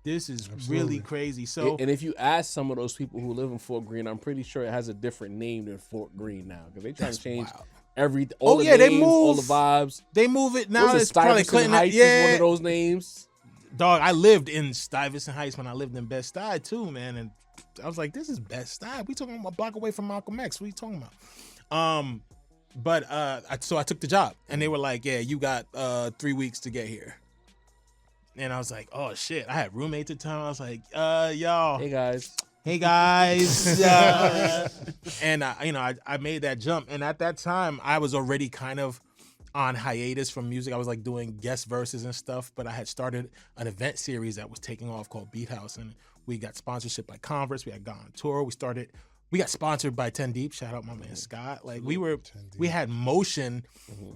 This is Absolutely. really crazy. So And if you ask some of those people who live in Fort Greene, I'm pretty sure it has a different name than Fort Greene now, because they trying to change wild. all the yeah, they names, all the move- vibes. they move it now. Was it It's probably Stuyvesant Clinton. Heights is one Yeah, of those names? dog. I lived in Stuyvesant Heights when I lived in Bed-Stuy too, man. And I was like, this is Bed-Stuy. We talking about a block away from Malcolm X. What are you talking about? So I took the job, and they were like, yeah, you got 3 weeks to get here. And I was like, oh shit. I had roommates at the time. I was like, y'all. Hey guys. Hey guys. And I made that jump. And at that time, I was already kind of on hiatus from music. I was like doing guest verses and stuff, but I had started an event series that was taking off called Beat House, and we got sponsorship by Converse. We had gone on tour. We got sponsored by 10 Deep. Shout out my man Scott. Like we had motion,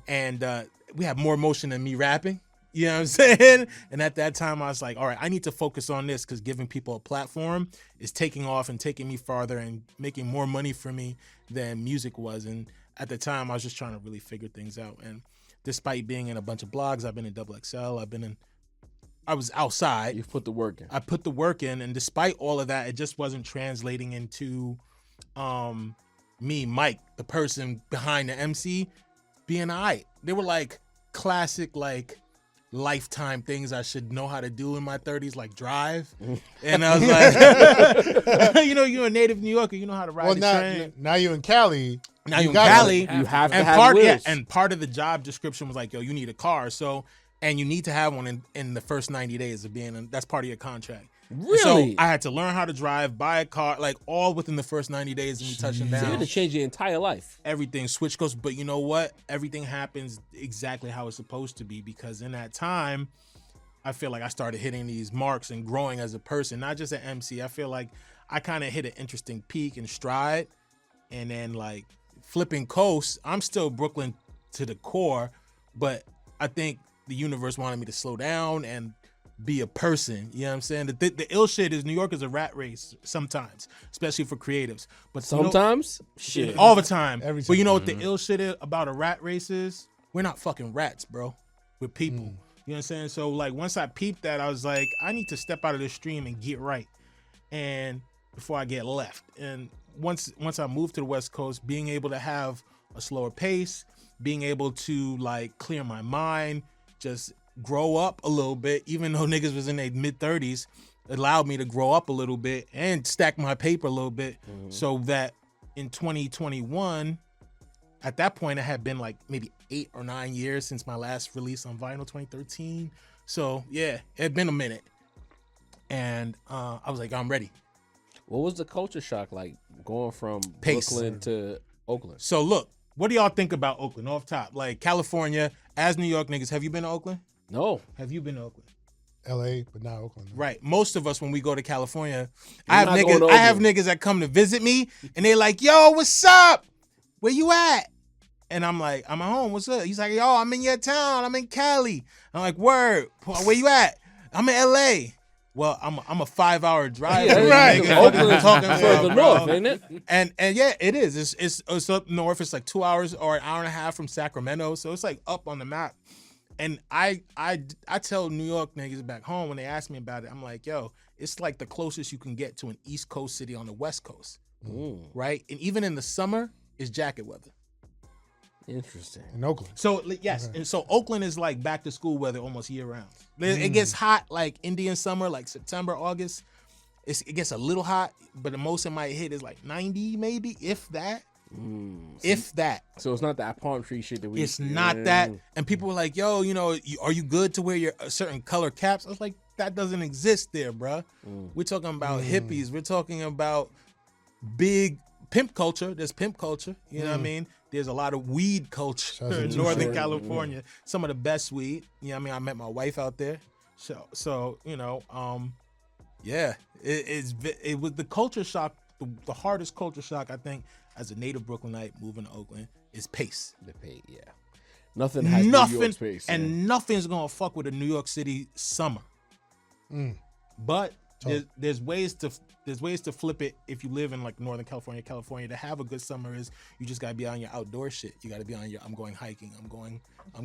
and we had more motion than me rapping. You know what I'm saying? And at that time, I was like, all right, I need to focus on this, because giving people a platform is taking off and taking me farther and making more money for me than music was. And at the time, I was just trying to really figure things out. And despite being in a bunch of blogs, I've been in Double XL, I was outside. You've put the work in. I put the work in, and despite all of that, it just wasn't translating into me, Mike, the person behind the MC, being alright. They were like classic, like lifetime things I should know how to do in my 30s, like drive. And I was like, you're a native New Yorker, you know how to ride the train. Now you in Cali. Now you in got Cali. You have to have wheels. And part of the job description was like, yo, you need a car. So, and you need to have one in the first 90 days of being that's part of your contract. Really? So I had to learn how to drive, buy a car, like all within the first 90 days of me touching So you had down. to change your entire life. Everything switch coast, but you know what? Everything happens exactly how it's supposed to be, because in that time, I feel like I started hitting these marks and growing as a person, not just an MC. I feel like I kind of hit an interesting peak and stride, and then like flipping coast, I'm still Brooklyn to the core, but I think the universe wanted me to slow down and be a person. You know what I'm saying? The ill shit is New York is a rat race sometimes, especially for creatives. But Sometimes? Shit. all the time. Every But you know what time. the ill shit is about a rat race is? We're not fucking rats, bro. We're people. You know what I'm saying? So like once I peeped that, I was like, I need to step out of this stream and get right. And before I get left. And once I moved to the West Coast, being able to have a slower pace, being able to like clear my mind, just grow up a little bit, even though niggas was in their mid-30s, allowed me to grow up a little bit and stack my paper a little bit, so that in 2021, at that point, it had been like maybe 8 or 9 years since my last release on vinyl, 2013. So yeah, it had been a minute. And I was like, I'm ready. What was the culture shock like going from Pace. Brooklyn to Oakland? So look, what do y'all think about Oakland off top? Like California, as New York niggas, have you been to Oakland? No. Have you been to Oakland? L.A., but not Oakland. Right. Most of us, when we go to California, You're I have not going to niggas. I have Oakland. niggas that come to visit me, and they like, "Yo, what's up? Where you at?" And I'm like, "I'm at home. What's up?" He's like, "Yo, I'm in your town. I'm in Cali." I'm like, "Word. Where you at?" "I'm in L.A." Well, I'm a 5-hour drive. Yeah, Right. Nigga, Oakland's talking further about, north, bro. ain't it? And yeah, it is. It's up north. It's like 2 hours or an hour and a half from Sacramento, so it's like up on the map. And I tell New York niggas back home when they ask me about it, I'm like, yo, it's like the closest you can get to an East Coast city on the West Coast, right? And even in the summer, it's jacket weather. Interesting. In Oakland. So yes, and so Oakland is like back to school weather almost year round. It gets hot like Indian summer, like September, August. It gets a little hot, but the most it might hit is like 90, maybe, if that. If that. So it's not that palm tree shit that we. It's not that. And people were like, yo, are you good to wear your certain color caps? I was like, that doesn't exist there, bruh. We're talking about hippies. We're talking about big pimp culture. There's pimp culture. You know what I mean? There's a lot of weed culture in Northern California. Some of the best weed. You know what I mean? I met my wife out there. So yeah, it was the culture shock. The hardest culture shock, I think, as a native Brooklynite moving to Oakland is pace. The pay, yeah. Nothing has New York space. And nothing's gonna fuck with a New York City summer. But there's ways to flip it if you live in like Northern California. To have a good summer is you just gotta be on your outdoor shit. You gotta be on your I'm going hiking. I'm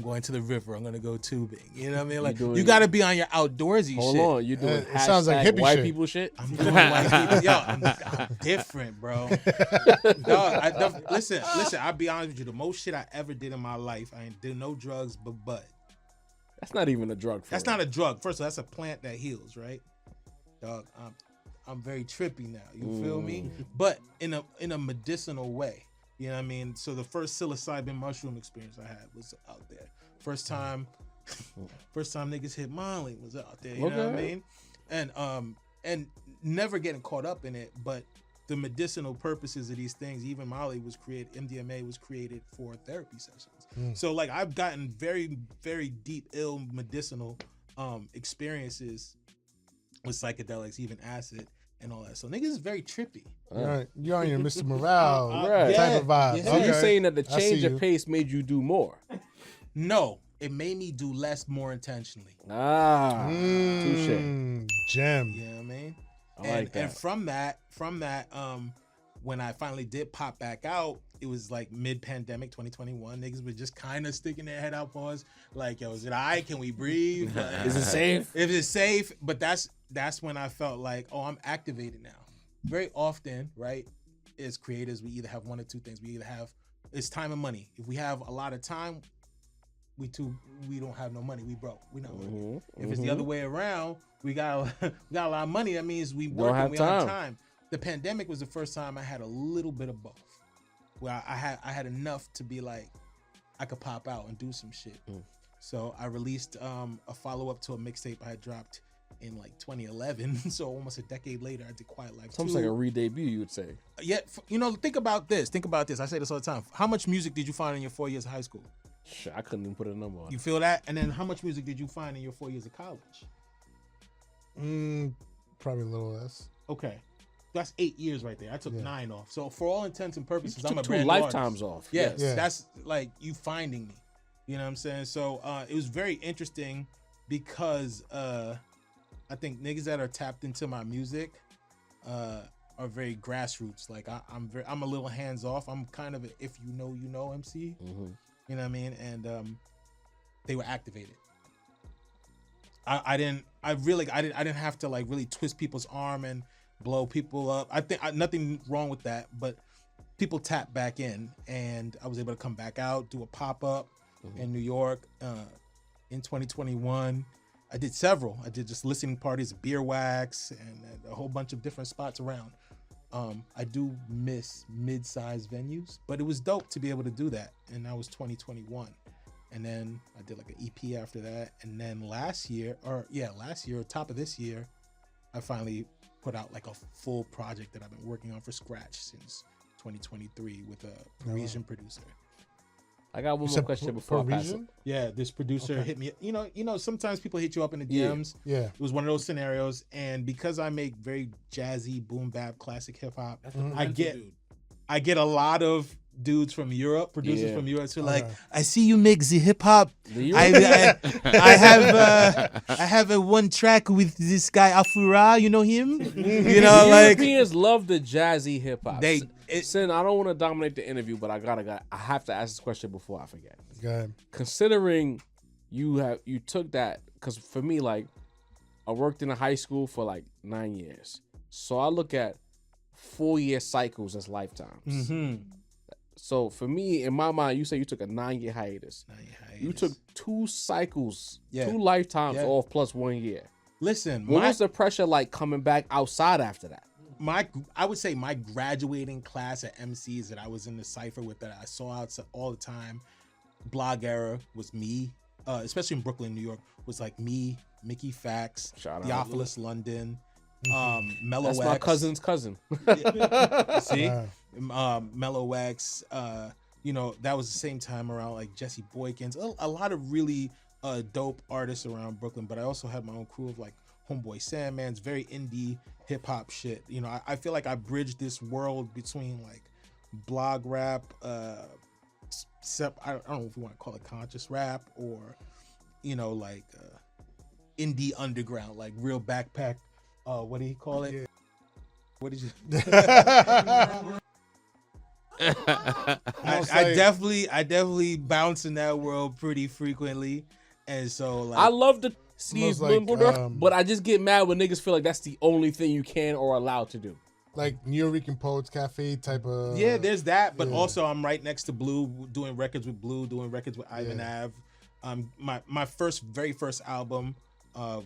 going to the river. I'm gonna go tubing. You know what I mean? Like you gotta be on your outdoorsy Hold shit. on, you doing It sounds like hippie white shit. people shit? I'm doing white people. Yo, I'm different, bro. Listen. I'll be honest with you. The most shit I ever did in my life, I ain't did no drugs, but bud. That's not even a drug. That's not a drug. First of all, that's a plant that heals, right? Dog, I'm very trippy now. You feel me? But in a medicinal way. You know what I mean? So the first psilocybin mushroom experience I had was out there. First time niggas hit Molly was out there. You know what I mean? And never getting caught up in it, but the medicinal purposes of these things, even Molly was created, MDMA was created for therapy sessions. So like I've gotten very, very deep, ill medicinal experiences with psychedelics, even acid and all that. So niggas is very trippy. You're on your Mr. Morale Right. type of vibe. Yeah. So you're saying that the I see change of you. pace made you do more? No, it made me do less more intentionally. Touche. Gem. You know what I mean? I like that. And from that, when I finally did pop back out, it was like mid-pandemic 2021. Niggas were just kind of sticking their head out for us. Like, yo, is it all right? Can we breathe? Is it safe? If it's safe. But that's when I felt like, oh, I'm activated now. Very often, right, as creators, we either have one or two things. We either have, it's time and money. If we have a lot of time, we don't have no money. We broke. We not working. If it's the other way around, we got a lot of money. That means we working. have We don't have time. time. The pandemic was the first time I had a little bit of both. Where I had enough to be like, I could pop out and do some shit. So I released a follow-up to a mixtape I had dropped in like 2011. So almost a decade later, I did Quiet Life 2. It's almost like a re-debut, you would say. Yeah, think about this. I say this all the time. How much music did you find in your 4 years of high school? Shit, I couldn't even put a number on You it. feel that? And then how much music did you find in your 4 years of college? Probably a little less. Okay. That's 8 years right there. I took 9 off. So for all intents and purposes, You I'm a took 2 brand new lifetimes artist. off. Yes, Yeah. that's like you finding me. You know what I'm saying? So it was very interesting because I think niggas that are tapped into my music are very grassroots. Like I'm a little hands off. I'm kind of a if you know MC. You know what I mean? And they were activated. I didn't have to like really twist people's arm and blow people up. I think nothing wrong with that, but people tap back in, and I was able to come back out, do a pop-up in New York in 2021. I did several. I did just listening parties, Beer Wax, and a whole bunch of different spots around. I do miss mid-sized venues, but it was dope to be able to do that, and that was 2021. And then I did like an EP after that, and then last year, top of this year, I finally put out like a full project that I've been working on for scratch since 2023 with a Parisian producer. I got one more question before I pass it. Parisian? Yeah, this producer hit me. You know, sometimes people hit you up in the DMs. Yeah. It was one of those scenarios, and because I make very jazzy, boom bap, classic hip hop, I get a lot of dudes from Europe, producers from Europe, who are like, I see you make the hip hop. I have a one track with this guy Afura. You know him? You know, like Europeans love the jazzy hip hop. They- Sin, I don't want to dominate the interview, but I have to ask this question before I forget. Go ahead. Considering you took that, because for me, like, I worked in a high school for like 9 years, so I look at 4-year cycles as lifetimes. So for me, in my mind, you say you took a 9-year hiatus. You took 2 cycles, 2 lifetimes off plus 1 year. Listen, What was the pressure like coming back outside after that? I would say my graduating class at MCs that I was in the cypher with, that I saw out all the time, blog era, was me, especially in Brooklyn, New York, was like me, Mickey Fax, Shout out. Theophilus London, Mellow That's Wax. my cousin's cousin. See? Mellow Wax, you know, that was the same time around like Jesse Boykins, a lot of really dope artists around Brooklyn, but I also had my own crew of like Homeboy Sandman's very indie hip hop shit. You know, I feel like I bridged this world between like blog rap, I don't know if you want to call it conscious rap, or, you know, like indie underground, like real backpack. What do you call it? What did you? I definitely bounce in that world pretty frequently, and so like I love the Steve Smells like, Blimberder, but I just get mad when niggas feel like that's the only thing you can or allowed to do. Like Nuyorican Poets Cafe type of. yeah, there's that, but also I'm right next to Blue, doing records with Blue, doing records with Ivan Ave. My very first album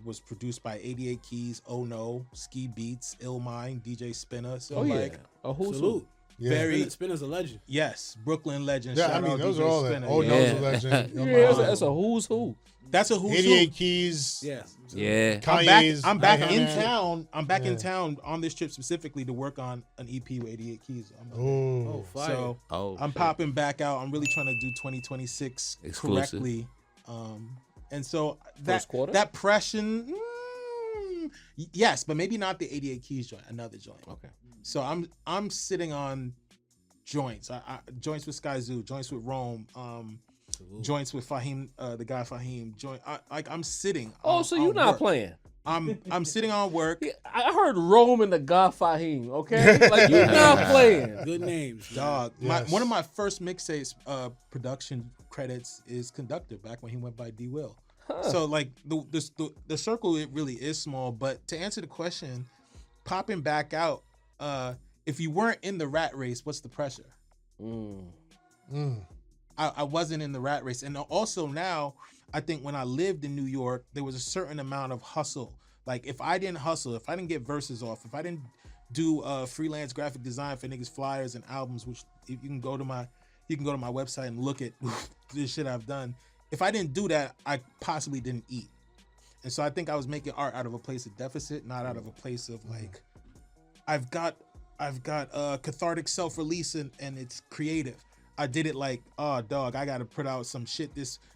was produced by 88 Keys, Oh No, Ski Beats, Ill Mind, DJ Spinner. So like, a who's who. Salute. Yeah. very Spinner's a legend. yes, Brooklyn legend. Yeah, Shout I mean, out those DJ are all that. Spinner. Oh, yeah. No's a legend. Yeah, that's a who's who. That's a who's who. 88 Keys. Yeah. Yeah. Kanye's. I'm back I in Have It. town. I'm back in town on this trip specifically to work on an EP with 88 Keys. Oh. Fire. So Oh, I'm shit. popping back out. I'm really trying to do 2026 Exclusive. correctly. And so First quarter? that pressure, yes, but maybe not the 88 Keys joint, another joint. Okay. So I'm sitting on joints. Joints with Sky Zoo, joints with Rome, joints with Fahim, the guy Fahim. I'm sitting. Oh, on, so you're on not work. playing. I'm sitting on work. Yeah, I heard Rome and the God Fahim, okay? Like, you're not playing. Good names. Dog, Yes. one of my first mixtapes production credits is Conductor, back when he went by D Will. So like the circle, it really is small. But to answer the question, popping back out, if you weren't in the rat race, what's the pressure? I wasn't in the rat race. And also now, I think when I lived in New York, there was a certain amount of hustle. Like if I didn't hustle, if I didn't get verses off, if I didn't do freelance graphic design for niggas flyers and albums, which you can go to my website and look at the shit I've done. If I didn't do that, I possibly didn't eat. And so I think I was making art out of a place of deficit, not out of a place of like, I've got cathartic self-release and it's creative. I did it like, oh dog, I gotta put out some shit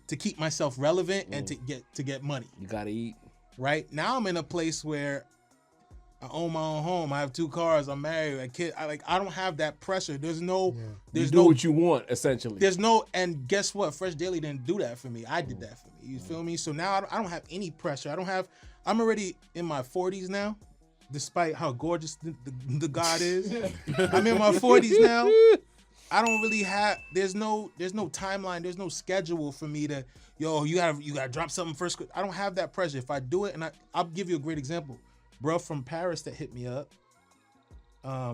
to keep myself relevant and to get money. You gotta eat. Right now I'm in a place where I own my own home. I have 2 cars. I'm married. A kid. I don't have that pressure. There's no what you want essentially. There's no, and guess what? Fresh Daily didn't do that for me. I did that for me. You feel me? So now I don't have any pressure. I'm already in my 40s now, despite how gorgeous the God is. I'm in my 40s now. I don't really have. There's no timeline. There's no schedule for me to. Yo, you gotta drop something first. I don't have that pressure. If I do it, and I'll give you a great example. Bro from Paris that hit me up. I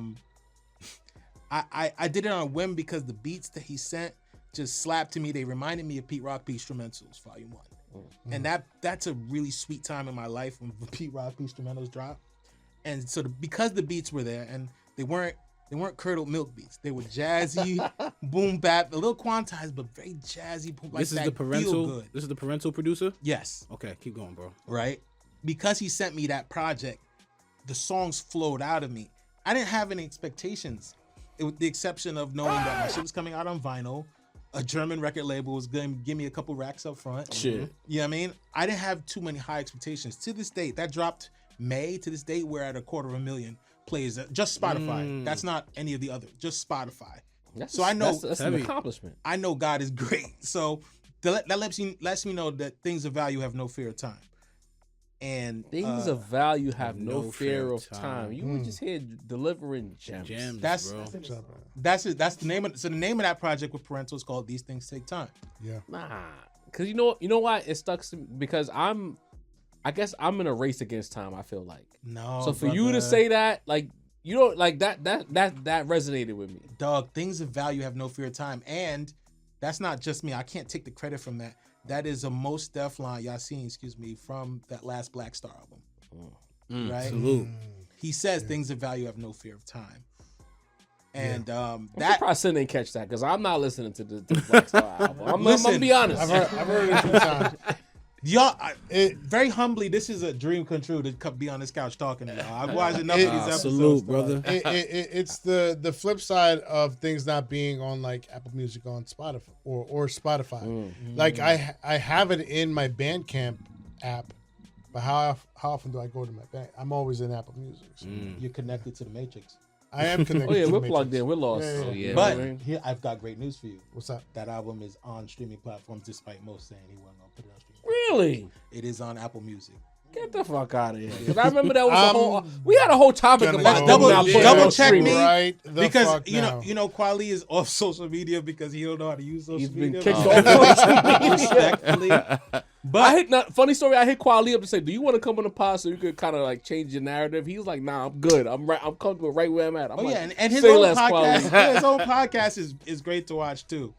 did it on a whim because the beats that he sent just slapped to me. They reminded me of Pete Rock Instrumentals Volume 1. And that's a really sweet time in my life when Pete Rock Instrumentals dropped. And so because the beats were there and they weren't curdled milk beats. They were jazzy, boom bap, a little quantized, but very jazzy. Like This is the parental. This is the parental producer. Yes. Okay, keep going, bro. Right. Because he sent me that project, the songs flowed out of me. I didn't have any expectations, with the exception of knowing that my shit was coming out on vinyl. A German record label was going to give me a couple racks up front. Shit. You know what I mean? I didn't have too many high expectations. To this date, that dropped May. To this date, we're at 250,000 plays. Just Spotify. That's not any of the other. Just Spotify. So I know that's an accomplishment. I know God is great. So that lets me know that things of value have no fear of time. And Things of value have no fear of time. You were just here delivering gems. That's it. That's the name of. So the name of that project with Parental is called "These Things Take Time." Yeah. Nah, because you know why it stuck to me? Because I guess I'm in a race against time. I feel like. No. So for you to say that, like you don't like that resonated with me. Dog, things of value have no fear of time, and that's not just me. I can't take the credit from that. That is a Mos Def line, Yasin, from that last Black Star album. Right? Salute. He says things of value have no fear of time. And I'm surprised Sin didn't catch that because I'm not listening to the Black Star album. I'm gonna be honest. I've heard it a few times. Y'all, very humbly, this is a dream come true to be on this couch talking to y'all. I've watched enough of these episodes. Salute, brother. It's the flip side of things not being on like Apple Music on Spotify or Spotify. Like I have it in my Bandcamp app, but how often do I go to my band? I'm always in Apple Music. So. You're connected to the Matrix. I am connected. Oh yeah, to we're the plugged Matrix. in. We're lost. Yeah. Oh, yeah. But here, I've got great news for you. What's up? That album is on streaming platforms, despite most saying he wasn't gonna put it on streaming. Really? It is on Apple Music. Get the fuck out of here. Because I remember that was a whole. We had a whole topic about double double check me. Right Because you know Kweli is off social media because he don't know how to use social media. He's been kicked off social media. Respectfully. But funny story. I hit Kweli up to say, "Do you want to come on the pod so you could kind of like change your narrative?" He was like, "Nah, I'm good. I'm comfortable right where I'm at." I'm like, and his say own less, podcast. Kweli. Yeah, his own podcast is great to watch too.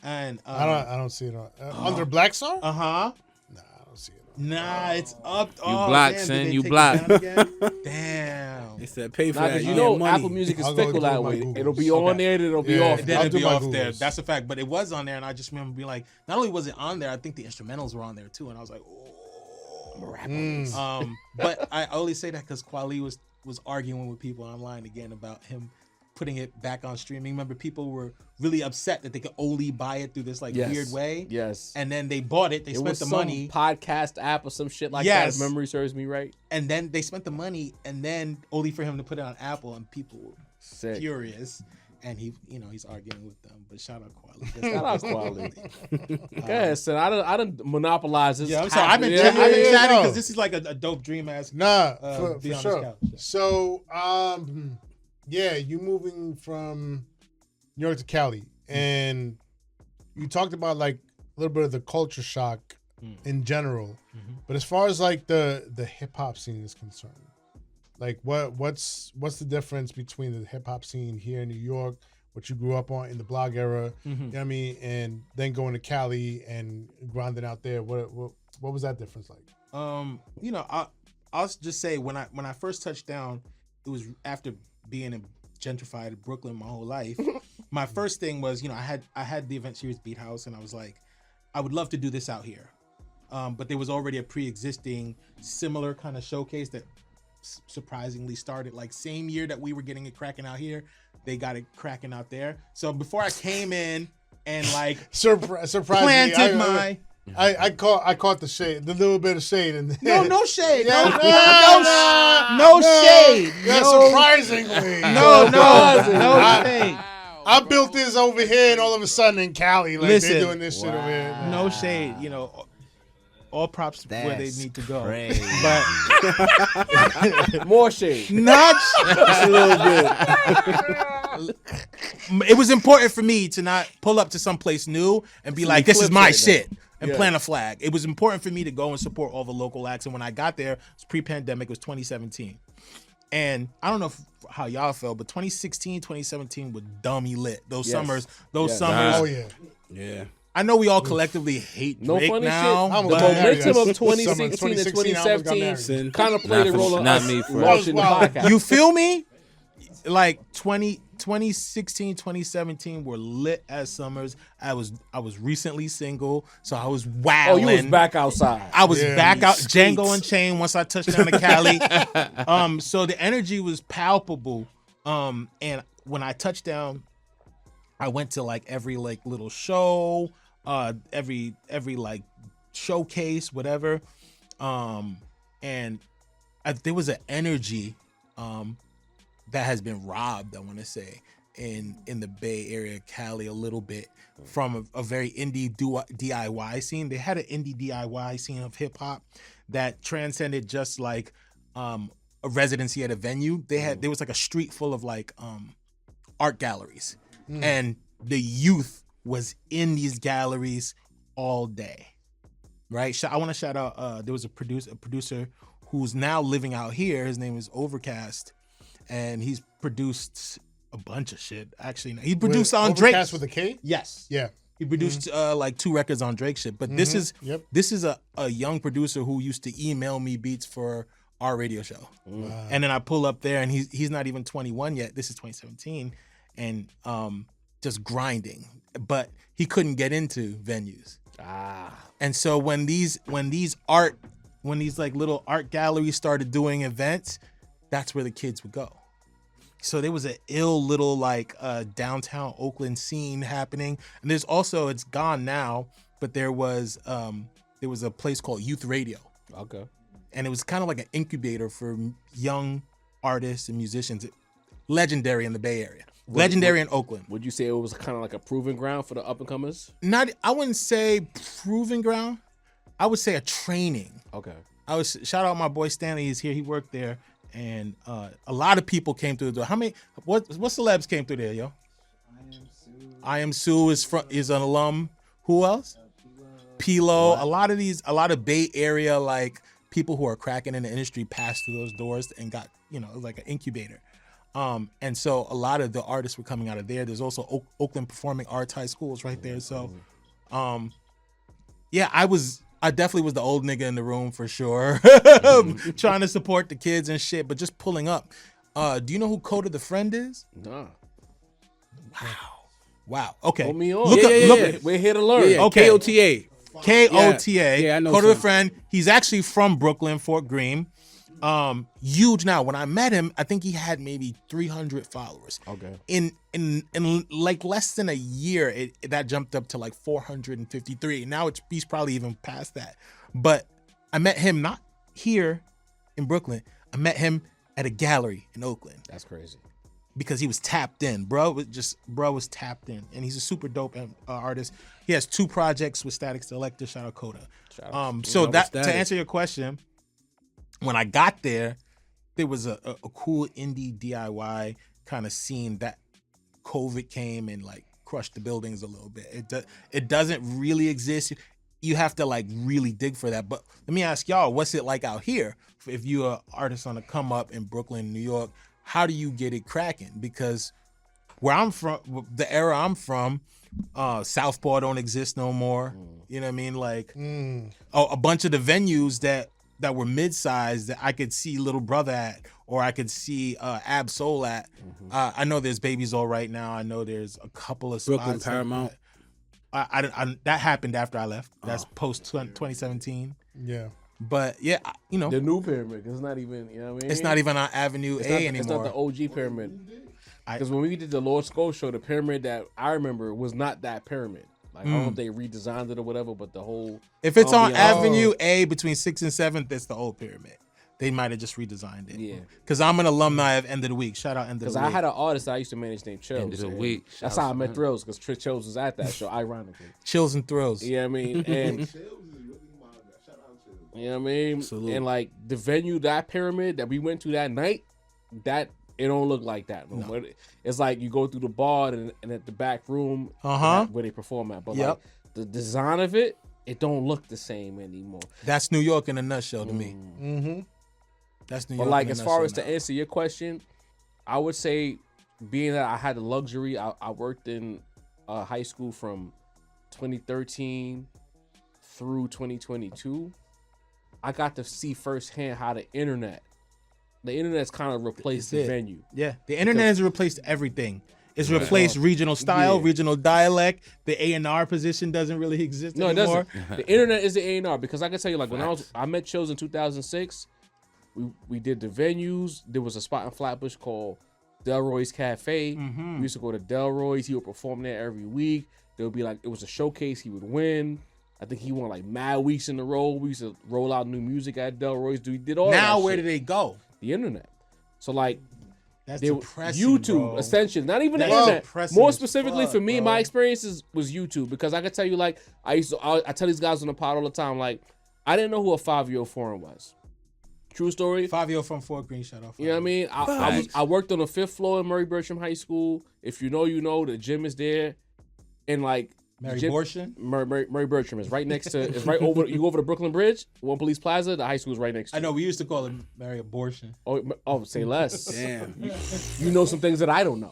And I don't see it on under Black Star. Uh huh. Nah, I don't see it. Nah, it's up. You blocked, damn, son. did they You take it blocked. down again? Damn. They said pay for Nah, that. because you You know get money. Apple Music is I'll go fickle do that my way. Googles. It'll be on there, then it'll be Yeah. off. Then I'll it'd do be my off there. Googles. That's a fact. But it was on there, and I just remember being like, not only was it on there, I think the instrumentals were on there too, and I was like, oh, I'm a rap on this. But I only say that because Kweli was arguing with people online again about him putting it back on streaming. Remember, people were really upset that they could only buy it through this like weird way. Yes. And then they bought it. They It spent was the some money. podcast app or some shit like Yes. that. If memory serves me right. And then they spent the money, and then only for him to put it on Apple, and people were Sick. furious. And he's arguing with them. But shout out Kweli. Shout out Kweli. Go ahead, son. I done monopolize this. Yeah, I'm sorry. I've been Yeah, chatting no. because this is like a dope dream ass. Nah, be for on sure. this couch. So, yeah, you moving from New York to Cali, and you talked about like a little bit of the culture shock in general, but as far as like the hip hop scene is concerned, like what's the difference between the hip hop scene here in New York, what you grew up on in the blog era. You know what I mean? And then going to Cali and grinding out there. What was that difference like? You know, I'll just say when I first touched down, it was after being in gentrified Brooklyn my whole life. My first thing was, you know, I had the event series Beat House, and I was like, I would love to do this out here. But there was already a pre-existing similar kind of showcase that surprisingly started like same year that we were getting it cracking out here. They got it cracking out there. So before I came in and like surprisingly, planted my. I caught the shade, the little bit of shade in there. No shade. No shade. Yeah, No, surprisingly. no shade. I built this over here, and all of a sudden in Cali, like Listen, they're doing this shit over here. No shade. You know, all props where they need to go. Crazy. But More shade. not a little bit. it was important for me to not pull up to someplace new and be like, this is my shit, and plant a flag. It was important for me to go and support all the local acts. And when I got there, it was pre-pandemic, it was 2017. And I don't know how y'all felt, but 2016, 2017 were dummy lit. Those summers. Oh yeah. Yeah. I know we all collectively hate No Drake funny now. shit. I'm The gonna marry momentum that. of 2016 and 2016, I almost got 2017 married. kind of played a role in Not us me first. launching the Wow. podcast. You feel me? Like 2016, 2017 were lit as summers. I was recently single, so I was Oh, wilding. you was back outside. I was Yeah, back you out skates. Django and Chain once I touched down to Cali. So the energy was palpable. And when I touched down, I went to like every like little show, every like showcase, whatever. And there was an energy that has been robbed, I want to say, in the Bay Area, Cali, a little bit from a very indie DIY scene. They had an indie DIY scene of hip hop that transcended just like a residency at a venue. There was like a street full of like art galleries, and the youth was in these galleries all day. Right? I want to shout out. There was a producer who's now living out here. His name is Overcast, and he's produced a bunch of shit. Actually, he produced on Drake. Overcast with a K? Yes. Yeah. He produced like 2 records on Drake shit. But this is Yep. this is a young producer who used to email me beats for our radio show. And then I pull up there, and he's not even 21 yet. This is 2017, and just grinding. But he couldn't get into venues. And so when these like little art galleries started doing events, that's where the kids would go. So there was an ill little like downtown Oakland scene happening. And there's also, it's gone now, but there was a place called Youth Radio. Okay. And it was kind of like an incubator for young artists and musicians. Legendary in the Bay Area. Legendary in Oakland. Would you say it was kind of like a proving ground for the up and comers? I wouldn't say proving ground. I would say a training. Okay. Shout out my boy Stanley. He's here. He worked there, and a lot of people came through the door. What celebs came through there, yo? I Am Sue is an alum. Who else? Pilo. A lot of Bay Area like people who are cracking in the industry passed through those doors and got, like an incubator. And so a lot of the artists were coming out of there. There's also Oakland Performing Arts High Schools right there. So, yeah, I definitely was the old nigga in the room for sure, trying to support the kids and shit, but just pulling up. Do you know who Coda the Friend is? Nah. Wow. Okay. Put me on. Look up. We're here to learn. Yeah, Okay. KOTA. KOTA. Yeah, I know Coda the some. Friend. He's actually from Brooklyn, Fort Greene. Huge now. When I met him, I think he had maybe 300 followers. Okay. In like less than a year, that jumped up to like 453. Now he's probably even past that. But I met him not here in Brooklyn. I met him at a gallery in Oakland That's crazy. because he was tapped in. Bro was tapped in, and he's a super dope artist. He has 2 projects with Static Selector. Shout out Coda. So that Static. to answer your question, when I got there was a cool indie DIY kind of scene that COVID came and like crushed the buildings a little bit. It doesn't really exist. You have to like really dig for that. But let me ask y'all, what's it like out here? If you're an artist on the come up in Brooklyn, New York, how do you get it cracking? Because where I'm from, the era I'm from, Southpaw don't exist no more. You know what I mean? Like, a bunch of the venues that were mid-sized that I could see Little Brother at, or I could see Ab Soul at. I know there's Baby's All Right now. I know there's a couple of Brooklyn spots Paramount. I that happened after I left. That's post 2017. Yeah. But yeah, you know, The new pyramid. It's not even. You know what I mean? it's not even on Avenue It's A not, anymore. It's not the OG pyramid. Because when we did the Lord Skull show, the pyramid that I remember was not that pyramid. Like I don't know if they redesigned it or whatever, but the whole. If it's on ambiance- Avenue A between 6th and 7th, it's the old pyramid. They might have just redesigned it. Yeah. Because I'm an alumni of End of the Week. Shout out End of the Because Week. I had an artist I used to manage named Chills. End of the and week. That's Shout how I out met to Thrills, because Chills was at that show, ironically. Chills and Thrills. You know what I mean? And you know what I mean? Absolutely. And like the venue, that pyramid that we went to that night, that it don't look like that no more. It's like you go through the bar and at the back room where they perform at. But like the design of it, it don't look the same anymore. That's New York in a nutshell to me. Mm-hmm. That's New But York. like in a as far as nutshell to answer your question, I would say being that I had the luxury, I worked in high school from 2013 through 2022. I got to see firsthand how the internet's kind of replaced the venue. now. Yeah, the internet has replaced everything. It's replaced regional style, regional dialect. The A&R position doesn't really exist No, it anymore. doesn't. The internet is the A&R, because I can tell you, like when I met Chills in 2006, we did the venues. There was a spot in Flatbush called Delroy's Cafe. We used to go to Delroy's. He would perform there every week. There would be like, it was a showcase. He would win. I think he won like mad weeks in a row. We used to roll out new music at Delroy's. We did all Now that where shit. did they go? The internet. So like That's they depressing, YouTube, bro. essentially, not even That's the internet. depressing More as specifically fuck, for me, bro. my experiences was YouTube, because I can tell you, like I tell these guys on the pod all the time, like I didn't know who a 5-year-old foreign was. True story. 5-year from Fort Greene, shout out. You know what I mean? I worked on the 5th floor in Murray Bertram High School. If you know, you know. The gym is there, and like Mary gym- Borshin? Murray Bertram is right next to. It's right over. You go over the Brooklyn Bridge, One Police Plaza. The high school is right next to. I know we used to call it Mary Abortion. Oh, say less. Damn. You know some things that I don't know.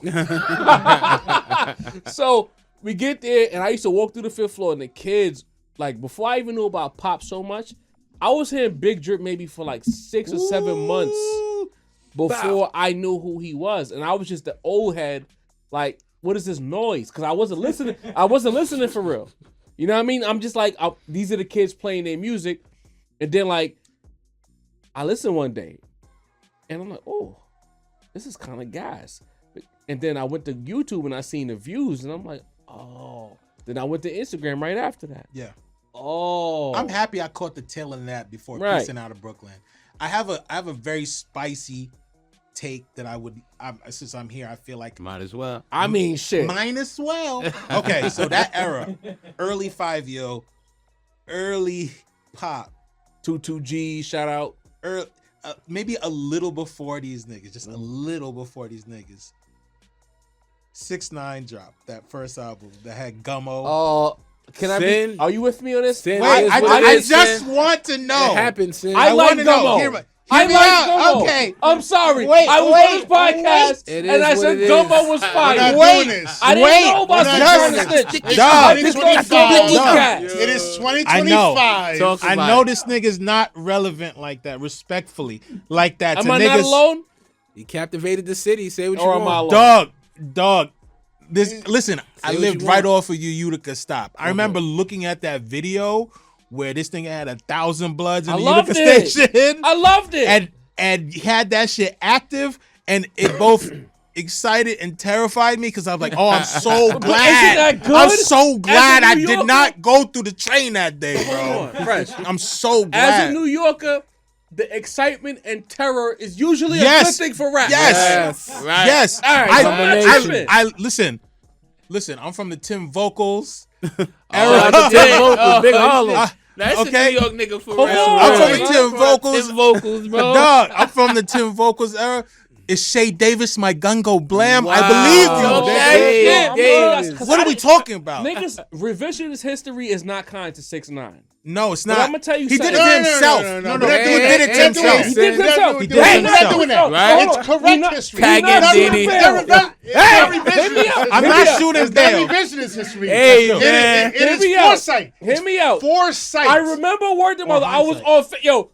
So we get there, and I used to walk through the 5th floor, and the kids, like before I even knew about Pop so much, I was hearing Big Drip maybe for like 6 or 7 months before I knew who he was, and I was just the old head, like, what is this noise? Because I wasn't listening. I wasn't listening for real. You know what I mean? I'm just like, these are the kids playing their music, and then like, I listened one day, and I'm like, oh, this is kind of gas. And then I went to YouTube and I seen the views, and I'm like, oh. Then I went to Instagram right after that. Yeah. Oh, I'm happy I caught the tail end of that before Right. piecing out of Brooklyn. I have a very spicy take that since I'm here, I feel like Might as well. I mean, shit. mine as well. Okay, so that era, early 5-year, early pop, 22G, shout out. maybe a little before these niggas, just a little before these niggas. 6ix9ine dropped that first album that had Gummo. Can I Sin. be? Are you with me on this? Sin. Wait, is I what it is, just Sin. want to know. It happened, Sin. I like wanna know. Gummo. Hear me I like out. Gummo. Okay. I'm sorry. Wait, I was wait, on this podcast It and is I what said it is. Gummo was We're fire. not Wait. doing this. I didn't know about we're the not trying to doing snitch. this. Dog, This it's gonna go dog. with cat. It is I know. 2025. Talk I about know it. this nigga's not relevant like that, respectfully. Like that. Am to I niggas, not alone? You captivated the city. Say what you Or am I want. alone? Dog. Listen, I what lived you right want. off of Utica Stop. I remember looking at that video where this thing had 1,000 bloods in I the loved Utica it. station. I loved it. And had that shit active, and it both excited and terrified me because I was like, oh, I'm so glad. that good? I'm so glad As a I New did Yorker? not go through the train that day, bro. Come on, fresh. I'm so As glad. a New Yorker, the excitement and terror is usually a Yes. good thing for rap. Yes. Right. Yes. All right, I listen, I'm from the Tim Vocals Shout era. out to Tim Vocals, Big Harlem. That's okay. a New York nigga for Come real. on. I'm from the Right. Tim Vocals. Tim Vocals, bro. Dog, I'm from the Tim Vocals era. Is Shay Davis my gun go blam? Wow. I believe you. That shit, Cause What are we talking about? Niggas, revisionist history is not kind to 6ix9ine. No, it's But not. I'ma tell you he something. did it to No, no, himself. no, no, No, no. he did it to Hey, himself. He did it himself. He did it We're not himself. doing that. Right? It's correct history. Tag It's in, not Diddy. revisionist- It's not revisionist. I'm not shooting It's not bail. revisionist history. Hey, It- man. it is Hear me out. foresight. Hear me out. Foresight. I remember word to mother. I was on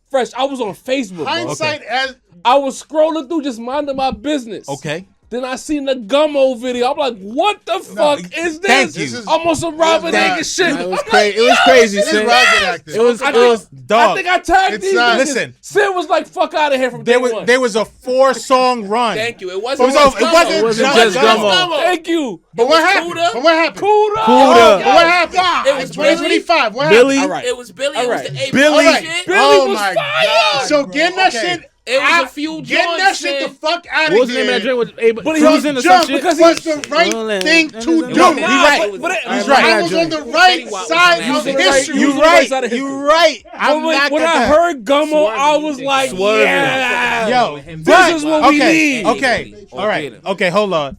Fresh. I was on Facebook. Bro. Hindsight as I was scrolling through, just minding my business. Okay. Then I seen the Gummo video. I'm like, what the fuck is this? thank you. This is- I'm on some Robin This is nigga not- shit. It was crazy. It was crazy, this is Sin. rocket acting. It was. I Dog. think I tagged It's these not- niggas. Listen. Sin was like, fuck out of here from day one. There was a 4-song run. Thank you. It It wasn't wasn't It wasn't just Gummo. Thank you. But what happened? Cuda. But what happened? Cuda. Cuda. But what happened? It was In 2025. What Billy. happened? All right. It was Billy. All It was right. the A Billy. shit. Billy Oh was my fire. God. So getting that Okay. shit. It was a few Getting that joints, shit the man. fuck out of What was the name of that here. drink? But he Cruising or some Jump shit? because was the right thing to do. He right. But He's I right. was on the right side of You history. You You right side right. of history. You right. I'm When not I gonna- heard Gummo, I was like, yeah. Yo, This is what we need. Okay. All right. Okay. Hold on.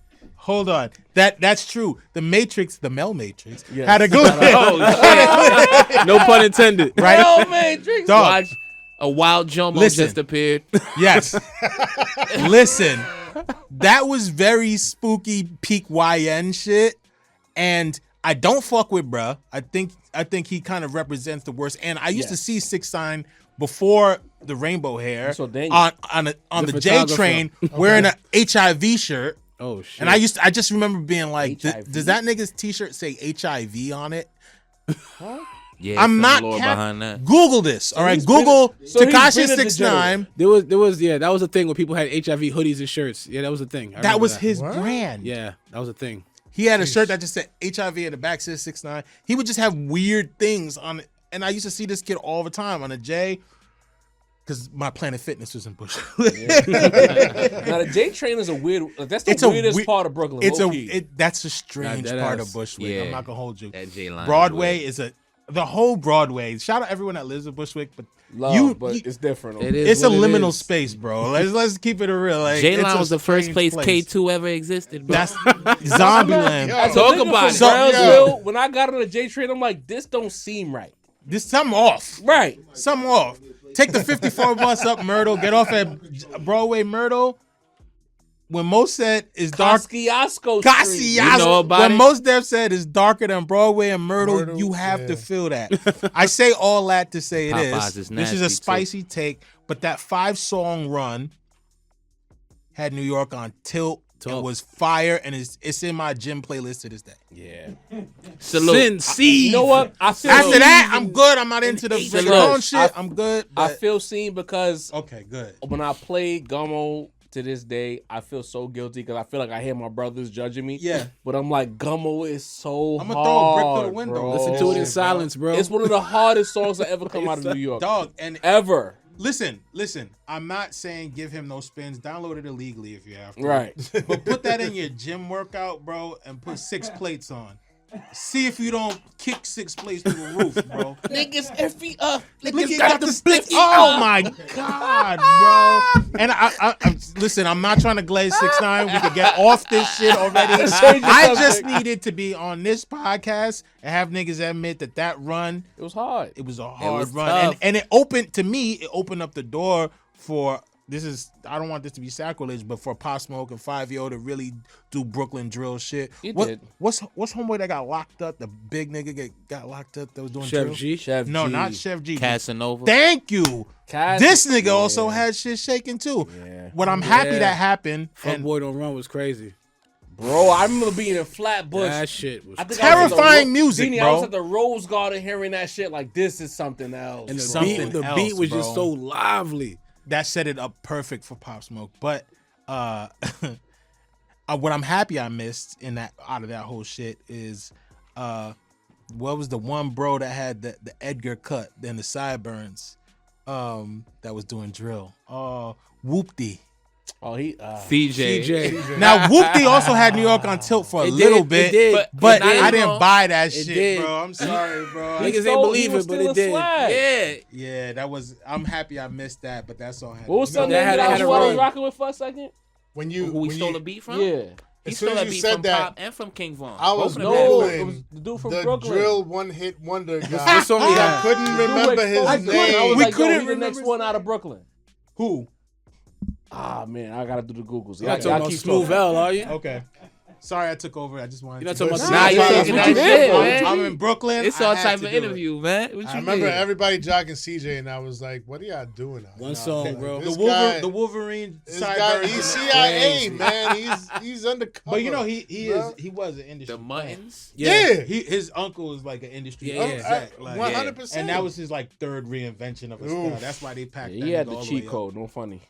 That's true. The Matrix, the Mel Matrix, had a good. Oh, shit. No pun intended. Right. Hell, man, drinks. Dog. Watch. A wild jumbo Listen. just appeared. Yes. Listen, that was very spooky peak YN shit, and I don't fuck with bruh. I think he kind of represents the worst. And I used to see 6ix9ine before the rainbow hair So dang on it. the The J photographer. train wearing a HIV shirt. Oh shit. And I just remember being like, HIV? does that nigga's t-shirt say HIV on it? Yeah, I'm some not lore cap- behind that. Google this. All right, he's been- Google so he's Tekashi been a 6ix9ine. There was that was a thing where people had HIV hoodies and shirts. Yeah, that was a thing. I That remember was his brand. Yeah, that was a thing. He had a shirt that just said HIV in the back, said 6ix9ine. He would just have weird things on it. And I used to see this kid all the time on a J, because my Planet Fitness was in Bushwick. Now the J Train is a weird. That's the It's a weirdest we- part of Brooklyn. It's low-key. that's a strange That part ass. of Bushwick. Yeah. I'm not gonna hold you. That J line. Broadway is the whole Broadway. Shout out everyone that lives in Bushwick, but Love, but it's different. It is it's a what it liminal is. space, bro. Let's keep it real. Like, J it's line a was the first strange place K2 ever existed, bro. That's Zombieland. As a Talk nigga about from it. Brownsville, when I got on the J Train, I'm like, this don't seem right. This something off. Right. Something off. Take the 54 bus up Myrtle. Get off at Broadway Myrtle. When Mo said is dark. Kosciuszko Street. Kosciuszko. You know about When it? Mos Def said is darker than Broadway and Myrtle, you have to feel that. I say all that to say it Popeyes is. is This is a nasty, too. spicy take, but that 5-song run had New York on tilt. It was fire, and it's in my gym playlist to this day. Yeah. Salute. You know what? I feel After that, I'm good. I'm not into the Salute. reggaeton shit. I'm good. I But, feel seen because okay, good. when I play Gummo to this day, I feel so guilty because I feel like I hear my brothers judging me. Yeah. But I'm like, Gummo is so I'ma hard. throw a brick through the window. Bro. Listen to it in silence, bro. It's one of the hardest songs that ever come out of New York. Dog, and Ever. listen. I'm not saying give him no spins. Download it illegally if you have to. Right. But put that in your gym workout, bro, and put 6 plates on. See if you don't kick 6 plates through the roof, bro. Niggas effie up. Look, you got the splicky. Oh my god, bro! And I listen. I'm not trying to glaze 6ix9ine. We could get off this shit already. change the I just subject. needed to be on this podcast and have niggas admit that run. It was hard. It was a hard was run, tough. and it opened to me. It opened up the door for this is. I don't want this to be sacrilege, but for Pop Smoke and 5-Yo to really do Brooklyn drill shit. He did. What's homeboy that got locked up? The big nigga got locked up that was doing Chef drill? G. Chef No, G. not Chef G. Casanova. Thank you. Cass- This nigga Yeah. also had shit shaking too. Yeah. What I'm happy Yeah. that happened. Fuck And Boy Don't Run was crazy. Bro, I remember being in Flatbush. That shit was I think I was at the Terrifying music, Beanie, bro. I was at the Rose Garden hearing that shit like this is something else. and the Something beat, the else, beat was just bro. so lively. that set it up perfect for Pop Smoke. But what I'm happy I missed in that out of that whole shit is what was the one bro that had the Edgar cut, then the sideburns, that was doing drill. Whoopty. Oh, he CJ. CJ. Now Whoopty also had New York on tilt for a It little did, bit, it did. but Not I even didn't wrong. buy that It shit, did. bro. I'm sorry, bro. Niggas stole- ain't believe he was it, but it stealing did. swag. Yeah. Yeah, that was. I'm happy I missed that, but that's all I had. What was to do. something that had- that had I a was run. rocking with for a second? when you Who when he stole you, a beat from? Yeah. He As soon stole as a you beat said from that, Pop and from King Von. I was Both of them No, had Googling it was the dude from the Brooklyn. drill one hit wonder guy. song he I had? couldn't remember his I name. couldn't. I was We like, yo, couldn't he the next remember one his out of Brooklyn. Who? Ah, man, I gotta do the Googles. You're not Y'all talking about keep Smooth talking. L, are you? Okay. Sorry, I took over. I just wanted. You're not to- talking about Nah, you Nah, taking what that you shit, did, man. I'm in Brooklyn. It's I all had type to of do it. interview, man. What you I remember did? everybody jocking CJ, and I was like, "What are y'all doing?" Out One here? song, Like, bro. this The guy- the Wolverine. This sideburns guy, and he's the- CIA, man. He's undercover. But you know he bro. was an industry. The Muttons. Yeah, His uncle was like an industry Yeah, yeah. exec, like, 100%. and that was his like third reinvention of a style. Oof. That's why they packed. Yeah, that he had nigga the all cheat way up. code. No funny.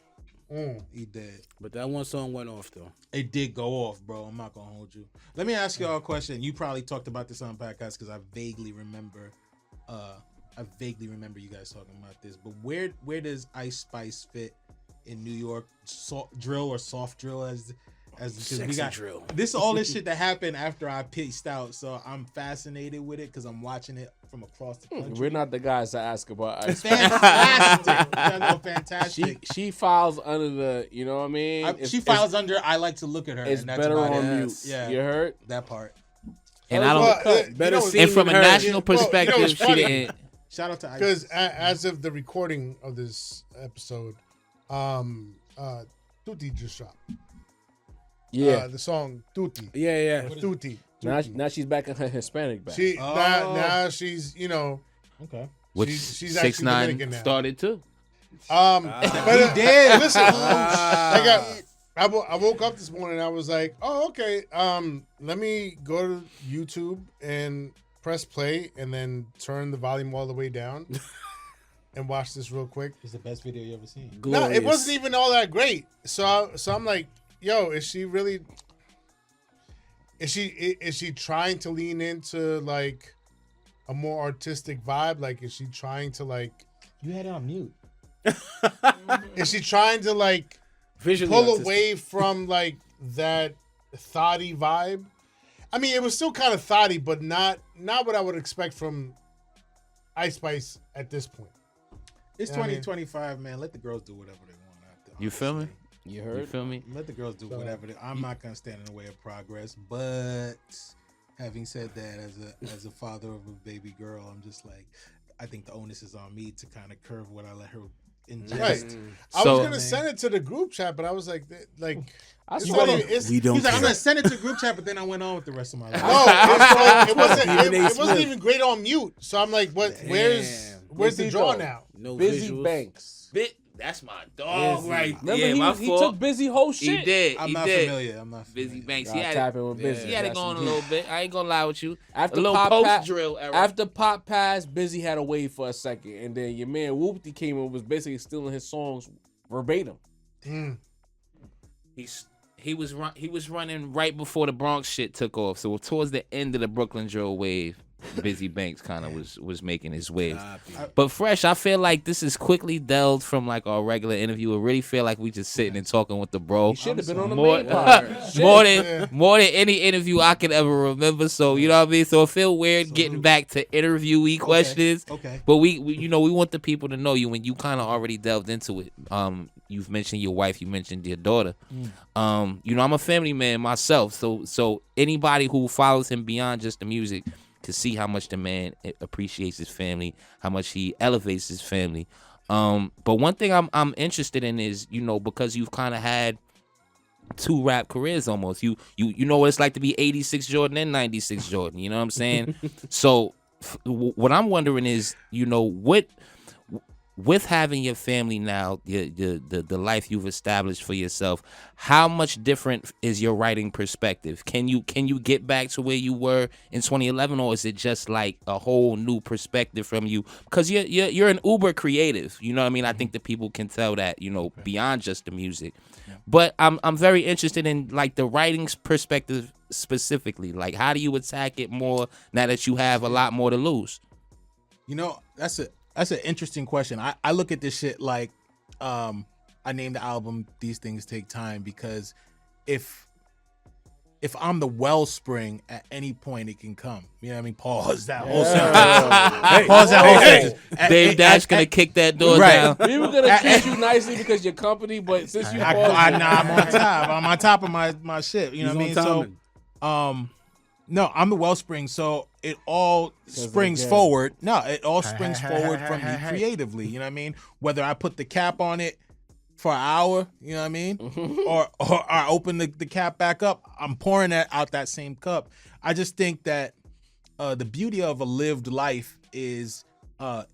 He did. But that one song went off though. It did go off, bro. I'm not gonna hold you. Let me ask y'all a question. You probably talked about this on podcast because I vaguely remember. You guys talking about this. But where does Ice Spice fit in New York? Drill or soft drill as because we Sexy got drill. this all this shit that happened after I pieced out. So I'm fascinated with it because I'm watching it from across the country. We're not the guys to ask about Ice. Fantastic. You guys know fantastic. She files under the, you know what I mean? She files under. I like to look at her. It's and that's better about on it. mute. Yeah, You heard? that part. And I don't. Well, Better you know, seen And from a than heard. national Well, you know perspective, what's she funny? didn't. Shout out to Ice. because as of the recording of this episode, Tutti just dropped. Yeah. The song Tutti. Yeah. Tutti. Now she's back in her Hispanic bag. She now she's Okay. Which she's actually 6ix9ine Dominican now. started too. But He did. listen, I woke up this morning and I was like, oh, okay. Let me go to YouTube and press play and then turn the volume all the way down and watch this real quick. It's the best video you ever seen. No, Glorious. it wasn't even all that great. So I'm like, yo, is she really? Is she trying to lean into like a more artistic vibe? Like, is she trying to like? You had it on mute. Is she trying to like Visually pull artistic. away from like that thotty vibe? I mean, it was still kind of thotty, but not what I would expect from Ice Spice at this point. It's Yeah, I mean- 2025, man. Let the girls do whatever they want. You feel me? You You heard? feel me? Let the girls do whatever. I'm not gonna stand in the way of progress. But having said that, as a father of a baby girl, I'm just like, I think the onus is on me to kind of curve what I let her ingest. Right. I So- was gonna send it to the group chat, but I was like, I it's saw not them. even, it's, We don't He's like, I'm care. gonna send it to the group chat, but then I went on with the rest of my life. No, it's like, it wasn't. Stephen A. It wasn't Smith. even great on mute. So I'm like, what? Where's Where's the he draw though? now? No Busy visuals. Banks. That's my dog Busy. right Remember there. My he fault. took Busy whole shit. He did. I'm he not did. familiar. I'm not familiar. Busy Banks. Gotta He had tap it. in with Busy. He had it That's going a some little heat. bit. I ain't gonna lie with you. After a little Pop post pa- drill era. After Pop passed, Busy had a wave for a second, and then your man Whoopty came and was basically stealing his songs verbatim. He was running right before the Bronx shit took off. So towards the end of the Brooklyn drill wave, Busy Banks kind of was making his wave. But Fresh, I feel like this is quickly delved from like our regular interview. I really feel like we just sitting and talking with the bro. He should have been on the More- main pod. more than any interview I could ever remember. So you know what I mean. So it feel weird getting back to interviewee questions. Okay. But we you know we want the people to know you when you kind of already delved into it. You've mentioned your wife. You mentioned your daughter. You know I'm a family man myself. So anybody who follows him beyond just the music to see how much the man appreciates his family, how much he elevates his family. But one thing I'm interested in is, you know, because you've kind of had two rap careers almost. You know what it's like to be 86 Jordan and 96 Jordan. You know what I'm saying? So what I'm wondering is, you know, what with having your family now, the life you've established for yourself, how much different is your writing perspective? Can you get back to where you were in 2011, or is it just like a whole new perspective from you? Because you're an uber creative, you know what I mean? I think that people can tell that, you know, beyond just the music. But I'm very interested in like the writing perspective specifically. Like, how do you attack it more now that you have a lot more to lose? You know, that's an interesting question. I look at this shit like I named the album These Things Take Time, because if if I'm the wellspring, at any point it can come. You know what I mean? Pause that whole sentence. Pause that whole sentence. Dave Dash gonna kick that door down. We were gonna treat you nicely because you're company, but since you paused, I'm on top. I'm on top of my shit. You know what I mean? So, no, I'm the wellspring. So it all springs forward. No, it all springs forward from me creatively. You know what I mean? Whether I put the cap on it for an hour, you know what I mean? or I open the cap back up, I'm pouring that out that same cup. I just think that the beauty of a lived life is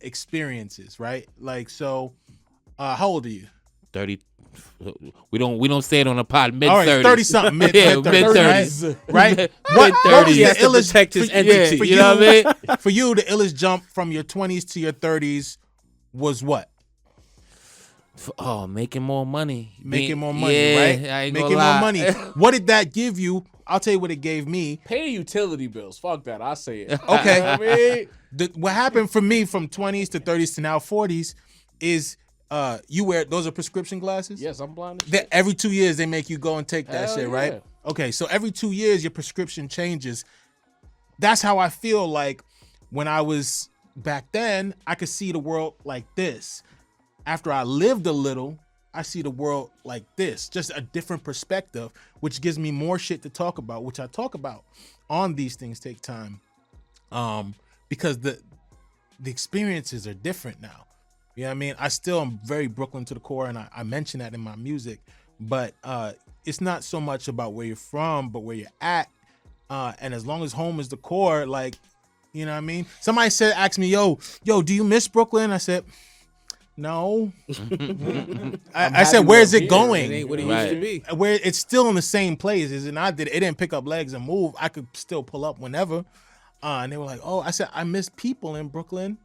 experiences, right? Like, so how old are you? 30. We don't say it on a pod. Mid 30s. All right, 30 something, mid 30s, right? Mid What was 30s. the has to illest protect his for- entity. for You know what I mean? For you, the illest jump from your 20s to your 30s was what? Oh, making more money. Making more money, yeah, right? I ain't Making gonna lie. more money. What did that give you? I'll tell you what it gave me. pay utility bills. Fuck that. I say it. Okay. You know what I mean? What happened for me from 20s to 30s to now 40s is you wear, those are prescription glasses? Yes, I'm blind. As That shit. every 2 years they make you go and take that Hell shit, yeah. right? Okay, so every 2 years your prescription changes. That's how I feel like when I was back then, I could see the world like this. After I lived a little, I see the world like this, just a different perspective, which gives me more shit to talk about, which I talk about on These Things Take Time, because the experiences are different now. You know what I mean? I still am very Brooklyn to the core, and I mention that in my music, but it's not so much about where you're from, but where you're at. And as long as home is the core, like, you know what I mean? Somebody asked me, yo, do you miss Brooklyn? I said, no. I said, where's it going? It ain't what it Right. used to be. Where it's still in the same place. Is it not? It didn't pick up legs and move. I could still pull up whenever. And they were like, oh, I said, I miss people in Brooklyn.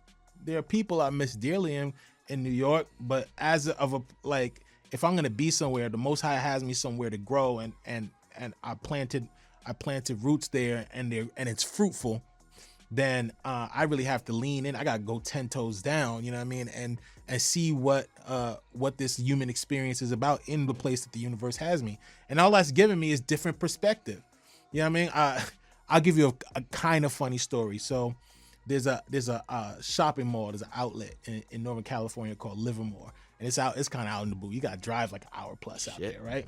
There are people I miss dearly in New York. But if I'm gonna be somewhere, the Most High has me somewhere to grow, and I planted roots there, and it's fruitful. Then I really have to lean in. I gotta go 10 toes down, you know what I mean, and see what this human experience is about in the place that the universe has me. And all that's given me is different perspective. You know what I mean? I'll give you a kind of funny story. So there's a shopping mall, there's an outlet in Northern California called Livermore, and it's kind of out in the blue. You gotta drive like an hour plus out there, right?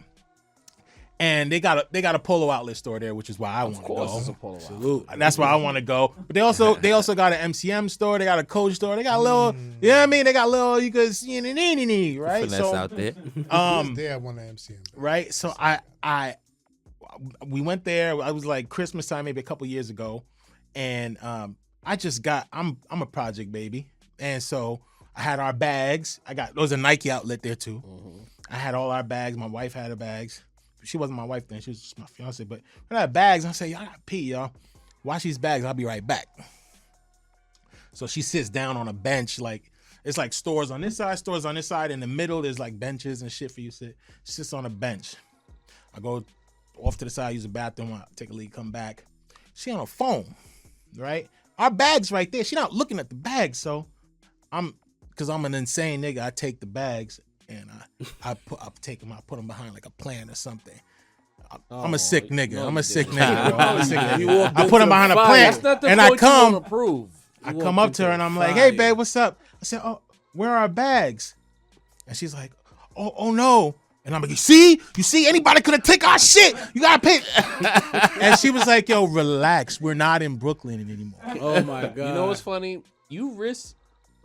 And they got a Polo outlet store there, which is why I want to Of course, it's a go. polo outfit. Absolutely. That's why I want to go. But they also got an MCM store. They got a Coach store. They got a little, you know what I mean? They got a little, you could see, right? Finesse So out there. They had one at MCM. right. So we went there. I was like Christmas time, maybe a couple years ago, and I'm a project baby, and so I had our bags. There was a Nike outlet there too. I had all our bags. My wife had her bags. She wasn't my wife then. She was just my fiance. But when I had bags, I say, I gotta pee, y'all. Watch these bags. I'll be right back. So she sits down on a bench, like it's like stores on this side, stores on this side. In the middle, there's like benches and shit for you to sit. She sits on a bench. I go off to the side, use the bathroom, I take a leak, come back. She on her phone, right? Our bag's right there. She not looking at the bags. So because I'm an insane nigga, I take the bags and I put them behind like a plant or something. I'm a sick nigga. no, I'm you a sick didn't. nigga, bro. I'm a sick nigga. You walked I put them into behind a the fire. plant, That's not the and I point you wanna come. prove. I come up to her and I'm like, "Hey, babe, what's up?" I said, "Oh, where are our bags?" And she's like, "Oh no." And I'm like, you see, anybody could have taken our shit. You gotta pay. And she was like, "Yo, relax. We're not in Brooklyn anymore." Oh my god. You know what's funny? You risk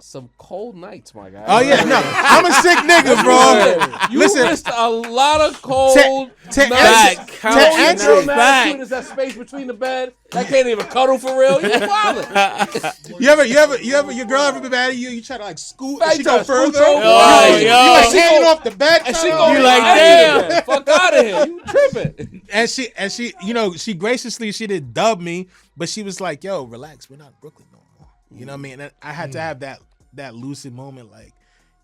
some cold nights, my guy. Oh yeah, no, I'm a sick nigga, bro. You Listen, missed a lot of cold to nights. answer- You to know, answer- real mad is that space between the bed. That can't even cuddle for real. You wildin'. You ever, your girl ever been mad at you? You try to like scoot, and Right, she try go to scoot further. over. Oh, you yo. like She hanging go- off the bed. And she tryna- going You like, damn. fuck out of here. You tripping. And she, she graciously, she didn't dub me, but she was like, "Yo, relax. We're not in Brooklyn no more." You know what I mean? And I had to have that lucid moment, like,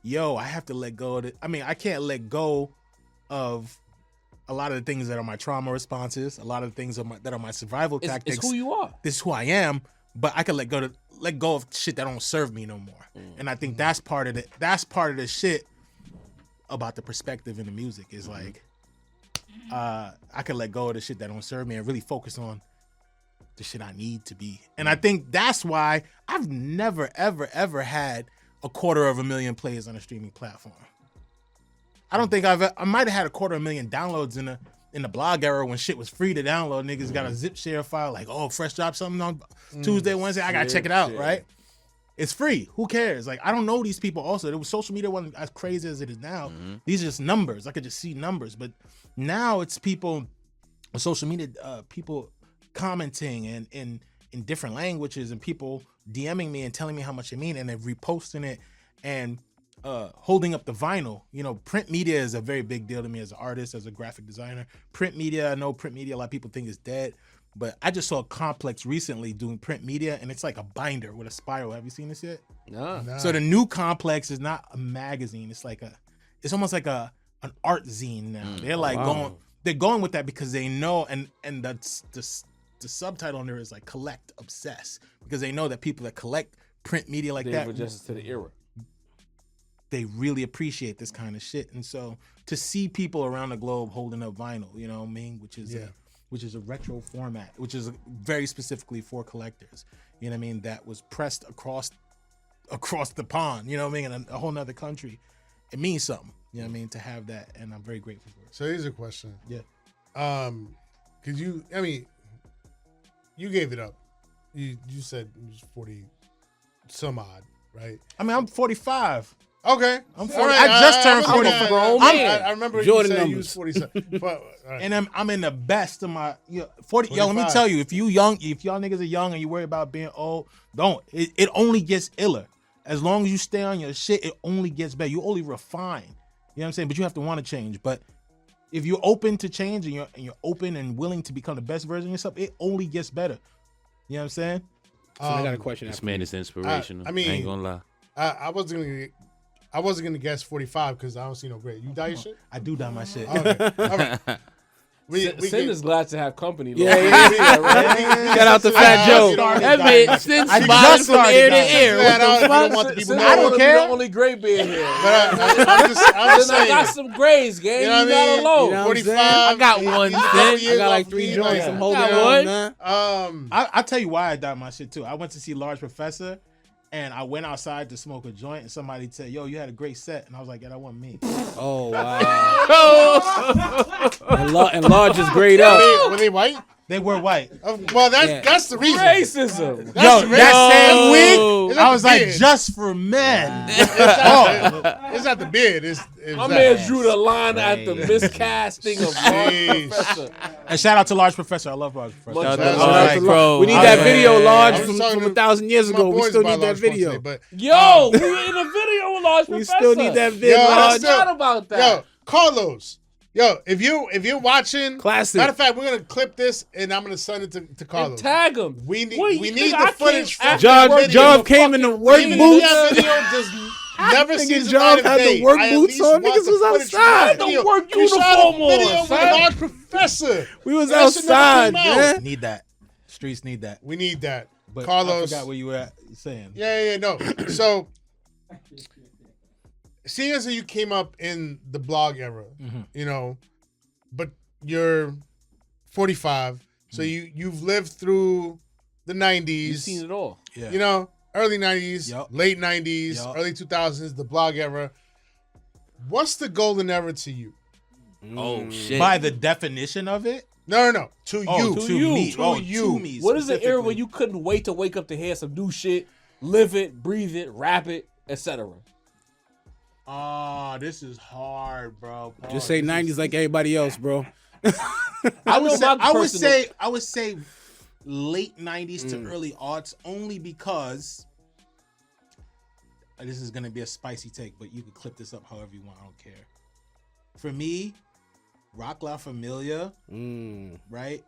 "Yo, I have to let go of it." I mean, I can't let go of a lot of the things that are my trauma responses, a lot of the things that are my survival tactics. It's who you are. This is who I am, but I can let go of shit that don't serve me no more. And I think that's part of the shit about the perspective in the music is like, I could let go of the shit that don't serve me and really focus on the shit I need to be. And I think that's why I've never, ever had 250,000 plays on a streaming platform. I don't think I might have had 250,000 downloads in the blog era when shit was free to download. Niggas got a zip share file like, oh, fresh drop something on Tuesday, Wednesday. I gotta check it out, right? It's free. Who cares? Like, I don't know these people also. It was social media wasn't as crazy as it is now. These are just numbers. I could just see numbers. But now it's people on social media, people commenting and in different languages and people DMing me and telling me how much they mean and they're reposting it and holding up the vinyl. You know, print media is a very big deal to me as an artist, as a graphic designer. Print media, I know print media, a lot of people think is dead. But I just saw Complex recently doing print media, and it's like a binder with a spiral. Have you seen this yet? No. So the new Complex is not a magazine. It's like it's almost like an art zine now. They're like going with that because they know, and that's the subtitle on there is like collect, obsess, because they know that people that collect print media like that, adjusted to the era. They really appreciate this kind of shit. And so to see people around the globe holding up vinyl, you know what I mean, which is a retro format, which is very specifically for collectors. You know what I mean? That was pressed across the pond, you know what I mean, in a whole nother country. It means something, you know what I mean, to have that, and I'm very grateful for it. So here's a question. Yeah. Cause you gave it up. You said it was 40 some odd, right? I mean, I'm 45. Okay. I'm 40. Right. I just turned 45. I remember Jordan you said numbers. you was 47. But, right. And I'm in the best of my 40. Yo, let me tell you, if y'all niggas are young and you worry about being old, don't. It only gets iller. As long as you stay on your shit, it only gets better. You only refine. You know what I'm saying? But you have to want to change. But if you're open to change and you're open and willing to become the best version of yourself, it only gets better. You know what I'm saying? So I got a question. This man is inspirational. I ain't gonna lie. I wasn't gonna guess 45 because I don't see no grade. You dye your shit? I do dye my shit. Okay. All right. Sin is glad to have company. Yeah. Shout out to Fat Joe. That man, Sin I smiling just from started ear to that. ear. What the You don't fuck? want the people Sin, knowing. I don't care. The only great being here. But I'm just Sin, I saying. got some grades, gang. You know You what I not mean? alone. You know what I'm 45. saying? I got one, he's Sin. 30 years I got like off 3 me, joints. like, I'm holding got on, one. man. I'll tell you why I dyed my shit too. I went to see Large Professor, and I went outside to smoke a joint, and somebody said, "Yo, you had a great set," and I was like, "Yeah, that wasn't me." Oh wow. and Large is grayed up. Were they white? They were white. Well, that's the reason. Racism. That's Yo, the that same reason. wig, Is that I the was like, beard? just for men. It's not the beard. It's My that. man drew the line at the miscasting of Large Jeez. Professor. And shout out to Large Professor. I love Large Professor. Much Shout love. out to Bro. We need Oh, that man. video, Large, I was from talking 1,000 years to ago. my We boys still about need that Large Pump video. today, but Yo, we were in a video with Large We Professor. still need that video, Yo, I Large. forgot about that. Yo, Carlos. Yo, if you're watching, Classic. Matter of fact, we're gonna clip this and I'm gonna send it to And Carlos. tag him. We need Wait, we nigga, need I the footage came from after the work. video. Job came in the work Even if boots. that video just never Nigga, sees the Job light of had the day. work I at boots least on. want Niggas the was footage from outside. that The video. work We shot a uniform on, video with son. Large Professor. We was That shit never outside, came out. man. Need that. Streets need that. We need that. But I Carlos. forgot what you were saying. Yeah, no. So, seeing as you came up in the blog era, you know, but you're 45, so you've lived through the 90s. You've seen it all. Yeah. You know, early 90s, Yup. late 90s, Yup. early 2000s, the blog era. What's the golden era to you? Oh shit. By the definition of it? No. To you. To me. To Oh, you. to me. What is the era specifically. where you couldn't wait to wake up to hear some new shit, live it, breathe it, rap it, etc.? This is hard, bro. Just say 90s like everybody else, bro. I would know say, my personal- I would say late 90s to early aughts only because this is gonna be a spicy take, but you can clip this up however you want. I don't care. For me, Rock La Familia, right,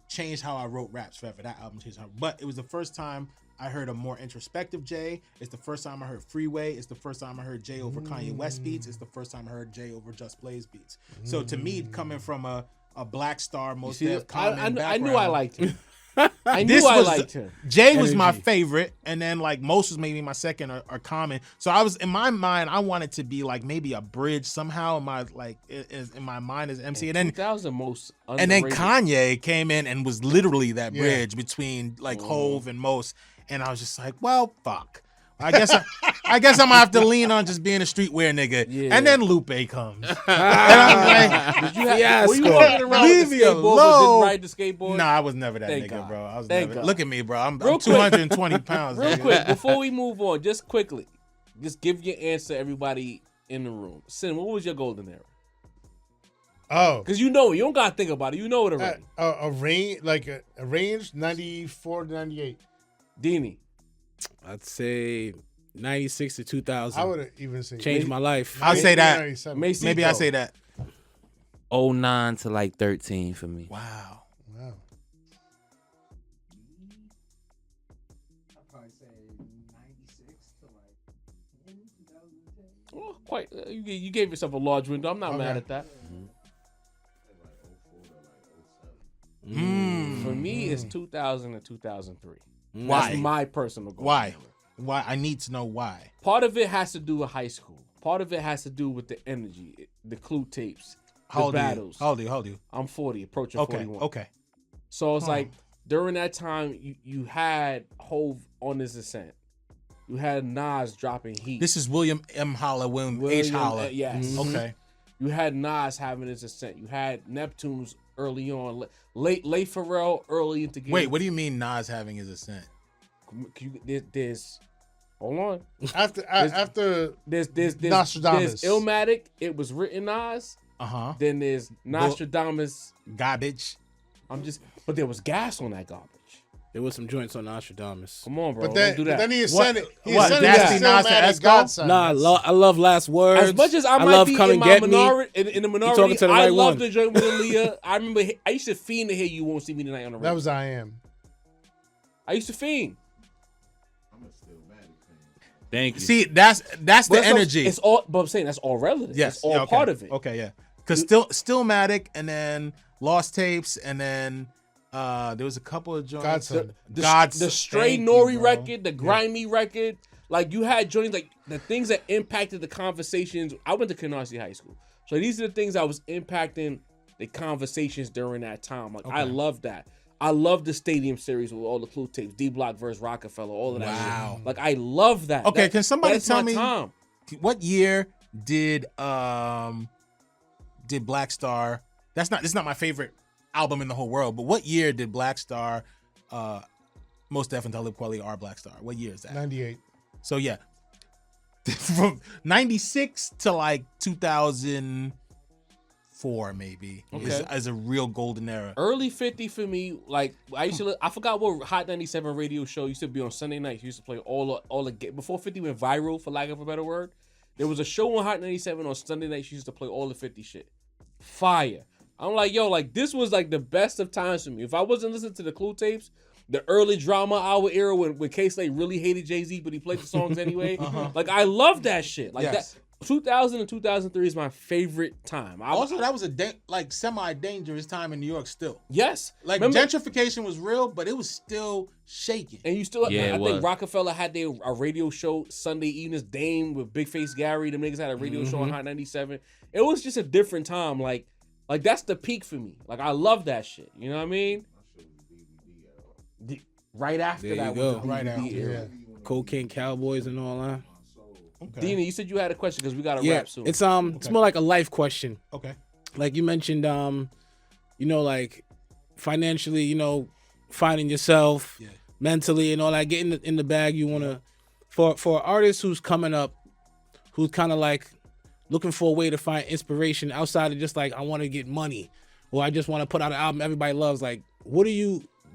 changed how I wrote raps forever. That album changed how. But it was the first time I heard a more introspective Jay. It's the first time I heard Freeway. It's the first time I heard Jay over Kanye West beats. It's the first time I heard Jay over Just Blaze beats. So to me, coming from a Black Star, most See, Def, Common I knew I background, liked him. I knew I liked him. Jay was my Energy. favorite, and then like Most was maybe my second or Common. So I was in my mind, I wanted to be like maybe a bridge somehow in my in my mind as MC, and then 2000 most and then underrated. Kanye came in and was literally that Yeah. bridge between like Hove and Most, and I was just like, well, fuck. I guess I'm gonna have to lean on just being a streetwear nigga, Yeah. and then Lupe comes. And I'm like, Did you have, were you Fiasco. walking around Leave with the me skateboard but alone. didn't ride the skateboard? nah, I was never that Thank nigga, God. bro. I was Thank never. God. Look at me, bro. I'm Real quick. 220 pounds. Real nigga. quick, before we move on, just quickly, just give your answer to everybody in the room. Sin, what was your golden era? Oh, Because you know it. You don't got to think about it. You know it already. a range like a range 94 to 98. Deanie. I'd say 96 to 2000. I would even say Changed my life. I'll say that. 97. Macy. Maybe I say that. 09 to like 13 for me. Wow. Wow. Oh, quite. You gave yourself a large window. I'm not Okay. mad at that. Mm. For me, it's 2000 and 2003. Why? That's my personal goal. Why? Why? I need to know why. Part of it has to do with high school. Part of it has to do with the energy, the clue tapes, How the old are you? battles. How old are you? I'm 40, approaching Okay. 41. Okay. So it's like during that time, you had Hove on his ascent. You had Nas dropping heat. This is William M. Holla, William H. Holla. Yes. Okay. You had Nas having his ascent. You had Neptune's early on. Late Pharrell early into game. Wait, what do you mean Nas having his ascent? There's hold on. After There's Nostradamus. There's Illmatic. It was written Nas. Uh-huh. Then there's Nostradamus. Garbage. But there was gas on that garbage. There was some joints on Nostradamus. Come on, bro. but then, Don't do that. then he ascended. He What, ascended Nasty to Nas to Stillmatic Esco? Godson. Nah, I love Last Words. As much as I might love be Come in and my Get Me. minority, in the minority, talking to the I right love one. the joint with Aaliyah. I remember I used to fiend to hear You Won't See Me Tonight on the radio. That was I Am. I used to fiend. Thank you. See, that's But the it's all- energy. It's all, but I'm saying that's all relative. Yes. It's all yeah, okay. part of it. Okay, yeah. Because Stillmatic and then Lost Tapes and then there was a couple of joints. Godson. The Stray Nori record, the Grimy record. Like you had joints like the things that impacted the conversations. I went to Canarsie High School. So these are the things that was impacting the conversations during that time. Like I love that. I love the Stadium series with all the clue tapes, D Block versus Rockefeller, all of that Wow. shit. Like I love that. Okay, That- can somebody that's tell my me time. what year did Black Star? This is not my favorite album in the whole world, but what year did Black Star, Most Def and Talib Kweli are Black Star? What year is that? 98. So yeah, from 96 to like 2004 maybe is a real golden era. Early 50 for me, like I used to. I forgot what Hot 97 radio show used to be on Sunday nights. Used to play all the before 50 went viral, for lack of a better word. There was a show on Hot 97 on Sunday nights. Used to play all the 50 shit. Fire. I'm like, yo, like this was like the best of times for me. If I wasn't listening to the Clue tapes, the early Drama Hour era when K-Slate really hated Jay-Z, but he played the songs anyway. Like I love that shit. Like Yes. that. 2000 and 2003 is my favorite time. Also, that was a semi-dangerous time in New York still. Yes. Like Remember- gentrification was real, but it was still shaking. And you still, Yeah, I it think was. Rockefeller had a radio show Sunday evenings. Dame with Big Face Gary, the niggas had a radio show on Hot 97. It was just a different time. Like that's the peak for me. Like I love that shit. You know what I mean? Right after There that, you was go. the Right DVD after, era. Cocaine Cowboys and all that. Okay. Dina, you said you had a question because we got to Yeah, wrap soon. it's more like a life question. Okay. Like you mentioned, like financially, finding yourself, mentally and all that, getting in the bag. You wanna, for an artist who's coming up, who's kind of like looking for a way to find inspiration outside of just like I want to get money, or I just want to put out an album everybody loves. Like, what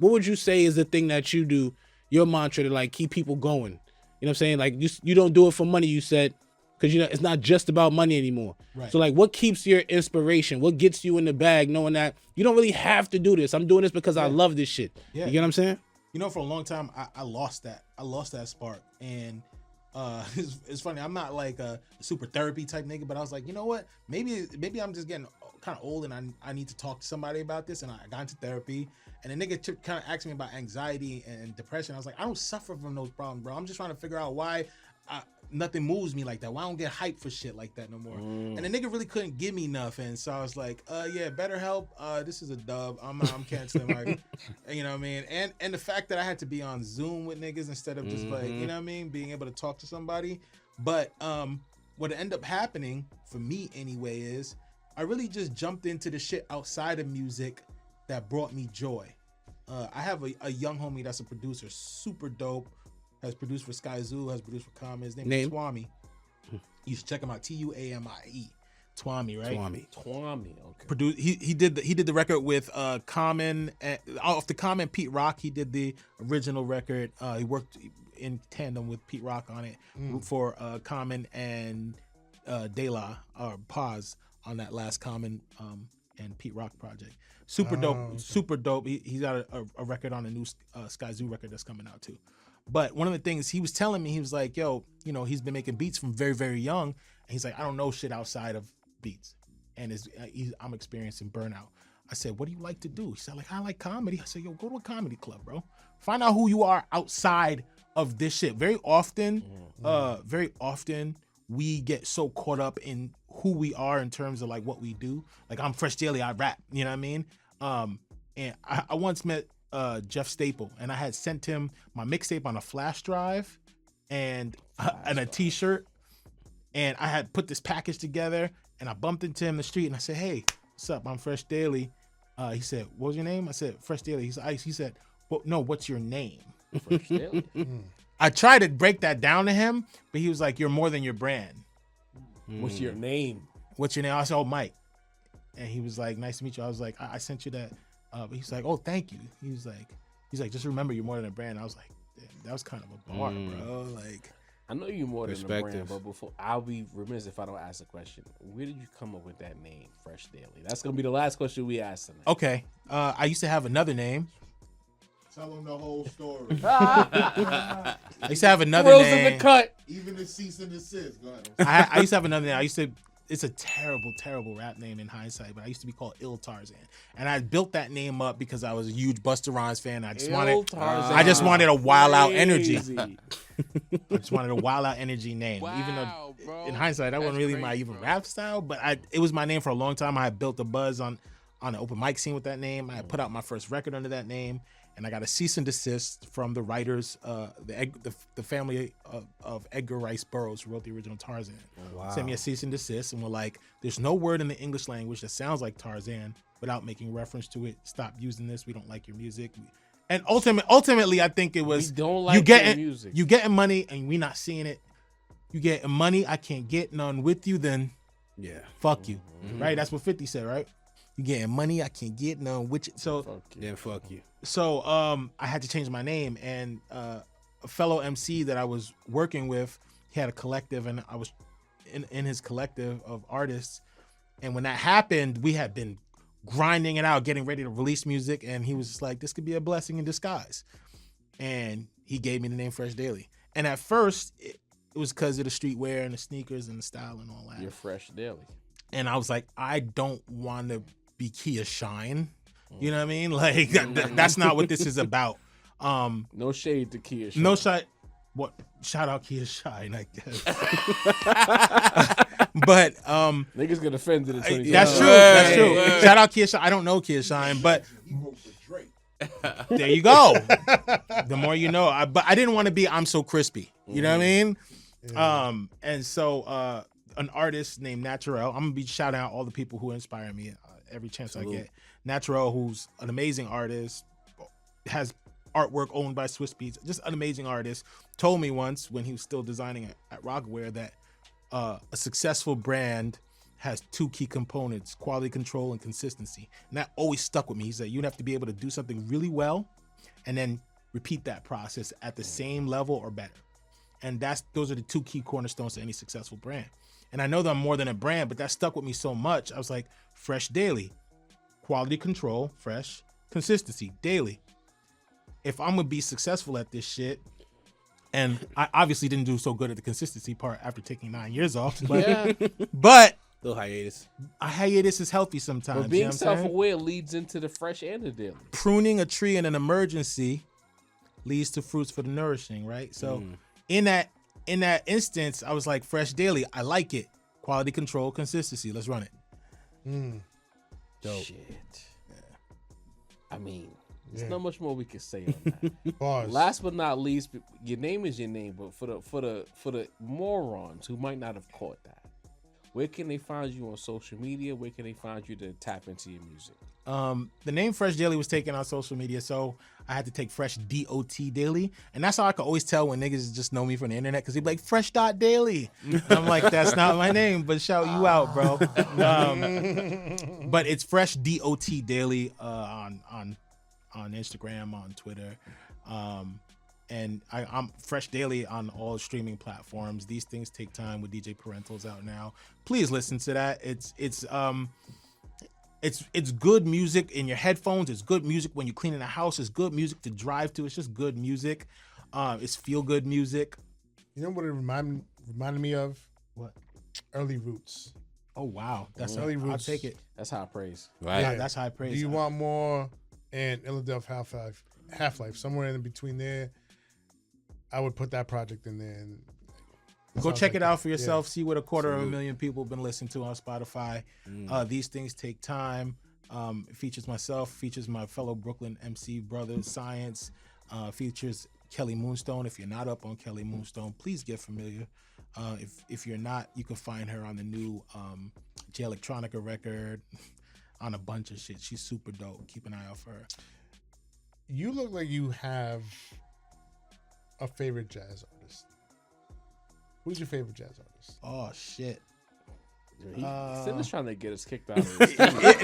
would you say is the thing that you do, your mantra to like keep people going? You know what I'm saying? Like you don't do it for money, you said, because it's not just about money anymore. Right. So like, what keeps your inspiration? What gets you in the bag, knowing that you don't really have to do this? I'm doing this because I love this shit. Yeah. You get what I'm saying? For a long time, I lost that. I lost that spark. And it's funny. I'm not like a super therapy type nigga, but I was like, you know what? Maybe I'm just getting kind of old and I need to talk to somebody about this. And I got into therapy, and the nigga kind of asked me about anxiety and depression. I was like, I don't suffer from those problems, bro. I'm just trying to figure out why nothing moves me like that. Why I don't get hyped for shit like that no more. And the nigga really couldn't give me nothing. So I was like, yeah, BetterHelp. This is a dub. I'm canceling my, you know what I mean? And the fact that I had to be on Zoom with niggas instead of just like, you know what I mean? Being able to talk to somebody. But what ended up happening for me anyway is I really just jumped into the shit outside of music that brought me joy. I have a young homie that's a producer, super dope. Has produced for Sky Zoo, has produced for Common. His name is Twami. You should check him out. Tuamie. Twami, right? Twami, okay. He did the record with Common. Off the Common Pete Rock, he did the original record. He worked in tandem with Pete Rock on it for Common and De La or Paz on that last Common and Pete Rock project. Super dope, okay. Super dope. He's got a record on a new Sky Zoo record that's coming out too. But one of the things he was telling me, he was like, yo, you know, he's been making beats from very, very young. And he's like, I don't know shit outside of beats. And I'm experiencing burnout. I said, what do you like to do? He said, like, I like comedy. I said, yo, go to a comedy club, bro. Find out who you are outside of this shit. Very often, we get so caught up in who we are in terms of like what we do. Like I'm Fresh Daily, I rap, you know what I mean? And I once met Jeff Staple, and I had sent him my mixtape on a flash drive and a t-shirt, and I had put this package together, and I bumped into him in the street, and I said, hey, what's up? I'm Fresh Daily. He said, what was your name? I said, Fresh Daily. He said, well, no, what's your name? Fresh Daily. I tried to break that down to him, but he was like, you're more than your brand. What's your name? What's your name? I said, oh, Mike. And he was like, nice to meet you. I was like, I sent you that. But he's like, oh, thank you. He's like, just remember you're more than a brand. I was like, damn, that was kind of a bar, bro. Like, I know you're more than a brand, but before I'll be remiss if I don't ask a question. Where did you come up with that name, Fresh Daily? That's gonna be the last question we ask tonight. Okay. I used to have another name. Tell them the whole story. I used to have another Thrills name. in the cut. Even the cease and desist. Go ahead. I used to have another name. It's a terrible, terrible rap name in hindsight, but I used to be called Ill Tarzan. And I built that name up because I was a huge Busta Rhymes fan. I just wanted a wild out energy. I just wanted a wild out energy name. Wow, even though bro. in hindsight, that wasn't really crazy, my even bro. rap style, but it was my name for a long time. I had built a buzz on the open mic scene with that name. I had put out my first record under that name, and I got a cease and desist from the writers, the family of Edgar Rice Burroughs, who wrote the original Tarzan. Wow. Sent me a cease and desist, and were like, there's no word in the English language that sounds like Tarzan without making reference to it. Stop using this. We don't like your music. And ultimately, I think it was, We don't like your music. You getting money and we not seeing it. You getting money, I can't get none with you, then Yeah. fuck you. Right? That's what 50 said, right? You getting money, I can't get none with you. So Fuck you. So I had to change my name, and a fellow MC that I was working with, he had a collective, and I was in his collective of artists. And when that happened, we had been grinding it out, getting ready to release music, and he was just like, this could be a blessing in disguise. And he gave me the name Fresh Daily. And at first, it was because of the streetwear and the sneakers and the style and all that. You're Fresh Daily. And I was like, I don't want to be Kia Shine. You know what I mean? Like, that's not what this is about. No shade to Kia Shine. No shot. What? Shout out Kia Shine, I guess. But Niggas get offended in 2020. that's true. That's true. Shout out Kia Shine. I don't know Kia Shine, but He wrote for Drake. there you go. The more you know. But I didn't want to be I'm So Crispy. You know what I mean? And so an artist named Naturel. I'm gonna be shouting out all the people who inspire me every chance I get. Naturel, who's an amazing artist, has artwork owned by Swiss Beats, just an amazing artist, told me once when he was still designing at Rockaware that a successful brand has two key components: quality control and consistency. And that always stuck with me. He said you'd have to be able to do something really well and then repeat that process at the same level or better. And those are the two key cornerstones to any successful brand. And I know that I'm more than a brand, but that stuck with me so much. I was like, Fresh Daily, quality control, fresh, consistency, daily. If I'm gonna be successful at this shit, and I obviously didn't do so good at the consistency part after taking 9 years off, but Little hiatus. A hiatus is healthy sometimes. But being you know what I'm saying? self-aware leads into the fresh and the daily. Pruning a tree in an emergency leads to fruits for the nourishing, right? So in that instance, I was like, fresh daily, I like it. Quality control, consistency. Let's run it. Dope. Shit. I mean, there's not much more we can say on that. Bars. Last but not least, your name is your name, but for the morons who might not have caught that, where can they find you on social media? Where can they find you to tap into your music? The name Fresh Daily was taken on social media, so I had to take Fresh DOT Daily, and that's how I could always tell when niggas just know me from the internet, because he'd be like Fresh Dot Daily. And I'm like, that's not my name, but shout you out, bro. But it's Fresh DOT Daily on Instagram, on Twitter, and I'm Fresh Daily on all streaming platforms. These Things Take Time with DJ Parental's out now. Please listen to that. It's good music in your headphones. It's good music when you're cleaning the house. It's good music to drive to. It's just good music. It's feel good music. You know what it reminded me of? What? Early Roots. Oh wow, that's Early I'll Roots. take it. That's high praise. Right. Yeah, that's high praise. Do you want more? And Philadelphia Half-Life, somewhere in between there. I would put that project in there. And Go sounds check like it out for yourself. See what a quarter of a Salute. million people have been listening to on Spotify. These Things Take Time. It features myself, features my fellow Brooklyn MC brother, Science, features Kelly Moonstone. If you're not up on Kelly Moonstone, please get familiar. If you're not, you can find her on the new J Electronica record, on a bunch of shit. She's super dope. Keep an eye out for her. You look like you have a favorite jazz artist. Who's your favorite jazz artist? Oh shit. Sin is trying to get us kicked out of this.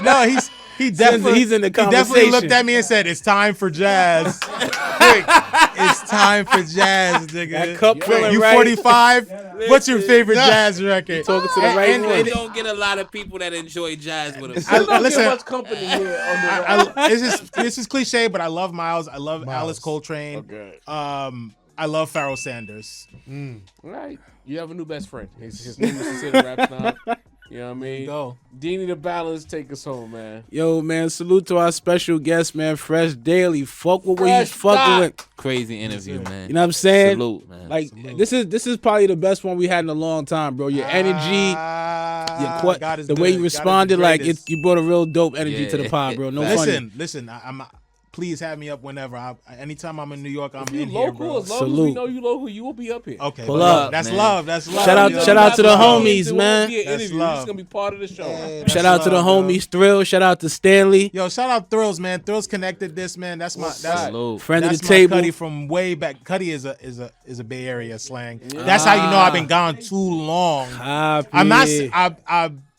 No, he definitely he's in the He definitely conversation. looked at me and said, "It's time for jazz." Quick, it's time for jazz, nigga. That cup feeling You right. 45? What's your favorite jazz record? Talking to the right and- one. We don't get a lot of people that enjoy jazz with us. I- I don't listen, get much company here on the this is cliche, but I love Miles. I love Alice Coltrane. Okay. I love Pharoah Sanders. All right. You have a new best friend. His name is Consider Rap Snob. You know what I mean? Go. Deanie the Balance, take us home, man. Yo, man, salute to our special guest, man, Fresh Daily. Fuck with what he's Fresh fucking Doc. with. Crazy interview, man. You know what I'm saying? Salute, man. Like this is probably the best one we had in a long time, bro. Your energy, God is the good. way God you is the responded, like greatest. you brought a real dope energy to the Yeah. pod, bro. No funny. Listen. I'm please have me up whenever. Anytime I'm in New York, I'm You in here, local, bro. as long as we Salute. know you local, you will be up here. Okay, Pull but up, That's man. love. That's love. Shout out- yo. shout out to the It won't homies, be man. an interview. You're love. just gonna be part of the show. That's Shout out to the love, yo. homies, Thrill. Shout out to Stanley, Yo, shout out Thrills, man. Thrills connected this, man. That's Salute. friend of that's the my table. Cuddy from way back. Cuddy is a Bay Area slang. That's how you know I've been gone too long. I'm not.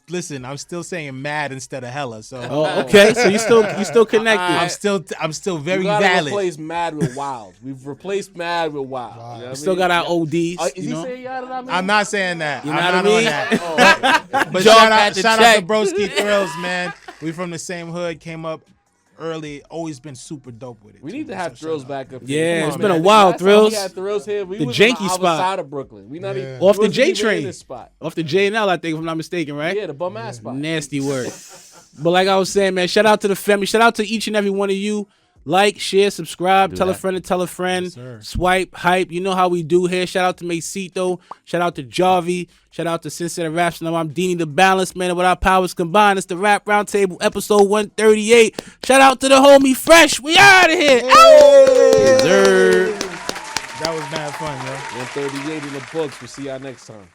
Listen. I'm still saying mad instead of hella. So Oh, okay. So you still connected. I'm still We very gotta valid. replace Mad with Wild. We've replaced Mad with Wild. You know what I Still mean? got our ODs. Is You he know. saying yada that, man? I'm not saying that. You I'm know what not I on mean? that. But Jog shout at the out to check. Broski Thrills, man. We from the same hood. Came up early. Always been super dope with it. We too, need to man. have So Thrills shout out. back up Yeah, here. Come it's on, been a man. while, Last time Thrills. We had Thrills here. We The was janky on the other spot. side of Brooklyn. We not even Off the we wasn't J even in train. this spot. Off the J&L, I think, if I'm not mistaken, right? Yeah, the bum ass spot. Nasty work. But like I was saying, man, shout out to the family. Shout out to each and every one of you. Like, share, subscribe, tell a friend to tell a friend. sir. Swipe, hype. You know how we do here. Shout out to Macito. Shout out to Jarvie. Shout out to Sincere Raps. Now I'm Deanie the Balance, man. And with our powers combined, it's the Rap Roundtable episode 138. Shout out to the homie Fresh. We out of here. Yes, sir. That was mad fun, yo. 138 in the books. We'll see y'all next time.